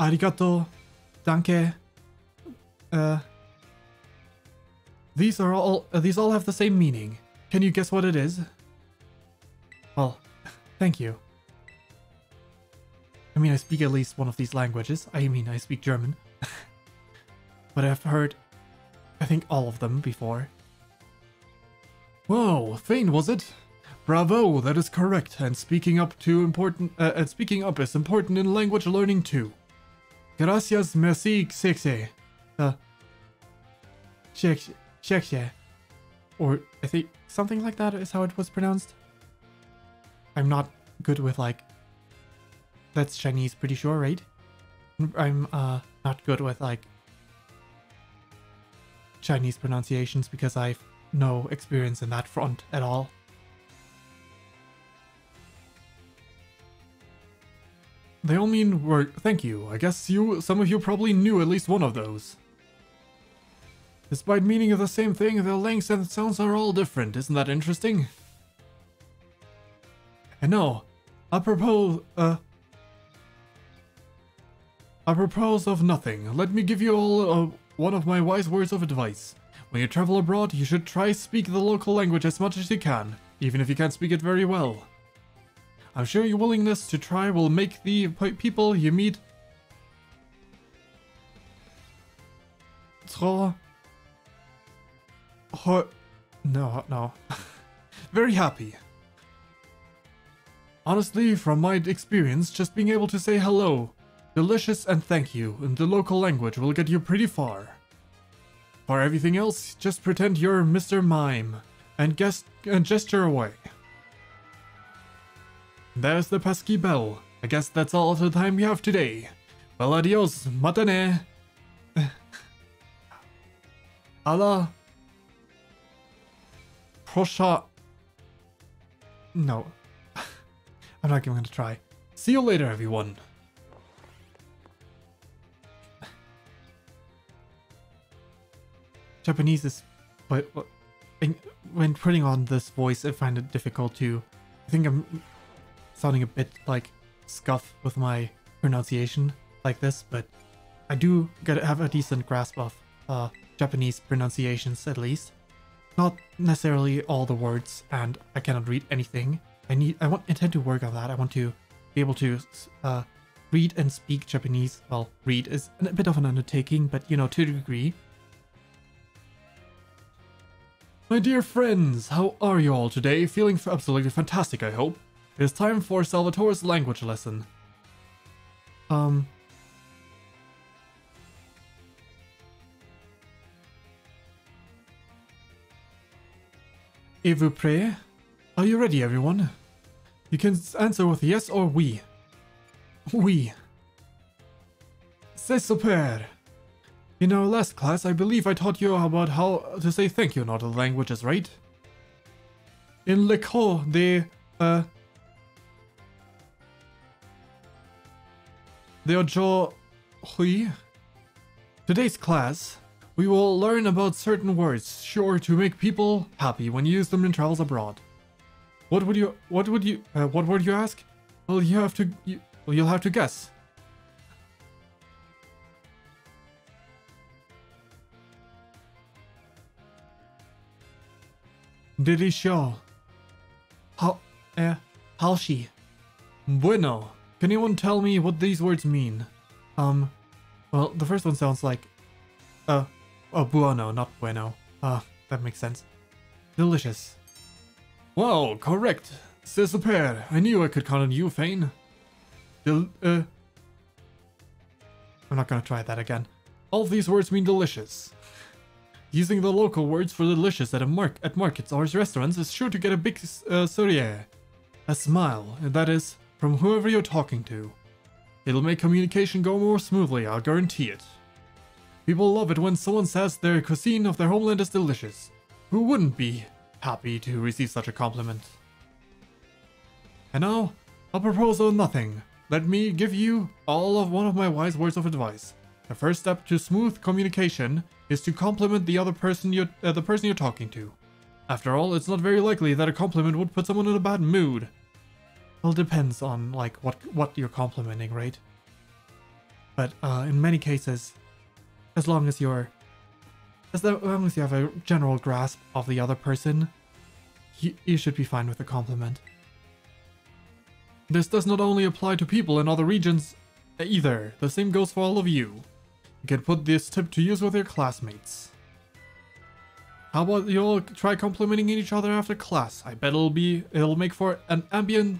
Arigato. Danke. These all have the same meaning. Can you guess what it is? Well, thank you. I mean, I speak at least one of these languages. I mean, I speak German. But I've heard, I think, all of them before. Whoa, Fane, was it? Bravo, that is correct. And speaking up is important in language learning too. Gracias, merci, xexe. Xexe. Or I think something like that is how it was pronounced. I'm not good with that's Chinese, pretty sure, right? I'm not good with Chinese pronunciations because I've no experience in that front at all. They all mean thank you. I guess some of you probably knew at least one of those. Despite meaning of the same thing, their lengths and sounds are all different. Isn't that interesting? I know. I propose of nothing. Let me give you all one of my wise words of advice. When you travel abroad, you should try speak the local language as much as you can, even if you can't speak it very well. I'm sure your willingness to try will make the people you meet no. very happy. Honestly, from my experience, just being able to say hello, delicious, and thank you in the local language will get you pretty far. For everything else, just pretend you're Mr. Mime and gesture away. There's the pesky bell. I guess that's all of the time we have today. Well, adios, matane. Allah. Prosha. No. I'm not even going to try. See you later, everyone. Japanese is... But when putting on this voice, I find it difficult to I think I'm sounding a bit like scuff with my pronunciation like this, but I do have a decent grasp of Japanese pronunciations at least. Not necessarily all the words, and I cannot read anything. I intend to work on that. I want to be able to read and speak Japanese. Well, read is a bit of an undertaking, but you know, to a degree. My dear friends, how are you all today? Feeling absolutely fantastic, I hope. It is time for Salvatore's language lesson. Et vous prêt? Are you ready, everyone? You can answer with yes or oui. Oui. C'est super. In our last class, I believe I taught you about how to say thank you in other languages, right? In l'école de aujourd'hui, today's class, we will learn about certain words sure to make people happy when you use them in travels abroad. What word you ask? Well, you'll have to guess. Delicioso. Halshi. Bueno. Can anyone tell me what these words mean? Well, the first one sounds like, bueno, not bueno. That makes sense. Delicious. Wow, correct. C'est super. I knew I could count on you, Fane. I'm not gonna try that again. All of these words mean delicious. Using the local words for delicious at markets or restaurants is sure to get a big sourire, a smile, and that is from whoever you're talking to. It'll make communication go more smoothly, I'll guarantee it. People love it when someone says their cuisine of their homeland is delicious. Who wouldn't be happy to receive such a compliment? And now, I'll propose nothing. Let me give you all of one of my wise words of advice. The first step to smooth communication is to compliment the person you're talking to. After all, it's not very likely that a compliment would put someone in a bad mood. Well, it depends on like what you're complimenting, right? But in many cases, as long as you have a general grasp of the other person, you should be fine with the compliment. This does not only apply to people in other regions either. The same goes for all of you. You can put this tip to use with your classmates. How about you all try complimenting each other after class? I bet it'll make for an ambience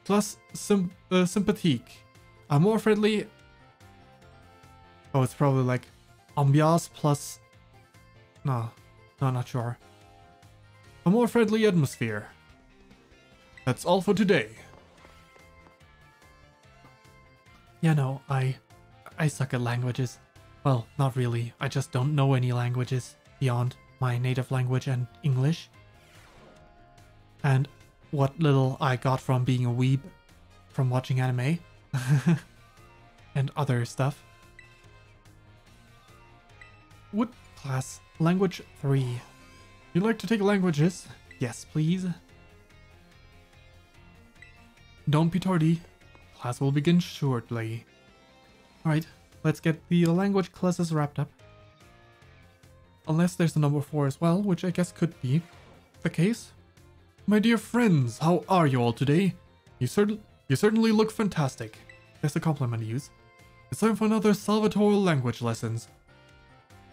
plus sympathique. A more friendly. Oh, it's probably like ambiance plus. No, not sure. A more friendly atmosphere. That's all for today. Yeah, no, I suck at languages. Well, not really. I just don't know any languages beyond my native language and English. And what little I got from being a weeb from watching anime and other stuff. What class? Language 3. You'd like to take languages? Yes, please. Don't be tardy. Class will begin shortly. Alright, let's get the language classes wrapped up. Unless there's a number 4 as well, which I guess could be the case. My dear friends, how are you all today? You certainly look fantastic. That's a compliment to use. It's time for another Salvatore language lessons.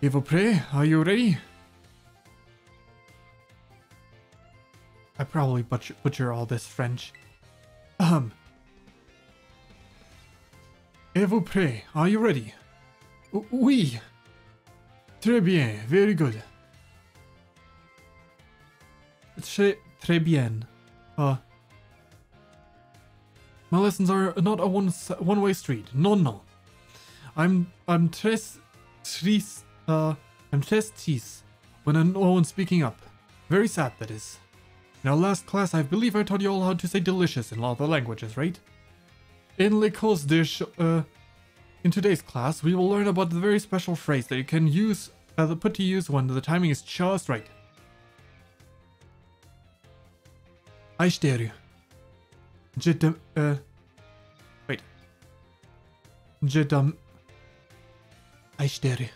Et vous prêt? Are you ready? I probably butcher all this French. Et vous prêt? Are you ready? Oui. Très bien. Very good. Très bien. My lessons are not a one-way street. No. I'm très triste when no one's speaking up. Very sad, that is. In our last class, I believe I taught you all how to say delicious in all the languages, right? In today's class, we will learn about the very special phrase that you can use, put to use when the timing is just right. Aishiteru. Wait. Aishiteru.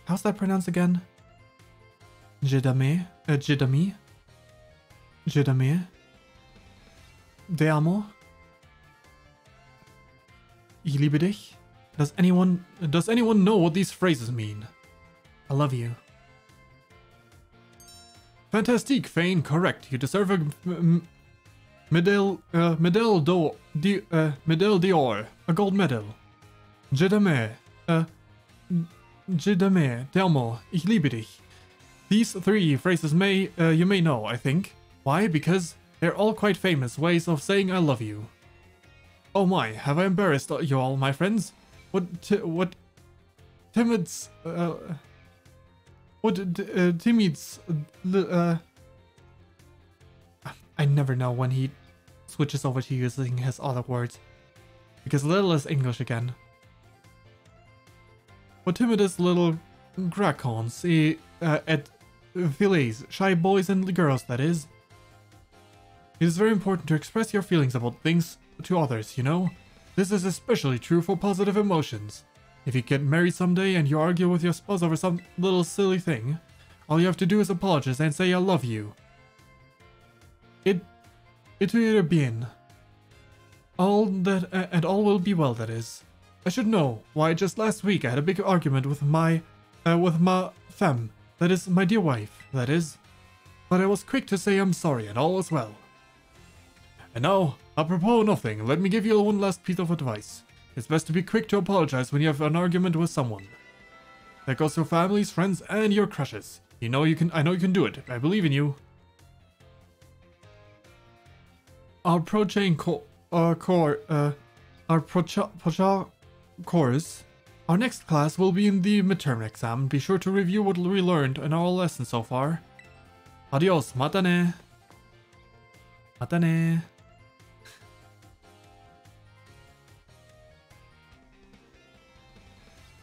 How's that pronounced again? Jidame? Jidami? Jidame? Te amo? Ich liebe dich? Does anyone know what these phrases mean? I love you. Fantastique, Fane, correct. You deserve a medal d'or, a gold medal. Jedame, te amo, ich liebe dich. These three phrases you may know, I think. Why? Because they're all quite famous ways of saying I love you. Oh my, have I embarrassed you all, my friends? Timids, I never know when he switches over to using his other words. Because little is English again. What timidest little gracons et filets, shy boys and girls, that is. It is very important to express your feelings about things to others, you know? This is especially true for positive emotions. If you get married someday and you argue with your spouse over some little silly thing, all you have to do is apologize and say I love you. It will bien. All will be well, that is. I should know. Why, just last week I had a big argument with my femme, that is, my dear wife, that is. But I was quick to say I'm sorry and all was well. And now, apropos nothing, let me give you one last piece of advice. It's best to be quick to apologize when you have an argument with someone. That goes for families, friends, and your crushes. I know you can do it. I believe in you. Our pro-chain course. Our next class will be in the midterm exam. Be sure to review what we learned in our lessons so far. Adios, mata ne. Mata ne.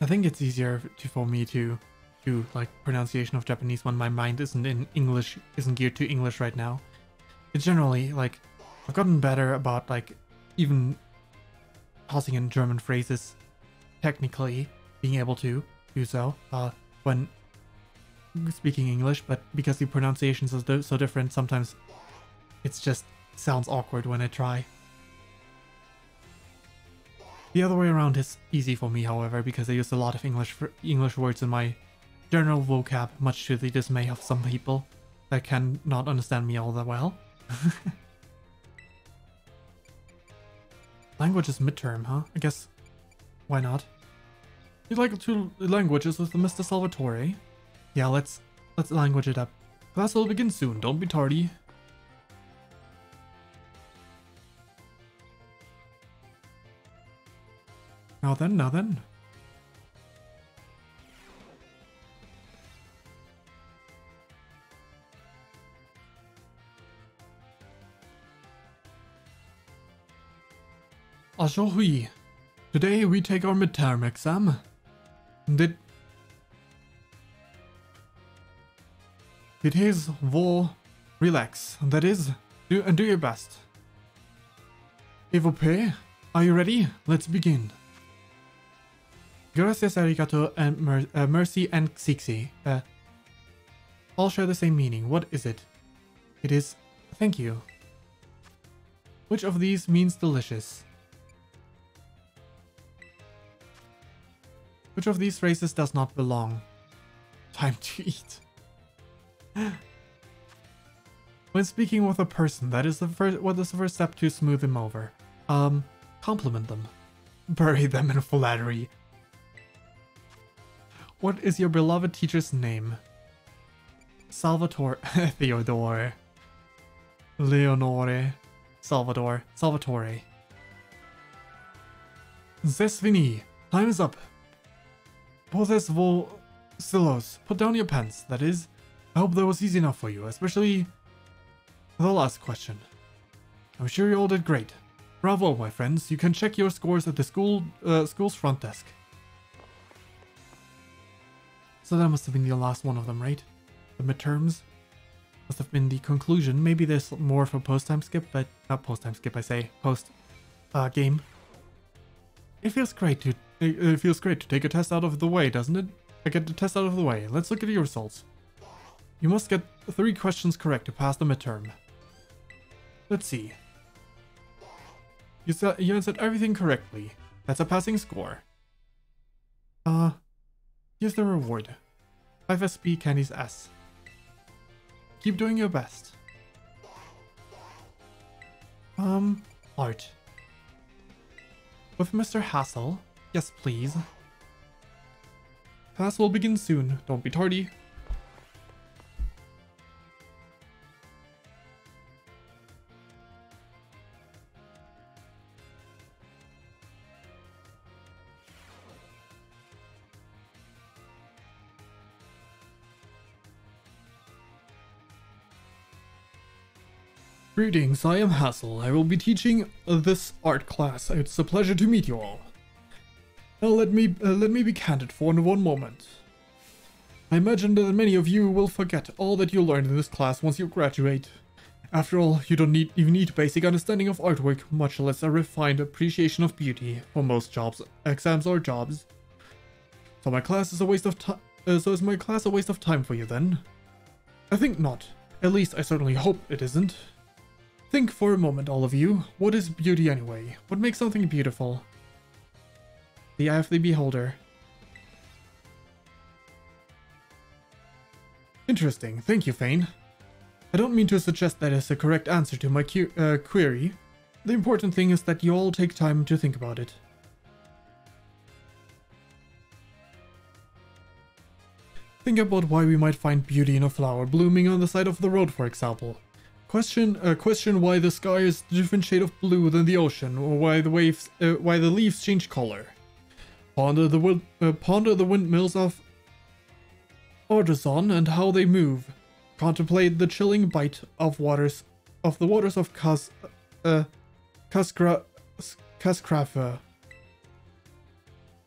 I think it's easier for me to do like pronunciation of Japanese when my mind isn't in English, isn't geared to English right now. It's generally like I've gotten better about like even tossing in German phrases, technically being able to do so when speaking English, but because the pronunciations are so different, sometimes it's just sounds awkward when I try. The other way around is easy for me, however, because I use a lot of English words in my general vocab, much to the dismay of some people that can not understand me all that well. Language is midterm, huh? I guess, why not? You'd like two languages with Mr. Salvatore? Yeah, let's language it up. Class will begin soon, don't be tardy. Now then. Aujourd'hui, today we take our midterm exam. It is relax, that is, do your best. Evope, are you ready? Let's begin. Gracias, arigato, and mercy and xixi. All share the same meaning. What is it? It is thank you. Which of these means delicious? Which of these phrases does not belong? Time to eat. When speaking with a person, what is the first step to smooth them over? Compliment them. Bury them in flattery. What is your beloved teacher's name? Salvatore. Theodore. Leonore. Salvatore. Zesvini. Time is up. Poses vo silos. Put down your pens, that is. I hope that was easy enough for you, especially the last question. I'm sure you all did great. Bravo, my friends. You can check your scores at the school's front desk. So that must have been the last one of them, right? The midterms must have been the conclusion. Maybe there's more for post-time skip, but not post-time skip, I say. Post-game. It feels great to take a test out of the way, doesn't it? I get the test out of the way. Let's look at your results. You must get 3 questions correct to pass the midterm. Let's see. You answered everything correctly. That's a passing score. Here's the reward. 5 SP Candies S. Keep doing your best. Art. With Mr. Hassel? Yes, please. Class will begin soon. Don't be tardy. Greetings, I am Hassel. I will be teaching this art class. It's a pleasure to meet you all. Now let me be candid for one moment. I imagine that many of you will forget all that you learned in this class once you graduate. After all, you don't even need basic understanding of artwork, much less a refined appreciation of beauty for most jobs, exams or jobs. So my class is a waste of time. So is my class a waste of time for you then? I think not. At least I certainly hope it isn't. Think for a moment, all of you. What is beauty anyway? What makes something beautiful? The eye of the beholder. Interesting. Thank you, Fane. I don't mean to suggest that is the correct answer to my query. The important thing is that you all take time to think about it. Think about why we might find beauty in a flower blooming on the side of the road, for example. Question why the sky is a different shade of blue than the ocean, or why the leaves change color. Ponder the windmills of Ordizon and how they move. Contemplate the chilling bite of the waters of Kaskrafa.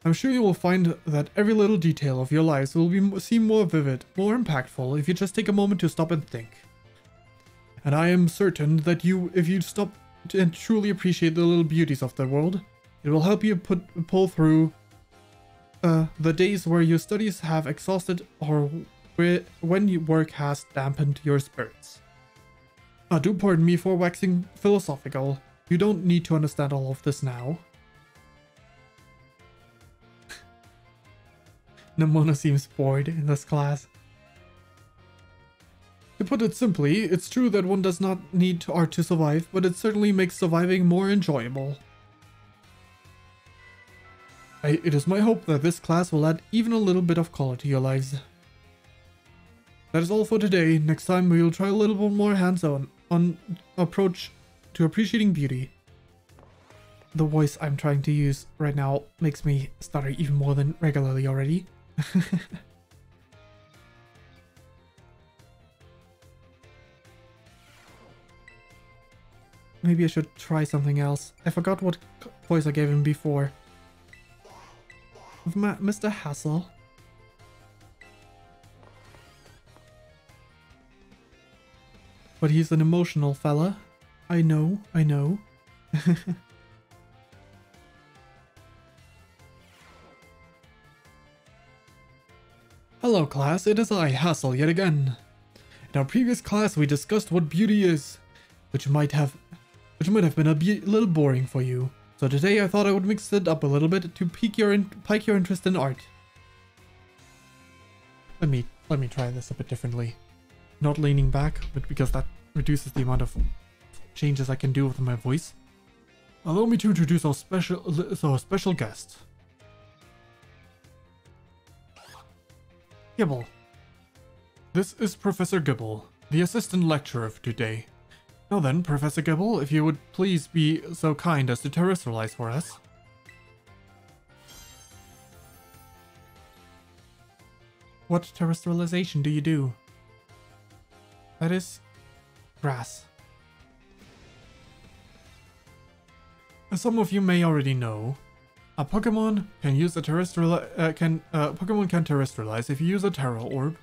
I'm sure you will find that every little detail of your lives will seem more vivid, more impactful if you just take a moment to stop and think. And I am certain that if you stop and truly appreciate the little beauties of the world, it will help you pull through the days where your studies have exhausted or when your work has dampened your spirits. Do pardon me for waxing philosophical. You don't need to understand all of this now. Nemona seems bored in this class. To put it simply, it's true that one does not need art to survive, but it certainly makes surviving more enjoyable. It is my hope that this class will add even a little bit of color to your lives. That is all for today. Next time we will try a little bit more hands-on approach to appreciating beauty. The voice I'm trying to use right now makes me stutter even more than regularly already. Maybe I should try something else. I forgot what voice I gave him before. Mr. Hassel. But he's an emotional fella. I know. Hello class, it is I, Hassel, yet again. In our previous class we discussed what beauty is, which might have been a little boring for you. So today I thought I would mix it up a little bit to pique your interest in art. Let me try this a bit differently. Not leaning back, but because that reduces the amount of changes I can do with my voice. Allow me to introduce our special guest. Gibble. This is Professor Gibble, the assistant lecturer for today. Now then, Professor Gibble, if you would please be so kind as to terrestrialize for us. What terrestrialization do you do? That is grass. As some of you may already know, A Pokemon can use a Pokemon can terrestrialize if you use a Terra Orb.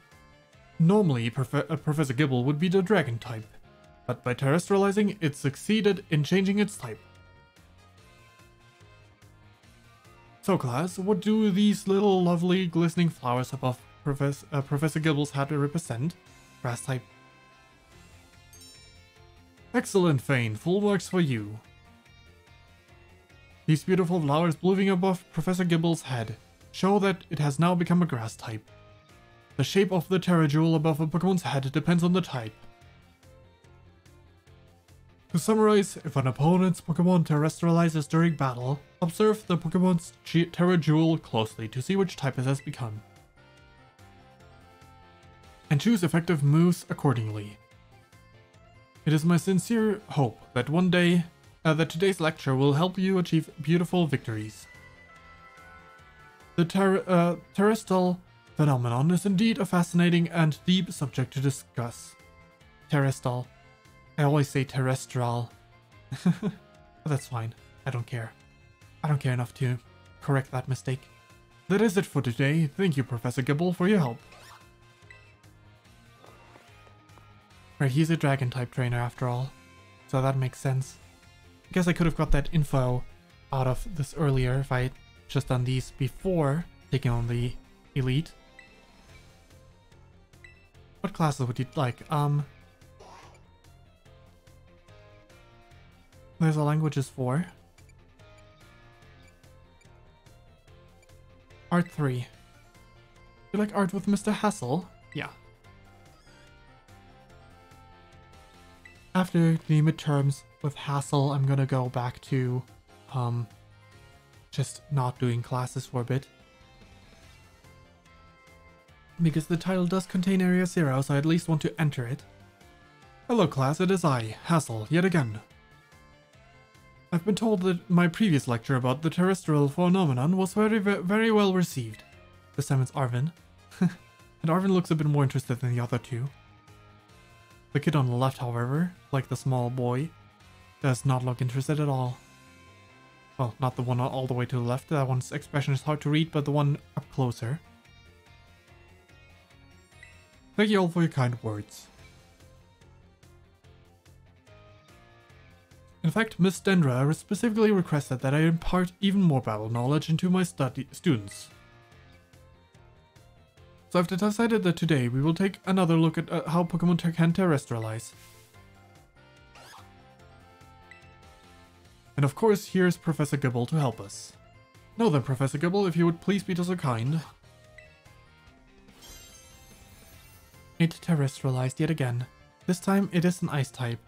Normally, Professor Gibble would be the Dragon type, but by terrestrializing, it succeeded in changing its type. So class, what do these little lovely glistening flowers above Professor Gibble's head represent? Grass type. Excellent, Fane. Full marks for you. These beautiful flowers blooming above Professor Gibble's head show that it has now become a grass type. The shape of the Terra Jewel above a Pokemon's head depends on the type. To summarize, if an opponent's Pokemon terrestrializes during battle, observe the Pokemon's Terra Jewel closely to see which type it has become. And choose effective moves accordingly. It is my sincere hope that one day, that today's lecture will help you achieve beautiful victories. The terrestrial phenomenon is indeed a fascinating and deep subject to discuss. Terrestrial. I always say terrestrial. But that's fine. I don't care. I don't care enough to correct that mistake. That is it for today. Thank you, Professor Gibble, for your help. Right, he's a dragon type trainer after all, so that makes sense. I guess I could have got that info out of this earlier if I had just done these before taking on the elite. What classes would you like? There's a languages 4. Art 3. You like art with Mr. Hassel? Yeah. After the midterms with Hassel, I'm gonna go back to just not doing classes for a bit. Because the title does contain Area 0, so I at least want to enter it. Hello class, it is I, Hassel, yet again. I've been told that my previous lecture about the terrestrial phenomenon was very well received. This time it's Arvin. And Arvin looks a bit more interested than the other two. The kid on the left, however, like the small boy, does not look interested at all. Well, not the one all the way to the left. That one's expression is hard to read, but the one up closer. Thank you all for your kind words. In fact, Miss Dendra specifically requested that I impart even more battle knowledge into my students. So I've decided that today we will take another look at how Pokemon can terrestrialize. And of course, here's Professor Gibble to help us. Now then, Professor Gibble, if you would please be so kind. It terrestrialized yet again. This time it is an ice type.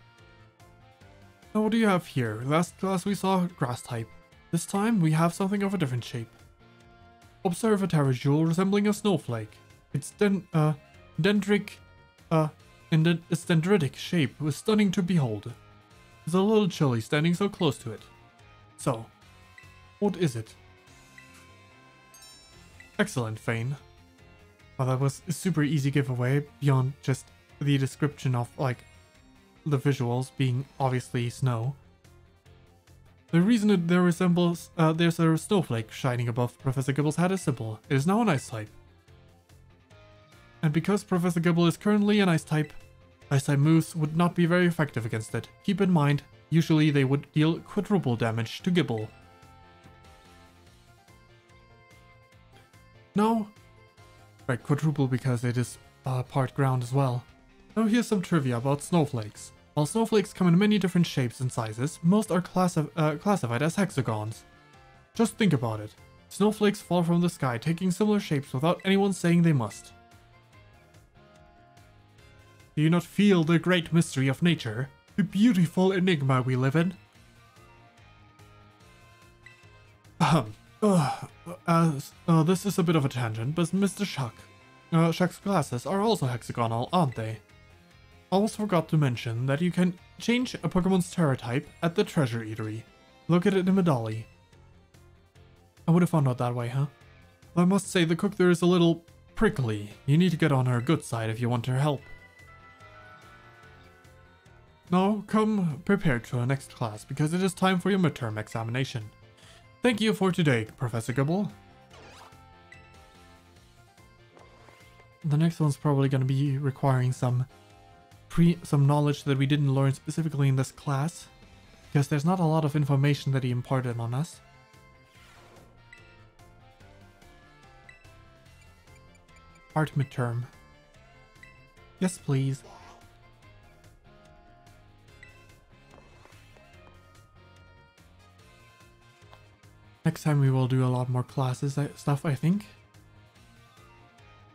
Now what do you have here? Last class we saw grass type. This time we have something of a different shape. Observe a Terra Jewel resembling a snowflake. Its dendritic shape was stunning to behold. It's a little chilly standing so close to it. So, what is it? Excellent, Fane. Well, that was a super easy giveaway beyond just the description of, like, the visuals being obviously snow. The reason it there resembles, there's a snowflake shining above Professor Gibble's head is simple. It is now an ice type. And because Professor Gibble is currently an ice type moves would not be very effective against it. Keep in mind, usually they would deal quadruple damage to Gibble. Now, right, quadruple because it is part ground as well. Now here's some trivia about snowflakes. While snowflakes come in many different shapes and sizes, most are classified as hexagons. Just think about it. Snowflakes fall from the sky taking similar shapes without anyone saying they must. Do you not feel the great mystery of nature? The beautiful enigma we live in? This is a bit of a tangent, but Mr. Shuck's glasses are also hexagonal, aren't they? Almost forgot to mention that you can change a Pokemon's Terra type at the Treasure Eatery. Look at it in Medali. I would have found out that way, huh? Well, I must say the cook there is a little prickly. You need to get on her good side if you want her help. Now, come prepared to our next class, because it is time for your midterm examination. Thank you for today, Professor Gibble. The next one's probably going to be requiring some knowledge that we didn't learn specifically in this class, because there's not a lot of information that he imparted on us. Art midterm. Yes, please. Next time we will do a lot more classes stuff, I think.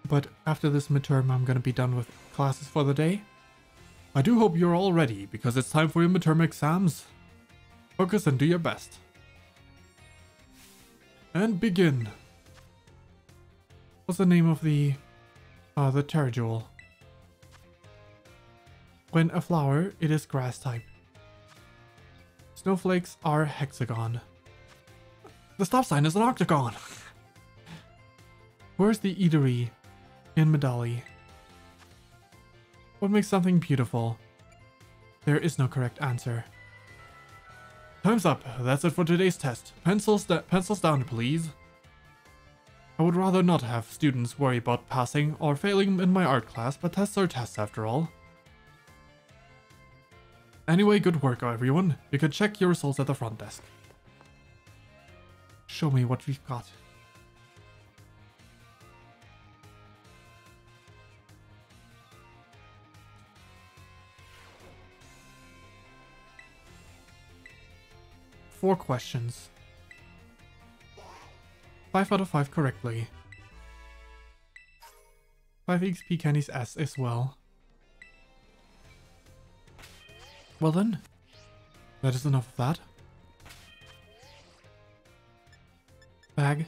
But after this midterm, I'm gonna be done with classes for the day. I do hope you're all ready, because it's time for your midterm exams. Focus and do your best. And begin. What's the name of the pterodule? When a flower, it is grass type. Snowflakes are hexagon. The stop sign is an octagon. Where's the eatery in Medali? What makes something beautiful? There is no correct answer. Time's up. That's it for today's test. Pencils down, please. I would rather not have students worry about passing or failing in my art class, but tests are tests after all. Anyway, good work, everyone. You can check your results at the front desk. Show me what we've got. Four questions. 5 out of 5 correctly. 5 XP candies S as well. Well then, that is enough of that. Bag.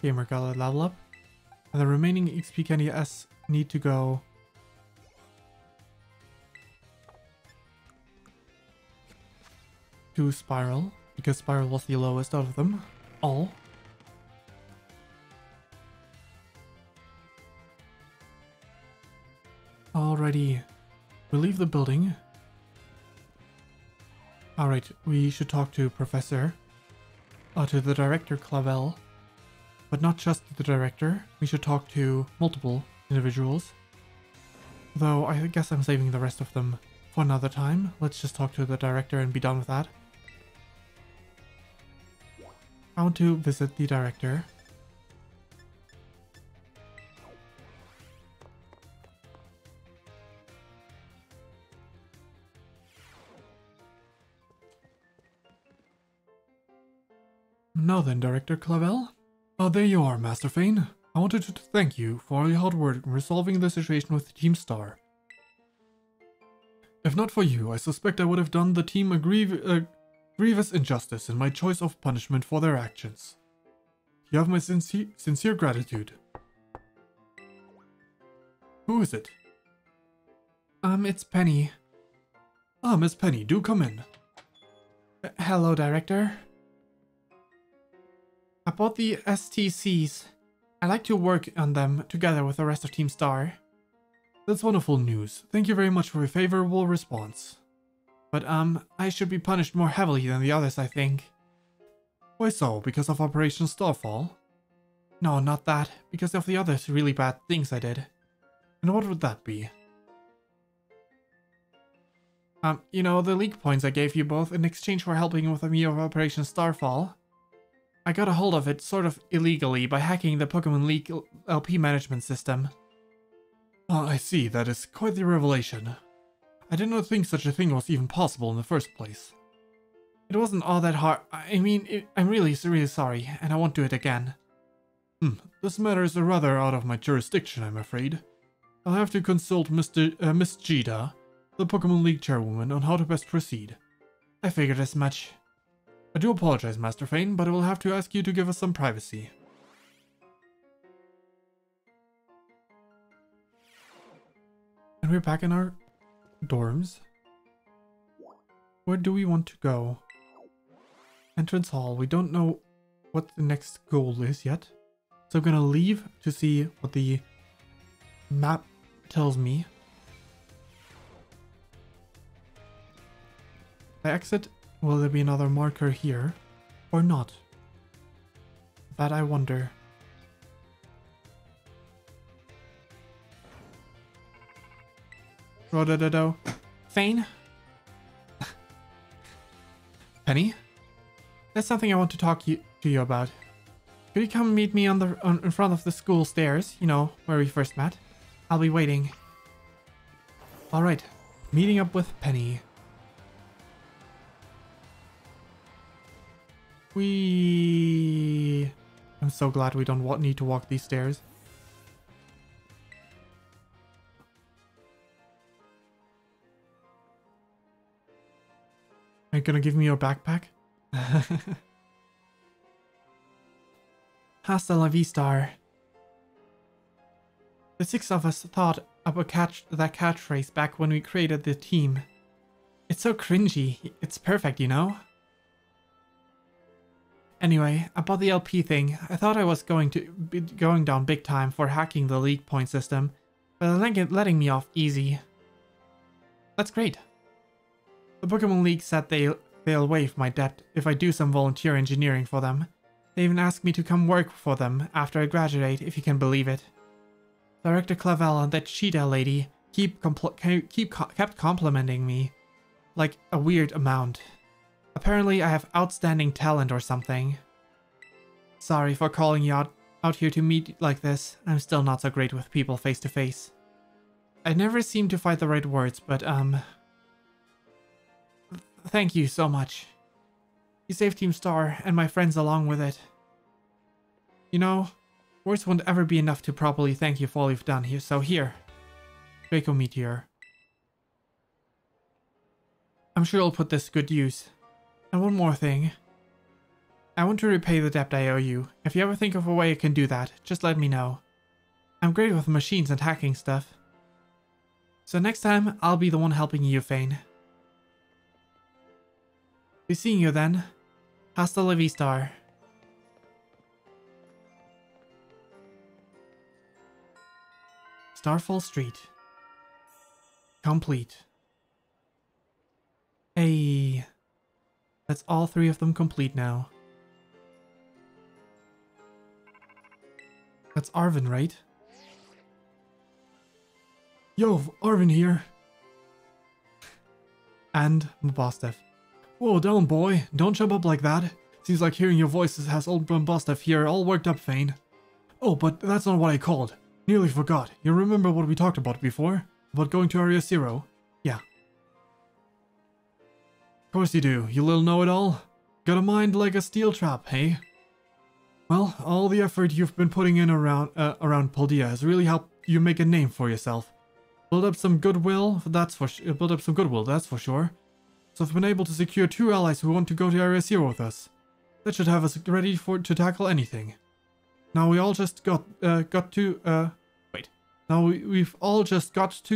Gamer got a level up. And the remaining XP candy S need to go to Spiral, because Spiral was the lowest of them all. Alrighty, we leave the building. Alright, we should talk to to the director Clavel. But not just the director, we should talk to multiple individuals. Though I guess I'm saving the rest of them for another time. Let's just talk to the director and be done with that. I want to visit the director. Now then, Director Clavel. There you are, Master Fane. I wanted to thank you for all your hard work in resolving the situation with Team Star. If not for you, I suspect I would have done the team a grievous injustice in my choice of punishment for their actions. You have my sincere gratitude. Who is it? It's Penny. Ah, Miss Penny, do come in. Hello, Director. I bought the STCs. I like to work on them together with the rest of Team Star. That's wonderful news. Thank you very much for your favorable response. But I should be punished more heavily than the others, I think. Why so? Because of Operation Starfall? No, not that. Because of the other really bad things I did. And what would that be? You know, the league points I gave you both in exchange for helping with me of Operation Starfall. I got a hold of it sort of illegally by hacking the Pokémon League LP management system. Oh, I see. That is quite the revelation. I did not think such a thing was even possible in the first place. It wasn't all that hard. I mean, I'm really sorry, and I won't do it again. This matter is rather out of my jurisdiction, I'm afraid. I'll have to consult Miss Jida, the Pokémon League chairwoman, on how to best proceed. I figured as much. I do apologize, Master Fane, but I will have to ask you to give us some privacy. And we're back in our dorms. Where do we want to go? Entrance hall. We don't know what the next goal is yet. So I'm gonna leave to see what the Map tells me. The exit, will there be another marker here or not? That I wonder. Rododado. Fane? Penny? There's something I want to talk to you about. Could you come meet me in front of the school stairs? You know, where we first met. I'll be waiting. Alright, meeting up with Penny. I'm so glad we don't need to walk these stairs. Are you gonna give me your backpack? Hasta la vista. The six of us thought up that catchphrase back when we created the team. It's so cringy. It's perfect, you know? Anyway, about the LP thing, I thought I was going to be going down big time for hacking the league point system, but they're letting me off easy. That's great. The Pokémon League said they'll waive my debt if I do some volunteer engineering for them. They even asked me to come work for them after I graduate, if you can believe it. Director Clavel and that cheetah lady kept complimenting me like a weird amount. Apparently I have outstanding talent or something. Sorry for calling you out here to meet like this. I'm still not so great with people face to face. I never seem to find the right words, but thank you so much. You saved Team Star and my friends along with it. You know, words won't ever be enough to properly thank you for all you've done here, so here. Draco Meteor. I'm sure I'll put this to good use. And one more thing. I want to repay the debt I owe you. If you ever think of a way I can do that, just let me know. I'm great with machines and hacking stuff. So next time, I'll be the one helping you, Fane. Be seeing you then. Hasta la vista. Starfall Street. Complete. Hey. That's all three of them complete now. That's Arvin, right? Yo, Arvin here. And Bombostef. Whoa, down boy. Don't jump up like that. Seems like hearing your voices has old Bombostef here all worked up, Fane. Oh, but that's not what I called. Nearly forgot. You remember what we talked about before? About going to Area Zero? Yeah. Of course you do, you little know-it-all. Got a mind like a steel trap, hey? Well, all the effort you've been putting in around Paldea has really helped you make a name for yourself. Build up some goodwill, that's for sure. So I've been able to secure 2 allies who want to go to Area Zero with us. That should have us ready to tackle anything. Now we've all just got to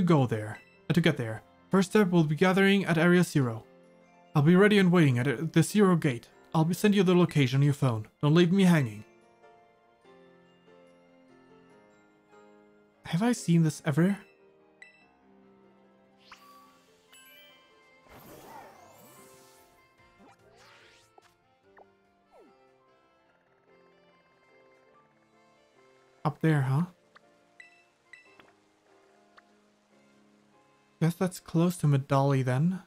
go there. To get there. First step, we'll be gathering at Area Zero. I'll be ready and waiting at the Zero gate. I'll send you the location on your phone. Don't leave me hanging. Have I seen this ever? Up there, huh? Guess that's close to Medali then.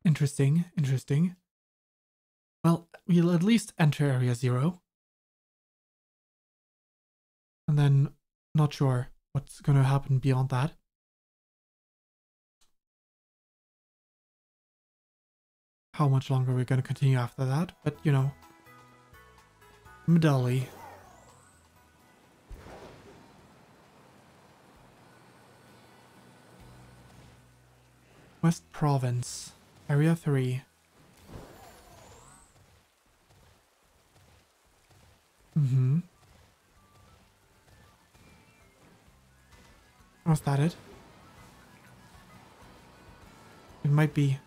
Interesting, interesting. Well, we'll at least enter Area Zero. And then, not sure what's gonna happen beyond that. How much longer we're gonna continue after that, but you know. Medali. West Province. Area 3. Was that it? It might be.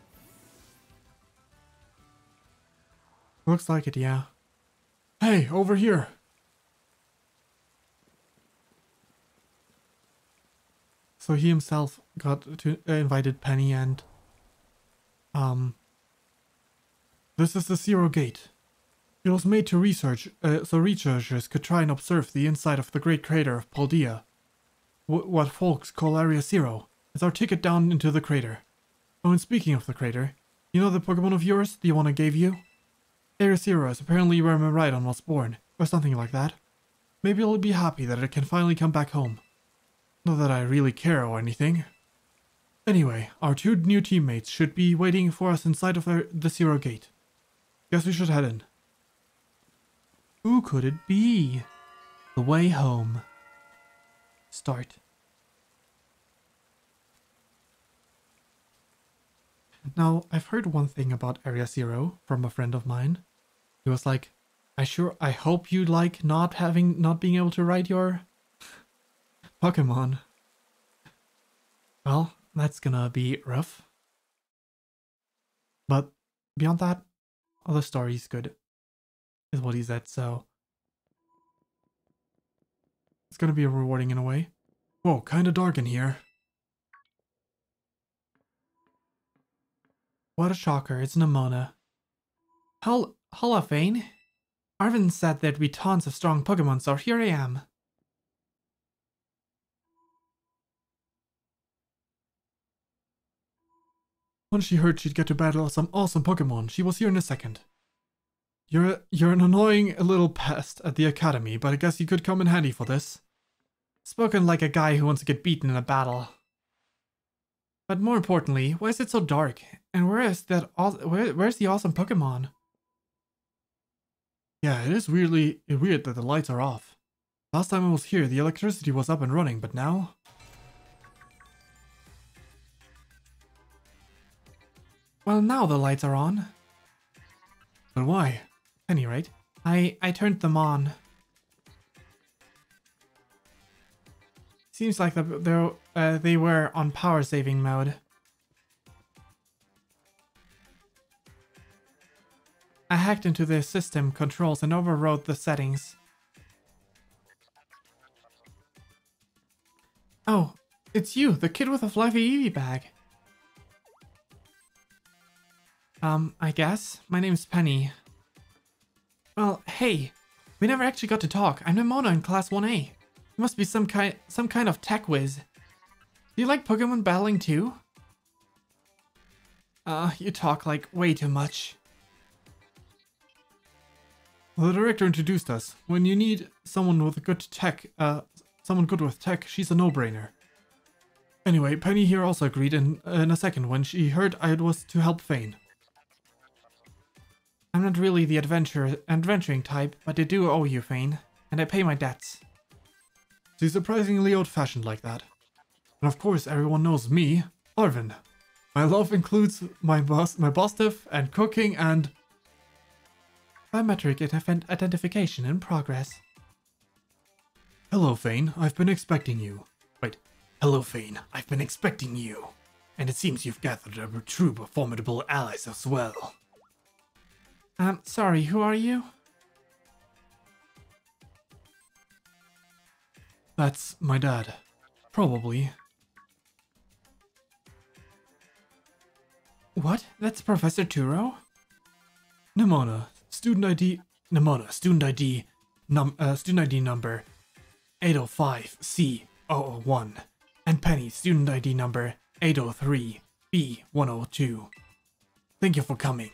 Looks like it, yeah. Hey, over here! So he himself got to invited Penny and this is the Zero Gate. It was made to research, so researchers could try and observe the inside of the great crater of Paldea. What folks call Area Zero. It's our ticket down into the crater. Oh, and speaking of the crater, you know the Pokemon of yours, the one I gave you? Area Zero is apparently where Miraidon was born, or something like that. Maybe it'll be happy that it can finally come back home. Not that I really care or anything. Anyway, our 2 new teammates should be waiting for us inside of the Zero Gate. Guess we should head in. Who could it be? The way home. Start. Now, I've heard one thing about Area Zero from a friend of mine. He was like, I hope you like not being able to ride your Pokemon. Well, that's gonna be rough. But beyond that, all the story's good, is what he said, so it's gonna be rewarding in a way. Whoa, kinda dark in here. What a shocker, it's Nemona. Hello, Fane. Arvin said there'd be tons of strong Pokemon, so here I am. Once she heard she'd get to battle some awesome Pokemon, she was here in a second. You're an annoying little pest at the academy, but I guess you could come in handy for this. Spoken like a guy who wants to get beaten in a battle. But more importantly, why is it so dark? And where's the awesome Pokemon? Yeah, it is weird that the lights are off. Last time I was here, the electricity was up and running, but now... Well, now the lights are on. But why? At any rate, I turned them on. Seems like they were on power saving mode. I hacked into the system controls and overrode the settings. Oh, it's you, the kid with the fluffy Eevee bag. I guess. My name's Penny. Well, hey, we never actually got to talk. I'm Nemona in Class 1A. You must be some kind of tech whiz. Do you like Pokemon battling too? You talk like way too much. Well, the director introduced us. When you need someone with good tech, someone good with tech, she's a no-brainer. Anyway, Penny here also agreed in a second when she heard I was to help Fane. I'm not really the adventuring type, but I do owe you, Fane, and I pay my debts. She's surprisingly old-fashioned like that. And of course, everyone knows me, Arvin. My love includes my stuff and cooking and... Biometric identification in progress. Hello, Fane. I've been expecting you. Wait. Hello, Fane. I've been expecting you. And it seems you've gathered a troop of formidable allies as well. Sorry, who are you? That's my dad. Probably. What? That's Professor Turo? Nemona, student ID number 805C001. And Penny, student ID number 803B102. Thank you for coming.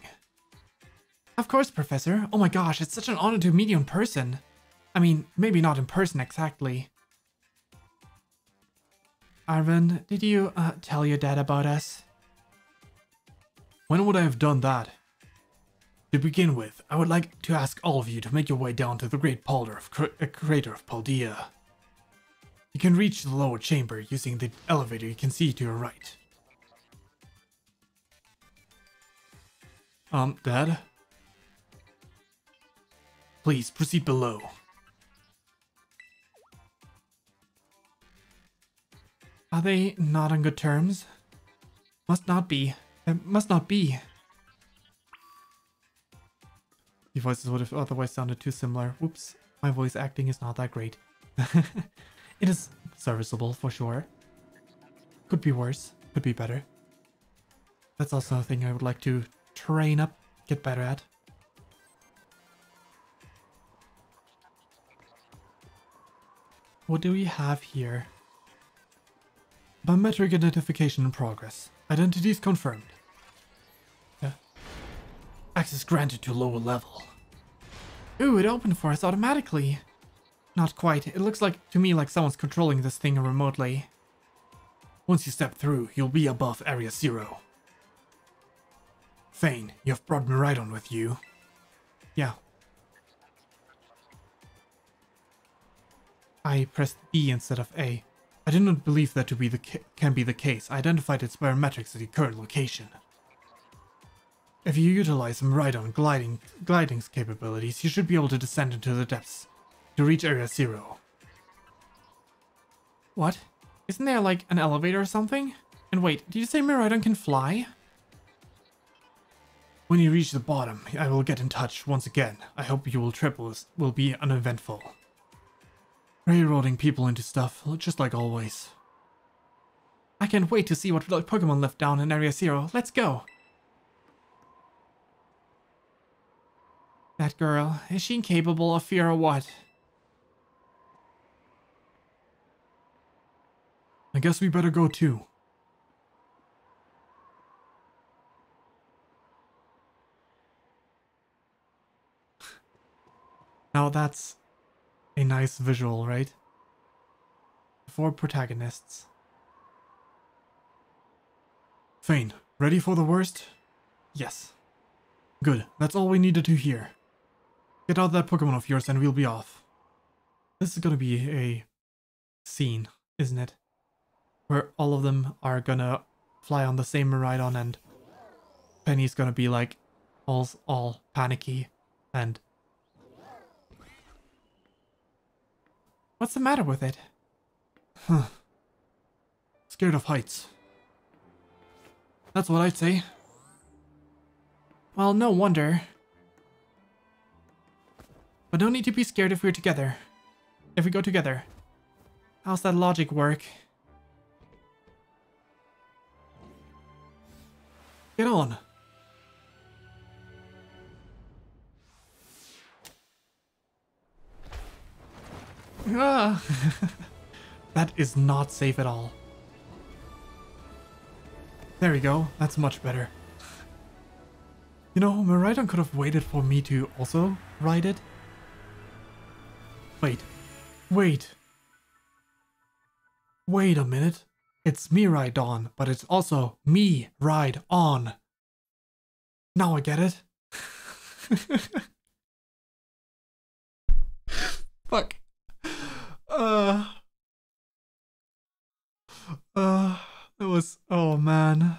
Of course, Professor. Oh my gosh, it's such an honor to meet you in person. I mean, maybe not in person exactly. Arvin, did you tell your dad about us? When would I have done that? To begin with, I would like to ask all of you to make your way down to the great crater of Paldea. You can reach the lower chamber using the elevator you can see to your right. Dad? Please proceed below. Are they not on good terms? Must not be. Must not be. The voices would have otherwise sounded too similar. Whoops, my voice acting is not that great. It is serviceable for sure. Could be worse. Could be better. That's also a thing I would like to train up, get better at. What do we have here? Biometric identification in progress. Identities confirmed. Yeah. Access granted to lower level. Ooh, it opened for us automatically. Not quite. It looks like to me like someone's controlling this thing remotely. Once you step through, you'll be above Area 0. Fane, you have brought Miraidon with you. Yeah. I pressed B instead of A. I did not believe that to be can be the case. I identified its biometrics at the current location. If you utilize Miraidon gliding's capabilities, you should be able to descend into the depths to reach Area 0. What? Isn't there like an elevator or something? And wait, did you say Miraidon can fly? When you reach the bottom, I will get in touch once again. I hope your trip will be uneventful. Railroading people into stuff, just like always. I can't wait to see what Pokemon left down in Area 0. Let's go! That girl, is she incapable of fear or what? I guess we better go too. Now that's a nice visual, right? 4 protagonists. Fane, ready for the worst? Yes. Good, that's all we needed to hear. Get out that Pokemon of yours and we'll be off. This is gonna be a scene, isn't it? Where all of them are gonna fly on the same Miraidon and Penny's gonna be like all panicky and... What's the matter with it? Huh. Scared of heights. That's what I'd say. Well, no wonder. But no need to be scared if we're together. If we go together. How's that logic work? Get on. Ah. That is not safe at all. There we go. That's much better. You know, Miraidon could have waited for me to also ride it. Wait a minute. It's Miraidon, but it's also me ride on. Now I get it. Fuck. That was, oh man.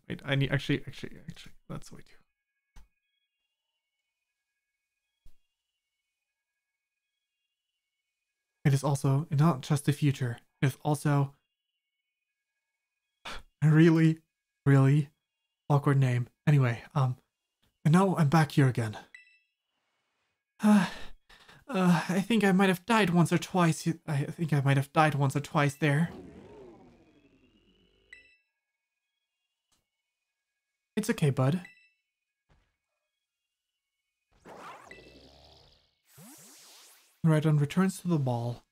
Wait, I need, actually, that's way too. It is also not just the future. It is also a really, really awkward name. Anyway, and now I'm back here again. I think I might have died once or twice. There. It's okay, bud. Miraidon returns to the ball.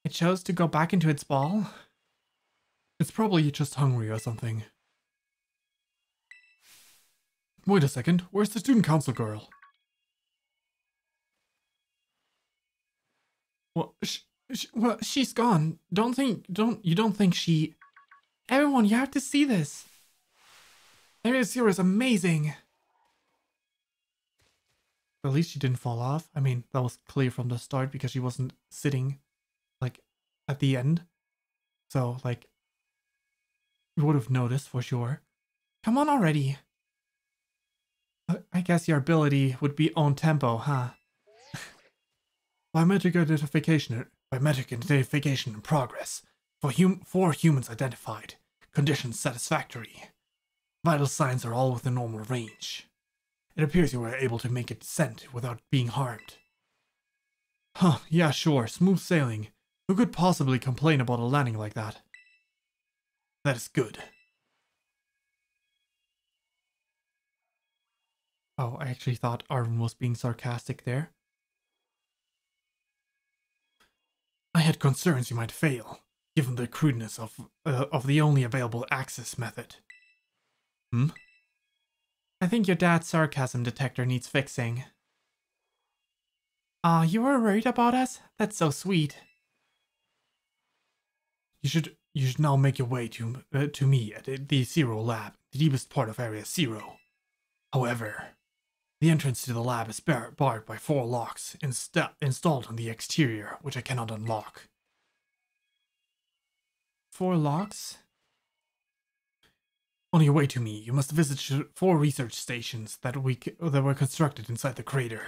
It chose to go back into its ball? It's probably just hungry or something. Wait a second, where's the student council girl? Well, she's gone. You don't think she... Everyone, you have to see this. Area 0 is amazing. At least she didn't fall off. I mean, that was clear from the start because she wasn't sitting, like, at the end. So, like, you would have noticed for sure. Come on already. I guess your ability would be on tempo, huh? Biometric identification in progress. For humans identified. Conditions satisfactory. Vital signs are all within normal range. It appears you were able to make a descent without being harmed. Huh, yeah, sure, smooth sailing. Who could possibly complain about a landing like that? That is good. Oh, I actually thought Arvin was being sarcastic there. I had concerns you might fail, given the crudeness of the only available access method. Hmm? I think your dad's sarcasm detector needs fixing. Ah, you were worried about us? That's so sweet. You should now make your way to me at the Zero Lab, the deepest part of Area Zero. However, the entrance to the lab is barred by 4 locks installed on the exterior, which I cannot unlock. 4 locks? On your way to me, you must visit 4 research stations that were constructed inside the crater.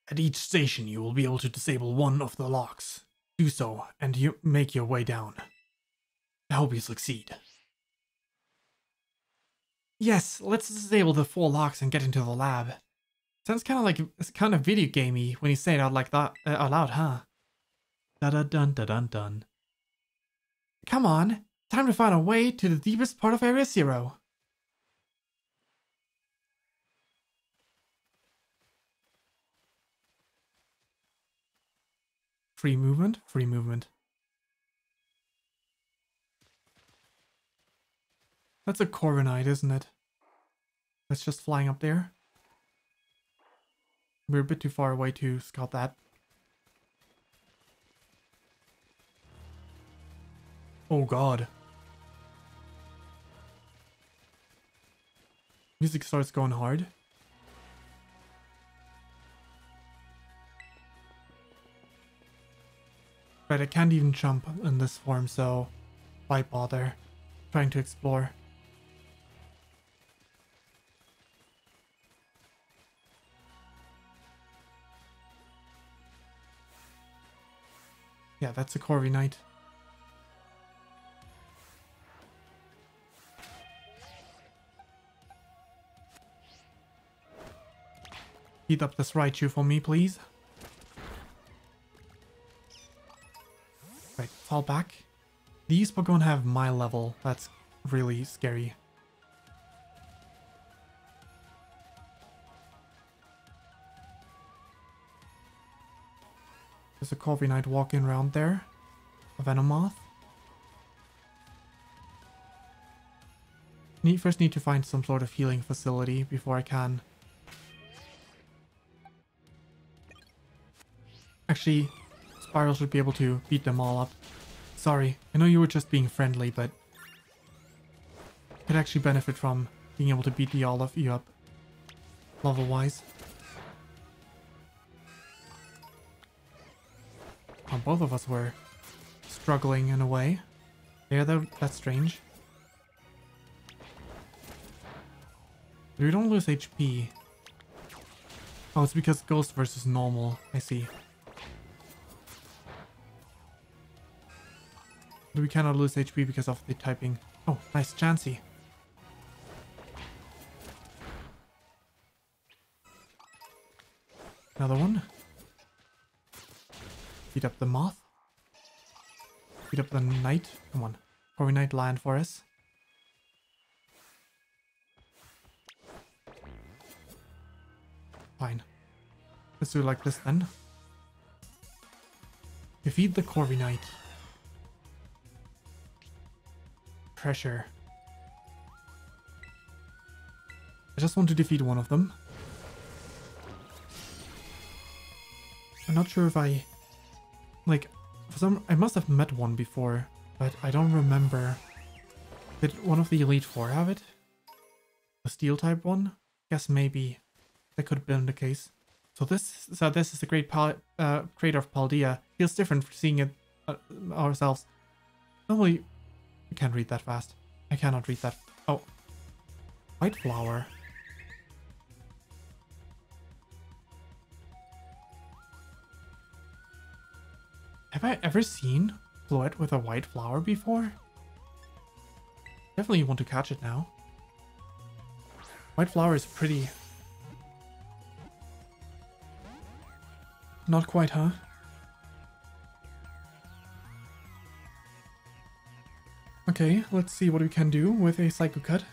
At each station, you will be able to disable one of the locks. Do so, and you make your way down. I hope you succeed. Yes, let's disable the 4 locks and get into the lab. Sounds kind of like it's kind of video gamey when you say it out like that out loud, huh? Da da dun da dun dun. Come on, time to find a way to the deepest part of Area Zero. Free movement, free movement. That's a Corviknight, isn't it? That's just flying up there. We're a bit too far away to scout that. Oh god. Music starts going hard. Right, I can't even jump in this form, so why bother trying to explore? Yeah, that's a Corviknight. Heat up this Raichu for me, please. Right, fall back. These Pokemon have my level. That's really scary. There's a Corviknight walking around there. A Venomoth. First need to find some sort of healing facility before I can. Actually, Spiral should be able to beat them all up. Sorry, I know you were just being friendly, but could actually benefit from being able to beat all of you up level-wise. Oh, both of us were struggling in a way. Yeah, that's strange. We don't lose HP. Oh, it's because Ghost versus Normal. I see. We cannot lose HP because of the typing. Oh, nice, Chansey. Another one. Beat up the Moth. Beat up the Knight. Come on. Corviknight land for us. Fine. Let's do it like this then. Defeat the Corviknight. Pressure. I just want to defeat one of them. I'm not sure if I... Like, I must have met one before, but I don't remember. Did one of the Elite Four have it? The Steel type one? Guess maybe. That could have been the case. So this is the great crater of Paldea. Feels different for seeing it ourselves. Normally, I can't read that fast. I cannot read that. Oh. White flower. Have I ever seen Floette with a white flower before? Definitely want to catch it now. White flower is pretty. Not quite, huh? Okay, let's see what we can do with a Psycho Cut.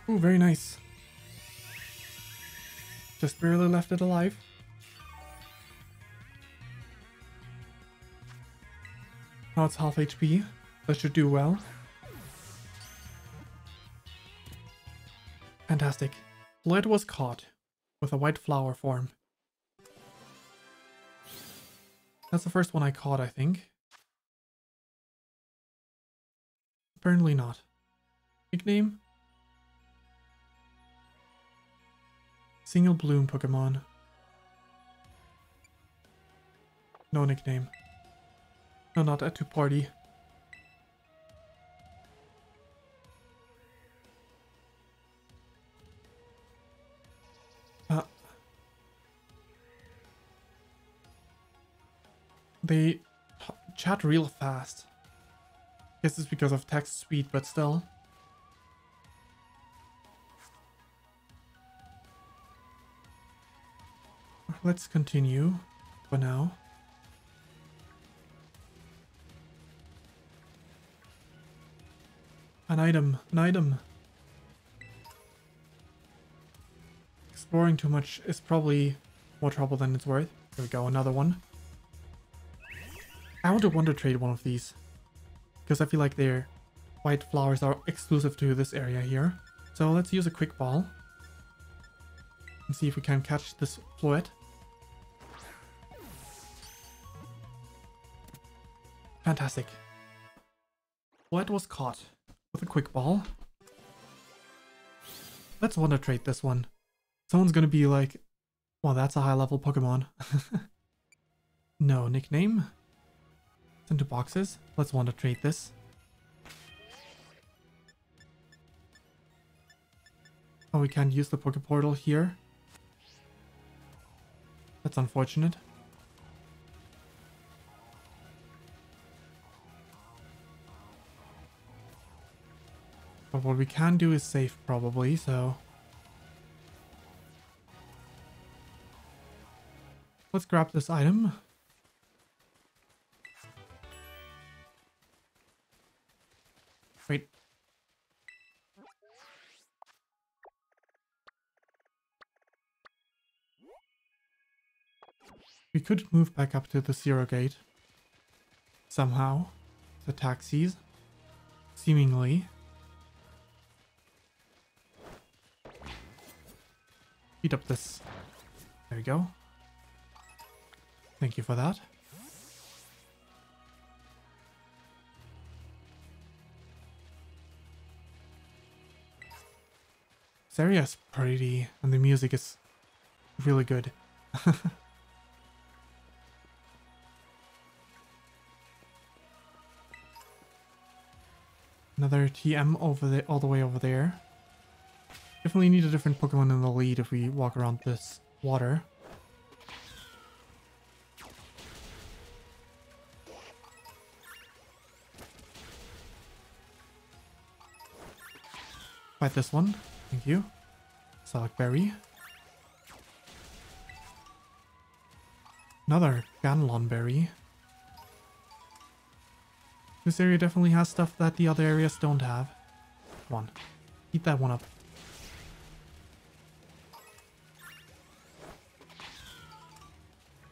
Ooh, very nice. Just barely left it alive. Now it's half HP. That should do well. Fantastic. Lead was caught with a white flower form. That's the first one I caught, I think. Apparently not. Nickname? Single bloom Pokemon. No nickname. No, not at 2 party. They chat real fast. Guess it's because of text speed, but still. Let's continue for now. An item, an item. Exploring too much is probably more trouble than it's worth. There we go, another one. I want to Wonder Trade one of these, because I feel like their white flowers are exclusive to this area here. So let's use a Quick Ball and see if we can catch this Floette. Fantastic. Floette was caught with a Quick Ball. Let's Wonder Trade this one. Someone's gonna be like, well, that's a high level Pokemon. No nickname. It's into boxes. Let's Wonder Trade this. Oh, we can't use the Poké Portal here. That's unfortunate. But what we can do is save probably, so... let's grab this item. Wait. We could move back up to the Zero Gate. Somehow. The taxis. Seemingly. Beat up this. There we go. Thank you for that. This area is pretty, and the music is really good. Another TM over there, all the way over there. Definitely need a different Pokemon in the lead if we walk around this water. Fight this one. Thank you. Salic Berry. Another Ganlon Berry. This area definitely has stuff that the other areas don't have. Come on. Eat that one up.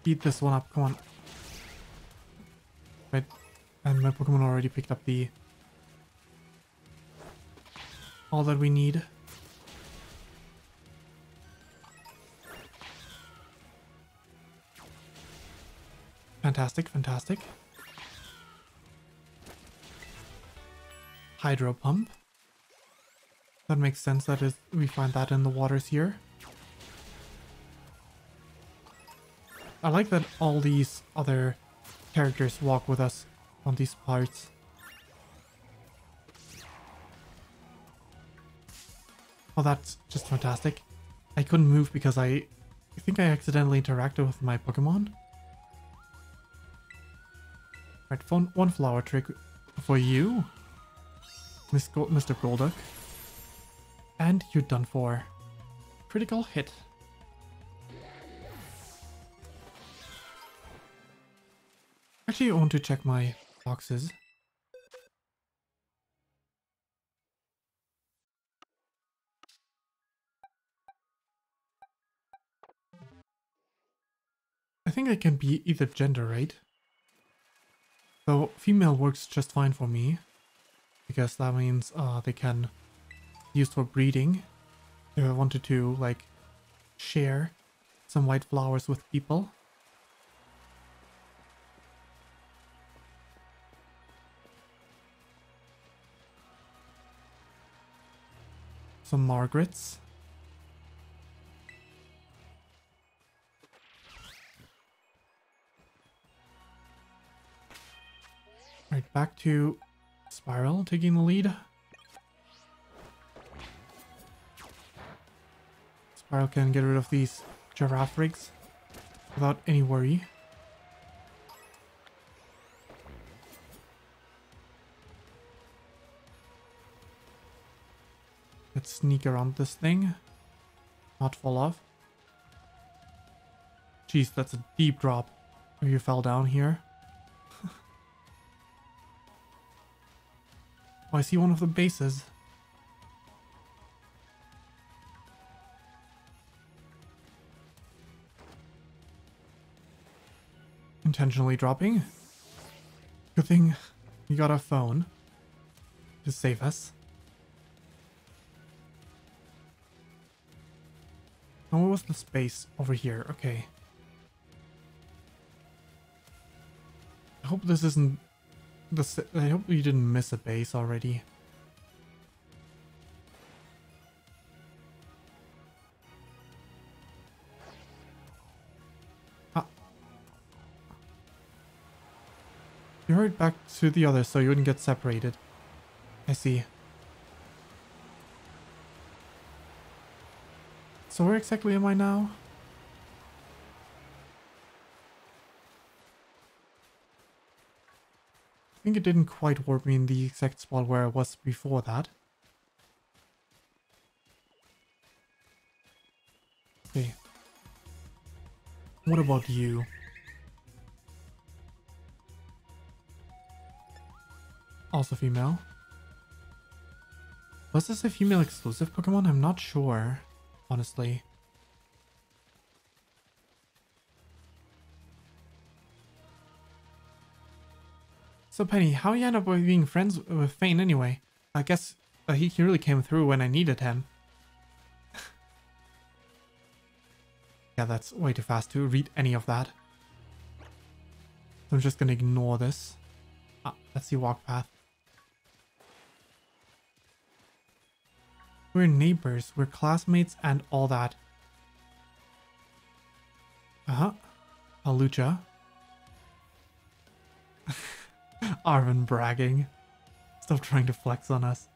Eat this one up. Come on. Right. And my Pokemon already picked up the... all that we need. Fantastic, fantastic. Hydro Pump. That makes sense that is we find that in the waters here. I like that all these other characters walk with us on these parts. Oh, that's just fantastic. I couldn't move because I think I accidentally interacted with my Pokemon. Right, one flower trick for you, Mr. Golduck. And you're done for. Critical hit. Actually, I want to check my boxes. I think I can be either gender, right? So female works just fine for me. Because that means they can be used for breeding. If I wanted to, like, share some white flowers with people. Some Margarets. Right, back to Spiral taking the lead. Spiral can get rid of these giraffe rigs without any worry. Let's sneak around this thing. Not fall off. Jeez, that's a deep drop. If you fell down here. Oh, I see one of the bases. Intentionally dropping. Good thing we got a phone to save us. Oh, what was the space over here? Okay. I hope this isn't the... I hope we didn't miss a base already. Ah. You hurried back to the others so you wouldn't get separated. I see. So where exactly am I now? I think it didn't quite warp me in the exact spot where I was before that. Okay. What about you? Also female. Was this a female exclusive Pokemon? I'm not sure. Honestly. So Penny, how you end up being friends with Fane anyway? I guess he really came through when I needed him. Yeah, that's way too fast to read any of that. So I'm just gonna ignore this. Ah, that's the walk path. We're neighbors, we're classmates and all that. Uh-huh. Palucha. Arvin bragging. Stop trying to flex on us.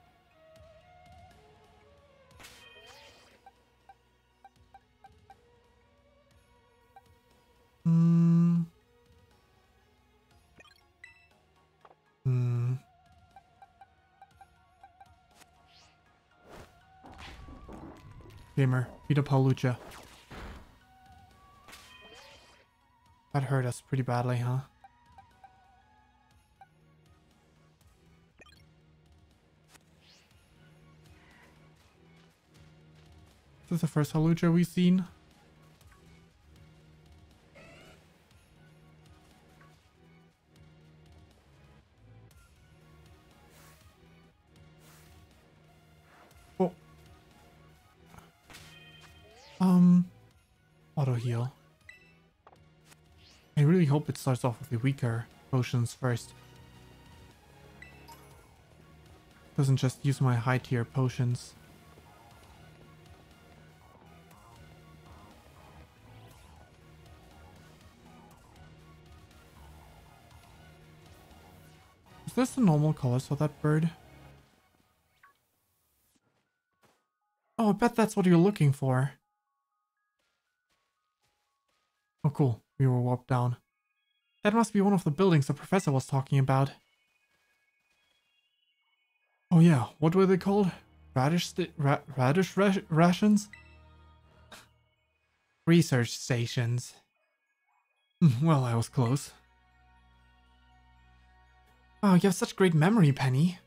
Gamer, beat up Palucha. That hurt us pretty badly, huh? This is the first Palucha we've seen. Oh. Auto heal. I really hope it starts off with the weaker potions first. Doesn't just use my high tier potions. Is this the normal colors for that bird? Oh, I bet that's what you're looking for. Oh, cool. We were warped down. That must be one of the buildings the professor was talking about. Oh yeah, what were they called? Radish rations? Research stations. Well, I was close. Oh, you have such great memory, Penny.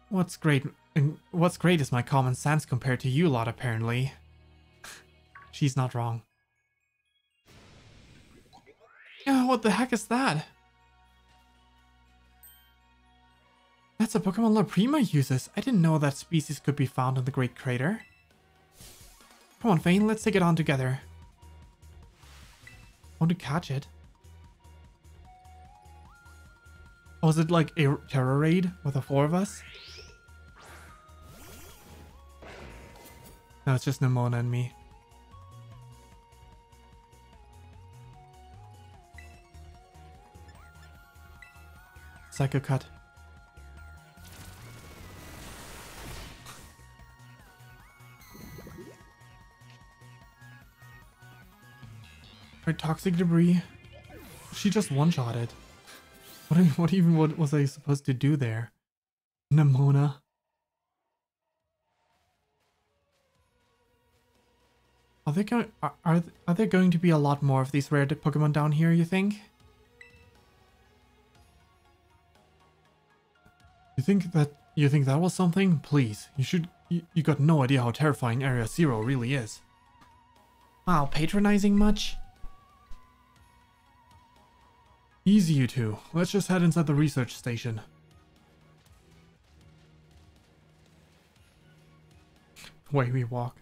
What's great is my common sense compared to you lot, apparently. She's not wrong. What the heck is that? That's a Pokemon La Prima uses. I didn't know that species could be found in the Great Crater. Come on, Fane, let's take it on together. I want to catch it. Oh, is it like a terror raid with the 4 of us? No, it's just Nemona and me. Psycho Cut. Right, toxic debris. She just one-shotted. What was I supposed to do there? Nemona. Are there going to be a lot more of these rare Pokemon down here, you think? You think that was something? Please, you got no idea how terrifying Area Zero really is. Wow, patronizing much? Easy, you two. Let's just head inside the research station. Away we walk.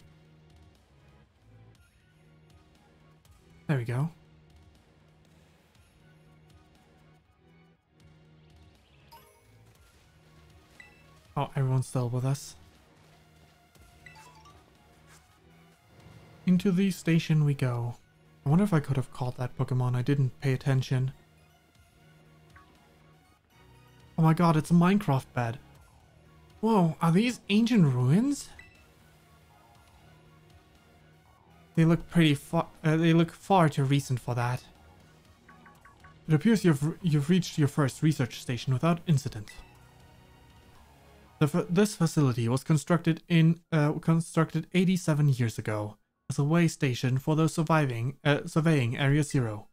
There we go. Oh, everyone's still with us. Into the station we go. I wonder if I could have caught that Pokemon. I didn't pay attention. Oh my god, it's a Minecraft bed. Whoa, are these ancient ruins? They look they look far too recent for that. It appears you've reached your first research station without incident. This facility was constructed 87 years ago as a way station for those surveying Area Zero.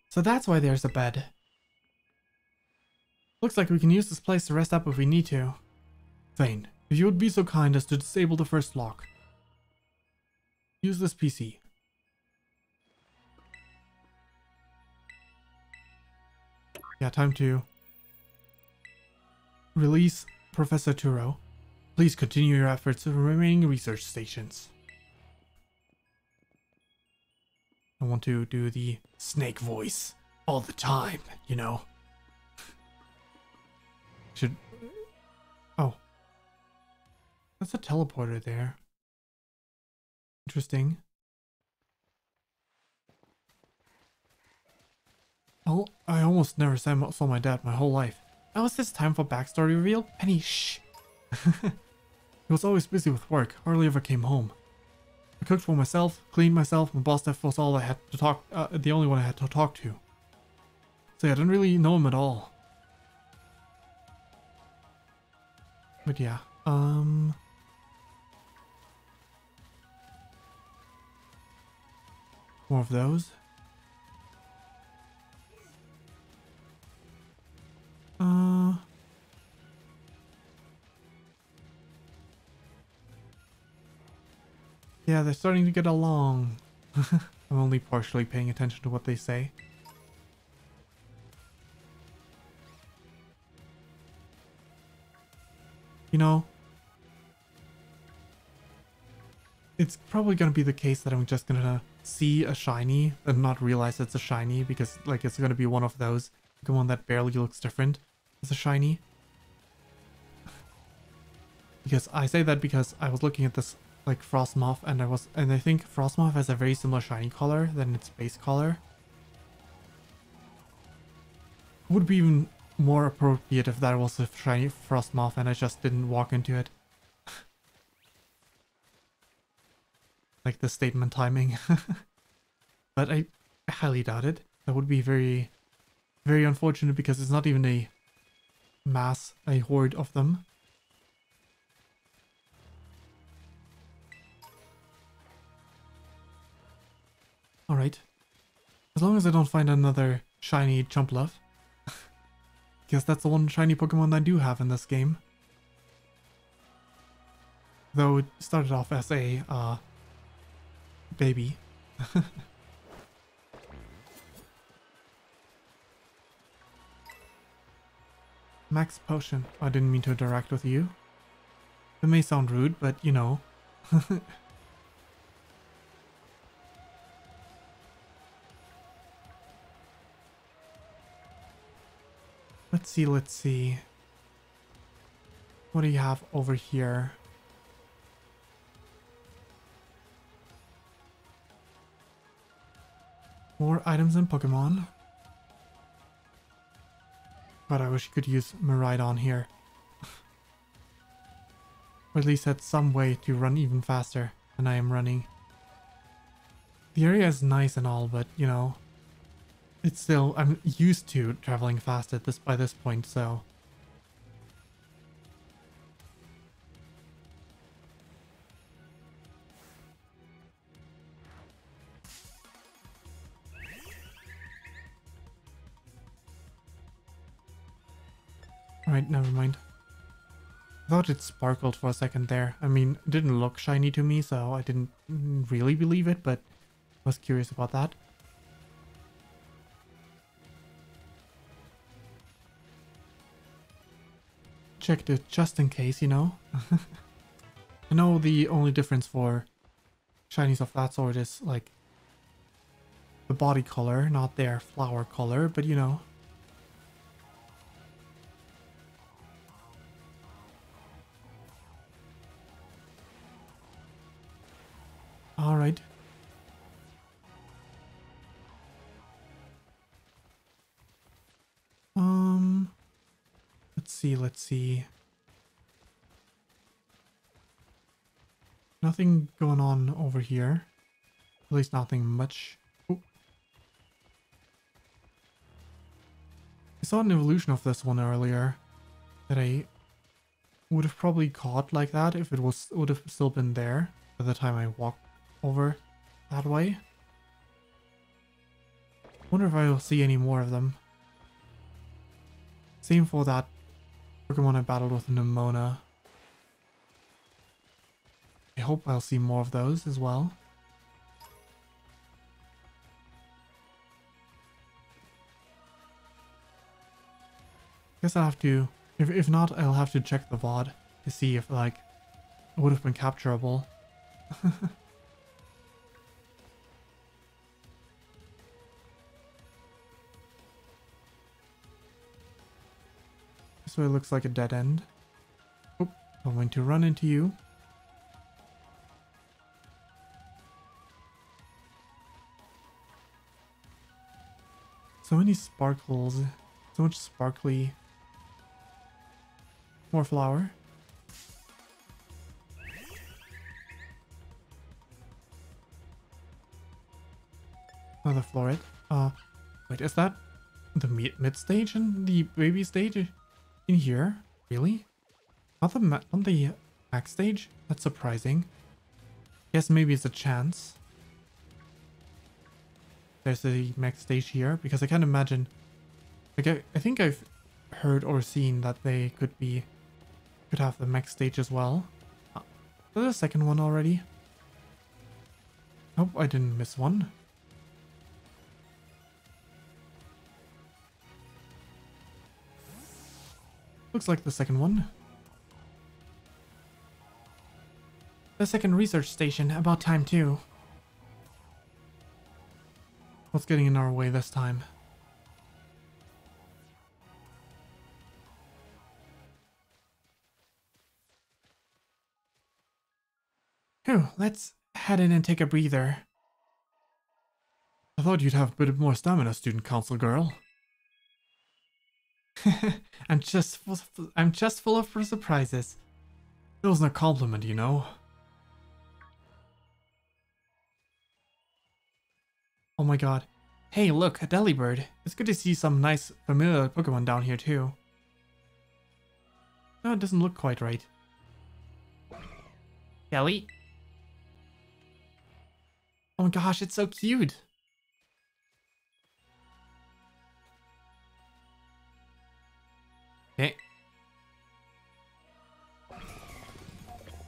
So that's why there's a bed. Looks like we can use this place to rest up if we need to. Vane, if you would be so kind as to disable the first lock. Use this PC. Yeah, time to release Professor Turo. Please continue your efforts at the remaining research stations. I want to do the snake voice all the time, you know. Oh. That's a teleporter there. Interesting. Oh, I almost never saw my dad my whole life. Now is this time for backstory reveal? Penny, shh. He was always busy with work, hardly ever came home. I cooked for myself, cleaned myself, and boss Steph was all I had to talk, the only one I had to talk to. So yeah, I didn't really know him at all. But yeah, more of those. Yeah, they're starting to get along. I'm only partially paying attention to what they say. You know, it's probably going to be the case that I'm just going to see a shiny and not realize it's a shiny because like it's going to be one of those Pokemon that barely looks different as a shiny. Because I say that because I was looking at this like Frostmoth and I think Frostmoth has a very similar shiny color than its base color. Would be even more appropriate if that was a shiny Frostmoth and I just didn't walk into it. Like the statement timing. But I highly doubt it. That would be very, very unfortunate because it's not even a horde of them. Alright. As long as I don't find another shiny Jumpluff. Guess that's the one shiny Pokemon I do have in this game. Though it started off as a baby. Max Potion. I didn't mean to interact with you. It may sound rude, but you know. Let's see, let's see. What do you have over here? More items in Pokemon. But I wish you could use Miraidon here. Or at least had some way to run even faster than I am running. The area is nice and all, but you know, it's still, I'm used to traveling fast at by this point, so. Alright, never mind. I thought it sparkled for a second there. I mean, it didn't look shiny to me, so I didn't really believe it, but I was curious about that. Checked it just in case, you know. I know the only difference for shinies of that sort is like the body color, not their flower color, but you know. Alright. Let's see. Nothing going on over here. At least nothing much. Ooh. I saw an evolution of this one earlier that I would have probably caught like that if it would have still been there by the time I walked over that way. Wonder if I will see any more of them. Same for that Pokemon I battled with Nemona. I hope I'll see more of those as well. Guess I'll have to, if not, I'll have to check the VOD to see if like it would have been capturable. So it looks like a dead end. Oop, I'm going to run into you. So many sparkles. So much sparkly. More flower. Another floret. Wait, is that the mid stage and the baby stage in here? Really? Not the max stage? That's surprising. Guess maybe it's a chance. There's the max stage here because I can't imagine. Like I think I've heard or seen that they could have the max stage as well. There's a second one already. Hope I didn't miss one. Looks like the second one. The second research station, about time too. What's getting in our way this time? Phew, let's head in and take a breather. I thought you'd have a bit more stamina, student council girl. I'm just full of surprises. That wasn't a compliment, you know. Oh my god. Hey, look, a Delibird. It's good to see some nice familiar Pokemon down here too. No, it doesn't look quite right. Kelly? Oh my gosh, it's so cute.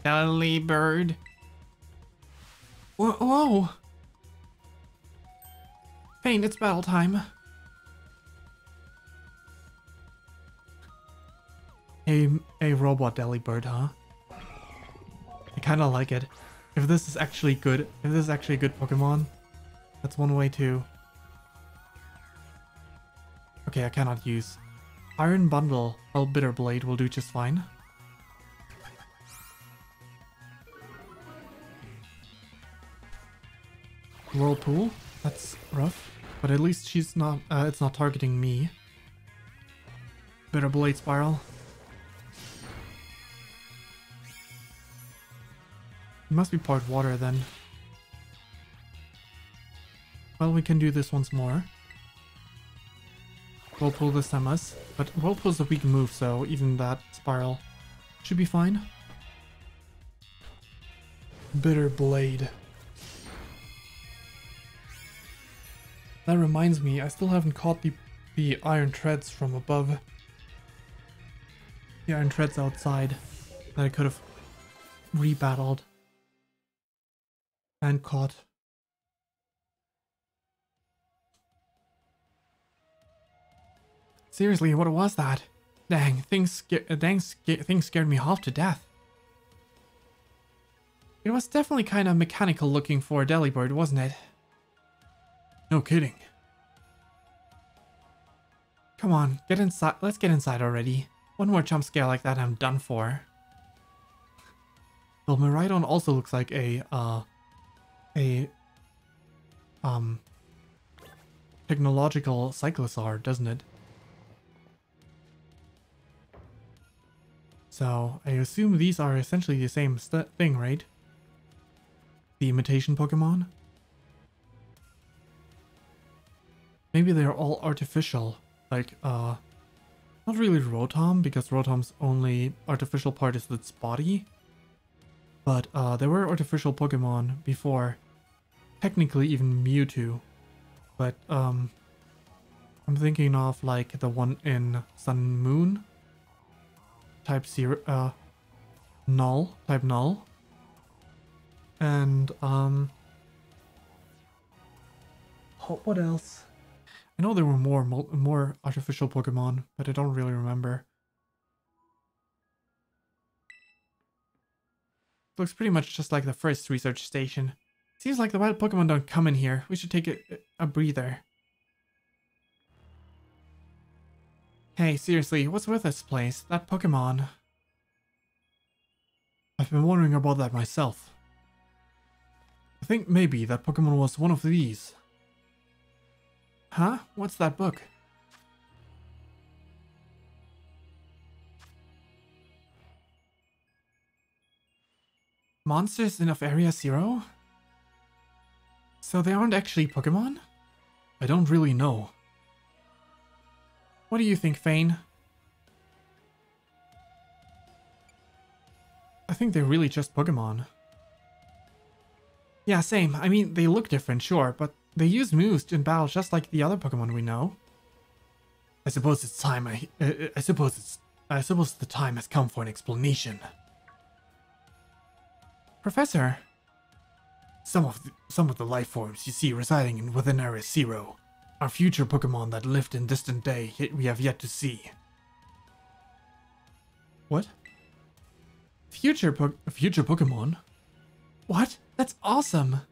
Delibird. Whoa, whoa! Fane, it's battle time. A robot Delibird, huh? I kind of like it. If this is actually good, if this is actually a good Pokemon, that's one way to... Okay, I cannot use. Iron Bundle, well, Bitter Blade will do just fine. Whirlpool, that's rough, but at least she's not, it's not targeting me. Bitter Blade Spiral. It must be part water then. Well, we can do this once more. Whirlpool this time us, but Whirlpool's a weak move, so even that Spiral should be fine. Bitter Blade. That reminds me, I still haven't caught the Iron Treads from above. The Iron Treads outside that I could have rebattled and caught. Seriously, what was that? Dang, things scared me half to death. It was definitely kind of mechanical looking for a Delibird, wasn't it? No kidding. Come on, get inside. Let's get inside already. One more jump scare like that, I'm done for. Well, Miraidon also looks like a technological Cyclosaur, doesn't it? So, I assume these are essentially the same thing, right? The imitation Pokemon? Maybe they're all artificial. Like, not really Rotom, because Rotom's only artificial part is its body. But, there were artificial Pokemon before. Technically even Mewtwo. But, I'm thinking of, like, the one in Sun and Moon. Type Zero, Null, type Null. And, what else? I know there were more artificial Pokemon, but I don't really remember. Looks pretty much just like the first research station. Seems like the wild Pokemon don't come in here. We should take a breather. Hey, seriously, what's with this place? That Pokemon. I've been wondering about that myself. I think maybe that Pokemon was one of these. Huh? What's that book? Monsters of Area Zero? So they aren't actually Pokemon? I don't really know. What do you think, Fane? I think they're really just Pokemon. Yeah, same. I mean, they look different, sure, but they use moves in battle just like the other Pokemon we know. I suppose it's time. I suppose the time has come for an explanation. Professor, some of the life forms you see residing within Area Zero are future Pokemon that lived in distant day we have yet to see. What? Future Pokemon? What? That's awesome!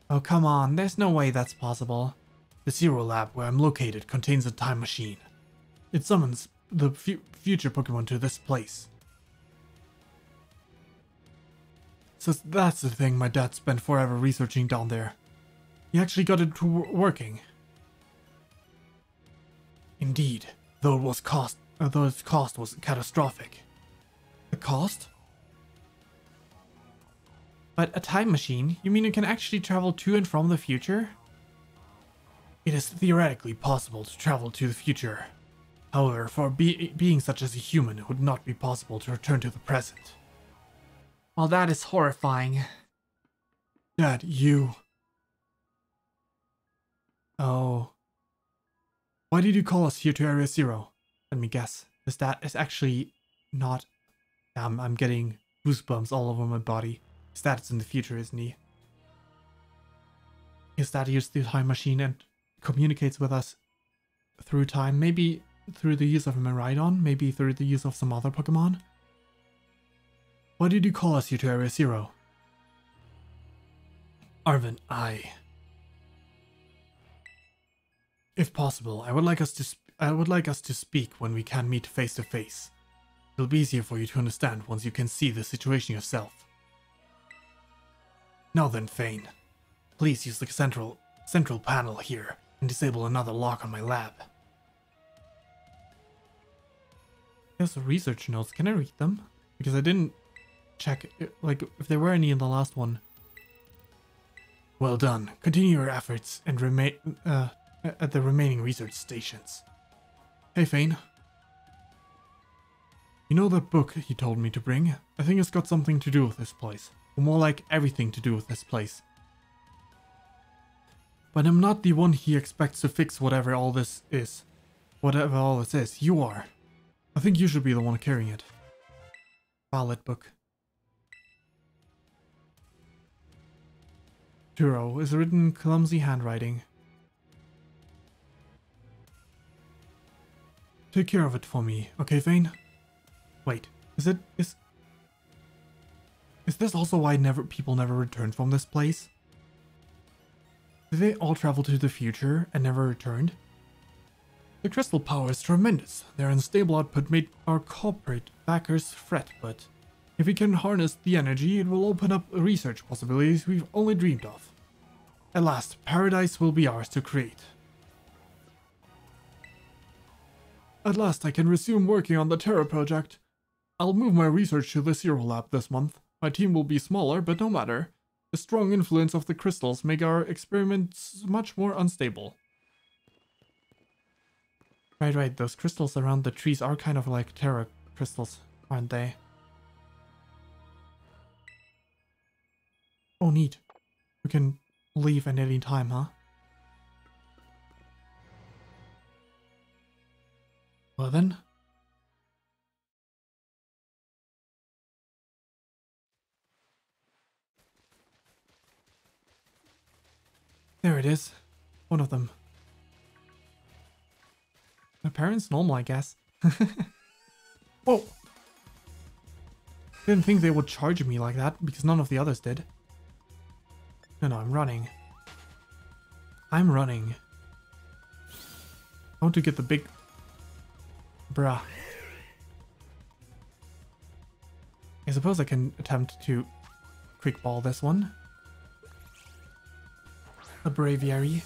Oh, come on, there's no way that's possible. The Zero Lab where I'm located contains a time machine. It summons the future Pokemon to this place. So that's the thing my dad spent forever researching down there. He actually got it to working. Indeed, though its cost was catastrophic. The cost? But a time machine? You mean it can actually travel to and from the future? It is theoretically possible to travel to the future. However, for being such as a human, it would not be possible to return to the present. Well, that is horrifying. Dad, you... Oh... Why did you call us here to Area Zero? Let me guess. Is actually not... I'm getting Goosebumps all over my body. His dad's in the future, isn't he? His dad used the time machine and communicates with us through time. Maybe through the use of a Miraidon, maybe through the use of some other Pokemon. Why did you call us here to Area Zero? Arvin, if possible, I would like us to speak when we can meet face to face. It'll be easier for you to understand once you can see the situation yourself. Now then, Fane. Please use the central panel here and disable another lock on my lab. There's research notes. Can I read them? Because I didn't check, like, if there were any in the last one. Well done. Continue your efforts and remain at the remaining research stations. Hey, Fane. You know that book you told me to bring? I think it's got something to do with this place. Or more like everything to do with this place. But I'm not the one he expects to fix whatever all this is. Whatever all this is, you are. I think you should be the one carrying it. Ballot book. Turo is written in clumsy handwriting. Take care of it for me, okay, Fane? Wait, is this also why people never return from this place? Did they all travel to the future and never returned? The crystal power is tremendous. Their unstable output made our corporate backers fret, but if we can harness the energy, it will open up research possibilities we've only dreamed of. At last, paradise will be ours to create. At last, I can resume working on the Terra project. I'll move my research to the Zero Lab this month. My team will be smaller, but no matter. The strong influence of the crystals make our experiments much more unstable. Right, those crystals around the trees are kind of like Terra crystals, aren't they? Oh, neat. We can leave at any time, huh? Well then. There it is. One of them. My parents? Normal, I guess. Whoa! Didn't think they would charge me like that, because none of the others did. No, I'm running. I'm running. I want to get the big... Bruh. I suppose I can attempt to quick ball this one. A Braviary.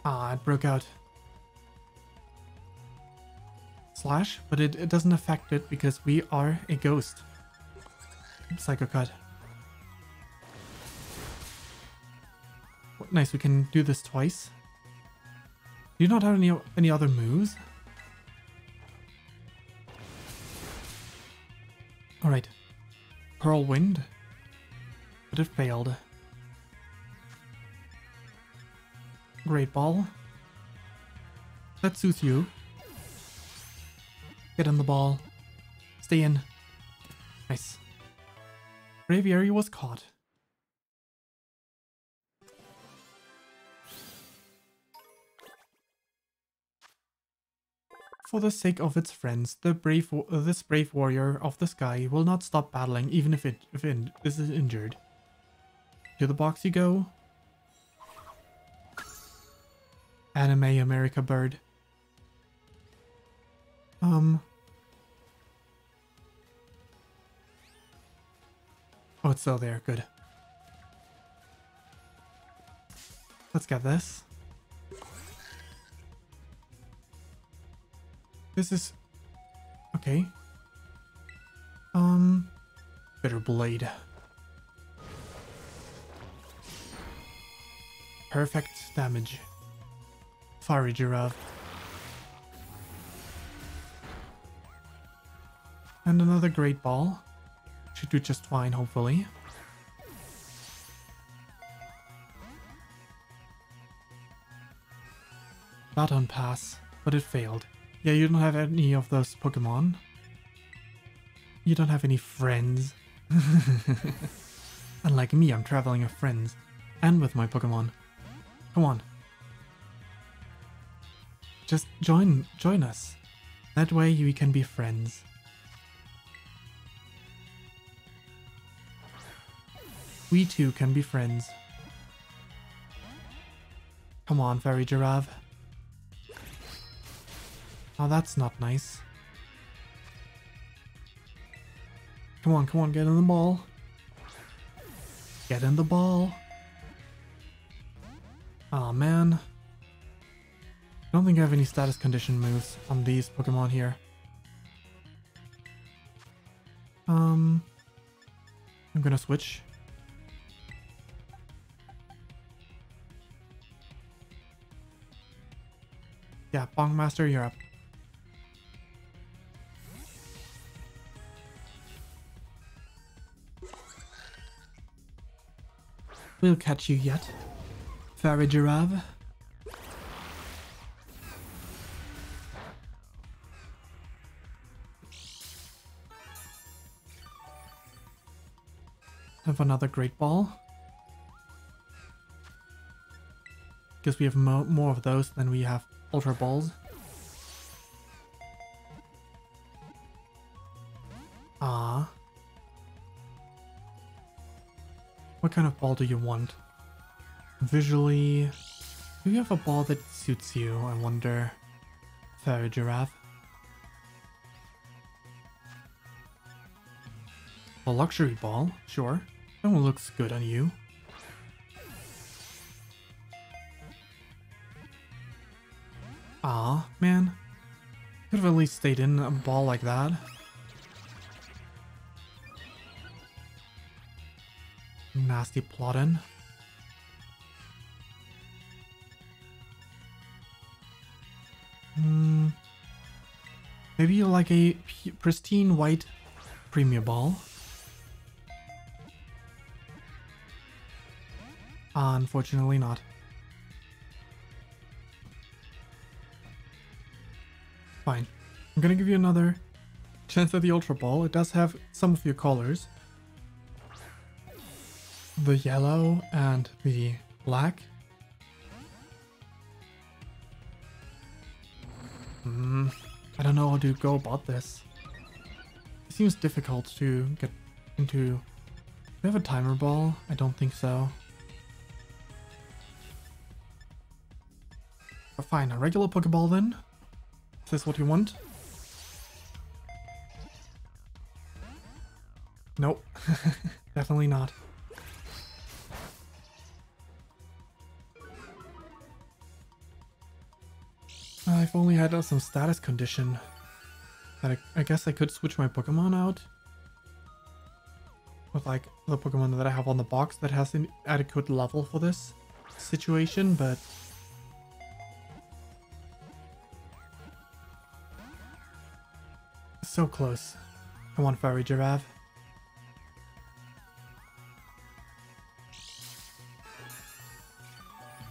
Ah, it broke out. Slash, but it doesn't affect it because we are a ghost. Psycho Cut. Nice, we can do this twice. Do you not have any other moves? Alright. Pearl Wind. But it failed. Great Ball. That suits you. Get in the ball. Stay in. Nice. Braviary was caught. For the sake of its friends, this brave warrior of the sky will not stop battling even if it is injured. To the box you go. Anime America bird. Oh, it's still there. Good. Let's get this. This is... okay. Bitter Blade. Perfect damage. Fiery Giraffe. And another Great Ball. Should do just fine, hopefully. Baton Pass, but it failed. Yeah, you don't have any of those Pokemon. You don't have any friends. Unlike me, I'm traveling with friends. And with my Pokemon. Come on. Just join us. That way we can be friends. We too can be friends. Come on, Fairy Giraffe. Oh, that's not nice. Come on, get in the ball. Get in the ball. Aw, man. I don't think I have any status condition moves on these Pokemon here. I'm gonna switch. Yeah, Bong Master, you're up. We'll catch you yet, Fairy Giraffe. Have another Great Ball. Because we have more of those than we have Ultra Balls. Ah. What kind of ball do you want? Visually, do you have a ball that suits you, I wonder? Fairy Giraffe. A luxury ball, sure. That one looks good on you. Aw, man. Could have at least stayed in a ball like that. Nasty plotting. Maybe like a pristine white Premier Ball. Unfortunately not. Fine. I'm gonna give you another chance at the Ultra Ball. It does have some of your colors. The yellow and the black. I don't know how to go about this. It seems difficult to get into... Do we have a timer ball? I don't think so. But fine, a regular Pokeball then. Is this what you want? Nope. Definitely not. If only I had some status condition. That I guess I could switch my Pokemon out. With like the Pokemon that I have on the box that has an adequate level for this situation, but... So close. Come on, Fairy Giraffe.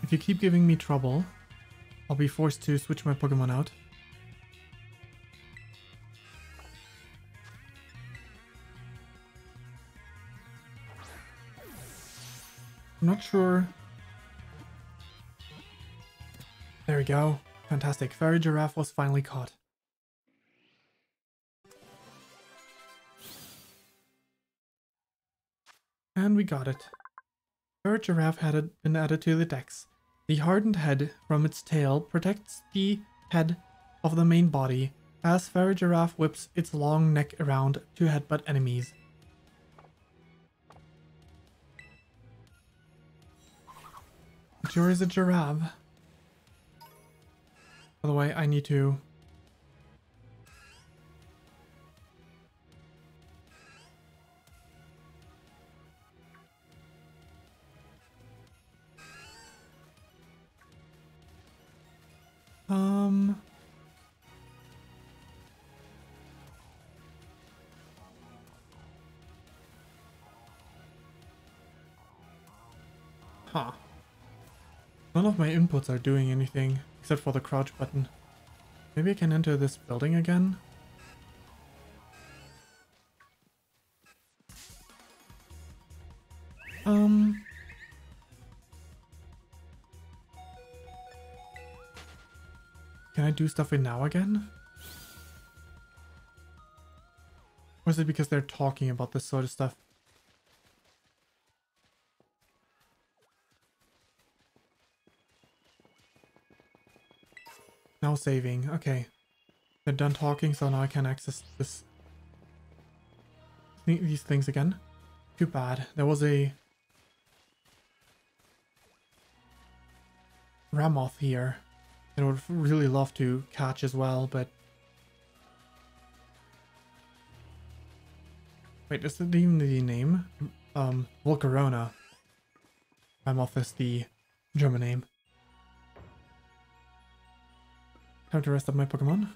If you keep giving me trouble, I'll be forced to switch my Pokemon out. I'm not sure. There we go. Fantastic. Fairy Giraffe was finally caught. And we got it. Fairy Giraffe had been added to the dex. The hardened head from its tail protects the head of the main body as Fairy Giraffe whips its long neck around to headbutt enemies. Sure is a giraffe. By the way, I need to... Huh. None of my inputs are doing anything, except for the crouch button. Maybe I can enter this building again. Can I do stuff in now again? Or is it because they're talking about this sort of stuff? Now saving. Okay. They're done talking, so now I can access these things again. Too bad. There was a Ramoth here that I would really love to catch as well, but... Wait, is it even the name? Volcarona. Ramoth is the German name. Time to rest up my Pokemon.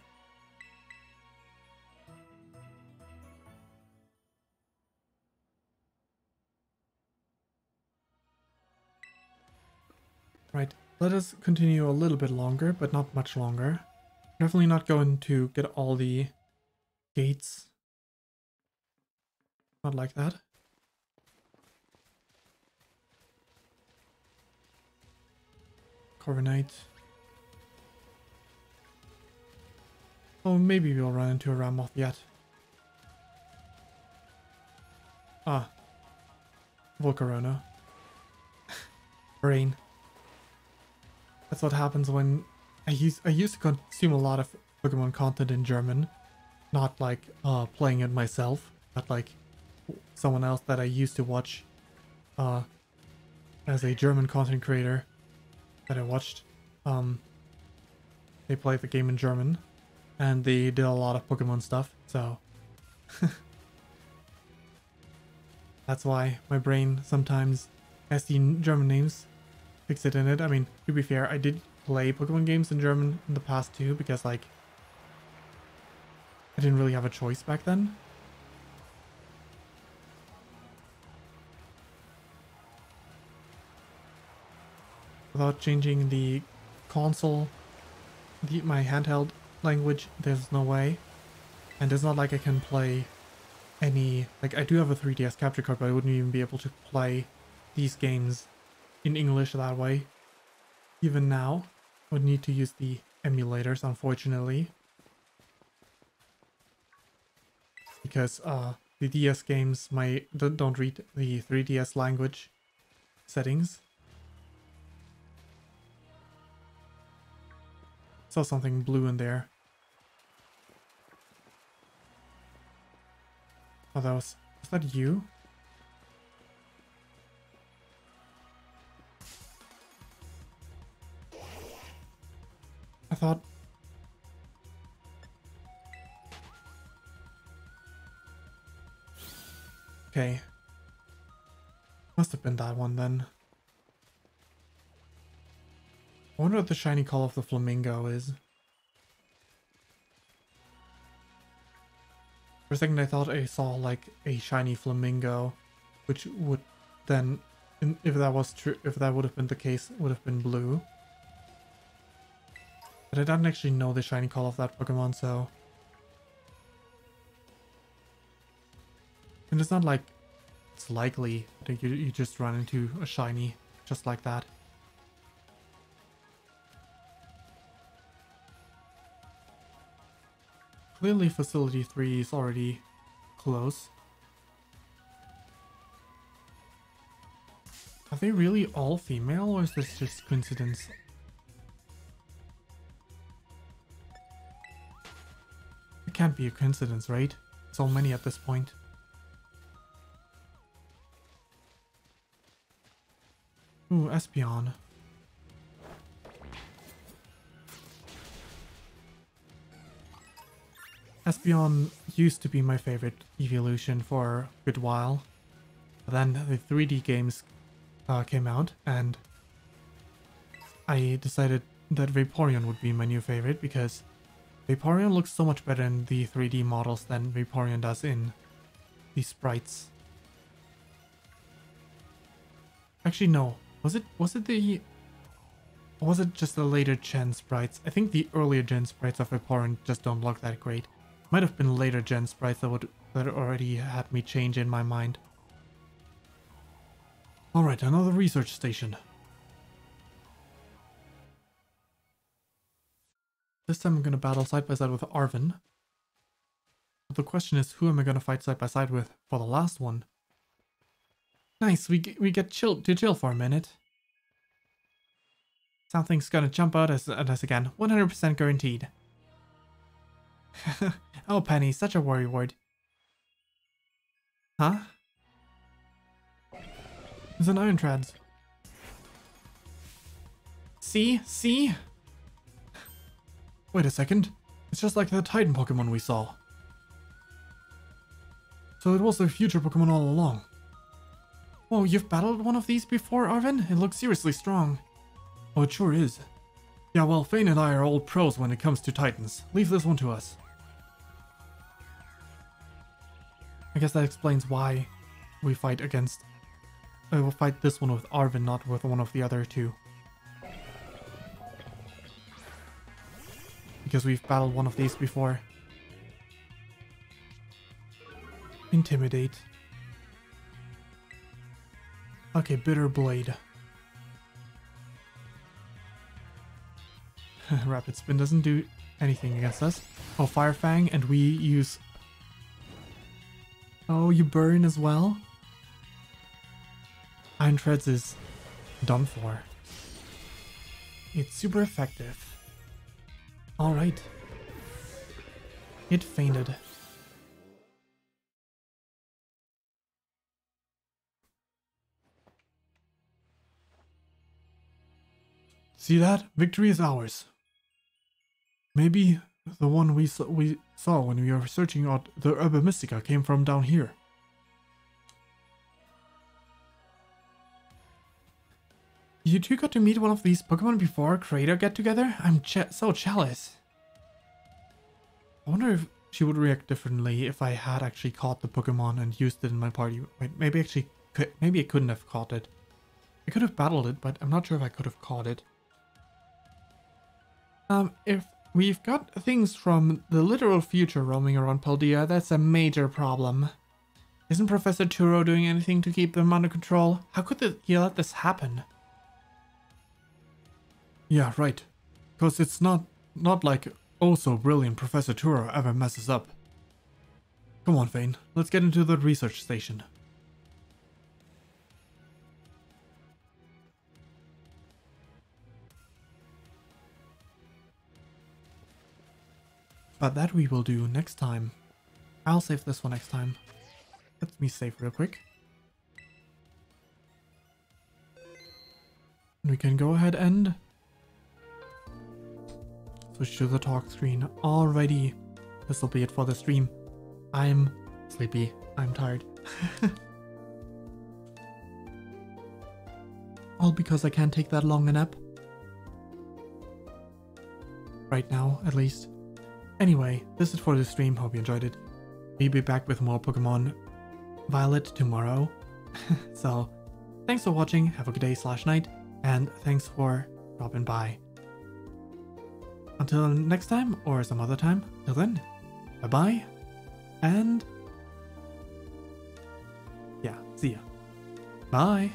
Right, let us continue a little bit longer, but not much longer. Definitely not going to get all the gates. Not like that. Corviknight. Oh, maybe we'll run into a Ramoth yet. Ah. Volcarona. Brain. That's what happens when I used to consume a lot of Pokemon content in German. Not like playing it myself, but like someone else that I used to watch as a German content creator that I watched. They played the game in German and they did a lot of Pokemon stuff, so that's why my brain sometimes has the German names fixed in it. I mean, to be fair, I did play Pokemon games in German in the past too, because like I didn't really have a choice back then. Without changing the console, my handheld language, there's no way. And it's not like I can play any, like I do have a 3DS capture card, but I wouldn't even be able to play these games in English that way. Even now, I would need to use the emulators, unfortunately. Because the DS games don't read the 3DS language settings. Saw something blue in there. Oh, was that you? I thought... Okay. Must have been that one then. I wonder what the shiny call of the flamingo is. For a second I thought I saw like a shiny flamingo, which would then, if that was true, if that would have been the case, would have been blue. But I don't actually know the shiny call of that Pokemon, so... And it's not like it's likely that you just run into a shiny just like that. Clearly Facility 3 is already close. Are they really all female, or is this just coincidence? It can't be a coincidence, right? So many at this point. Ooh, Espeon. Espeon used to be my favorite evolution for a good while. But then the 3D games came out and I decided that Vaporeon would be my new favorite because Vaporeon looks so much better in the 3D models than Vaporeon does in the sprites. Actually, no. Was it the... Or was it just the later gen sprites? I think the earlier gen sprites of Vaporeon just don't look that great. Might have been later gen sprites that already had me change in my mind. Alright, another research station. This time I'm gonna battle side by side with Arven. But the question is, who am I gonna fight side by side with for the last one? Nice, we get to chill for a minute. Something's gonna jump out at us again, 100% guaranteed. Oh, Penny, such a worry word. Huh? It's an Iron Treads. See? See? Wait a second. It's just like the Titan Pokemon we saw. So it was the future Pokemon all along. Whoa, you've battled one of these before, Arven? It looks seriously strong. Oh, it sure is. Yeah, well, Fane and I are old pros when it comes to Titans. Leave this one to us. I guess that explains why we fight against... we'll fight this one with Arven, not with one of the other two. Because we've battled one of these before. Intimidate. Okay, Bitter Blade. Rapid Spin doesn't do anything against us. Oh, Fire Fang, and we use... Oh, you burn as well? Iron Treads is done for. It's super effective. Alright. It fainted. See that? Victory is ours. Maybe the one we saw when we were searching out the Herba Mystica came from down here. You two got to meet one of these Pokemon before our Creator get-together? I'm so jealous. I wonder if she would react differently if I had actually caught the Pokemon and used it in my party. Wait, maybe I couldn't have caught it. I could have battled it, but I'm not sure if I could have caught it. If we've got things from the literal future roaming around Paldea, that's a major problem. Isn't Professor Turo doing anything to keep them under control? How could he let this happen? Yeah, right. Because it's not like oh so brilliant Professor Turo ever messes up. Come on, Fane. Let's get into the research station. But that we will do next time. I'll save this one next time. Let me save real quick. And we can go ahead and switch to the talk screen. Alrighty. This will be it for the stream. I'm sleepy. I'm tired. All because I can't take that long a nap. Right now, at least. Anyway, this is for the stream. Hope you enjoyed it. We'll be back with more Pokemon Violet tomorrow. So, thanks for watching. Have a good day/night. And thanks for dropping by. Until next time, or some other time. Till then, bye-bye. And... yeah, see ya. Bye.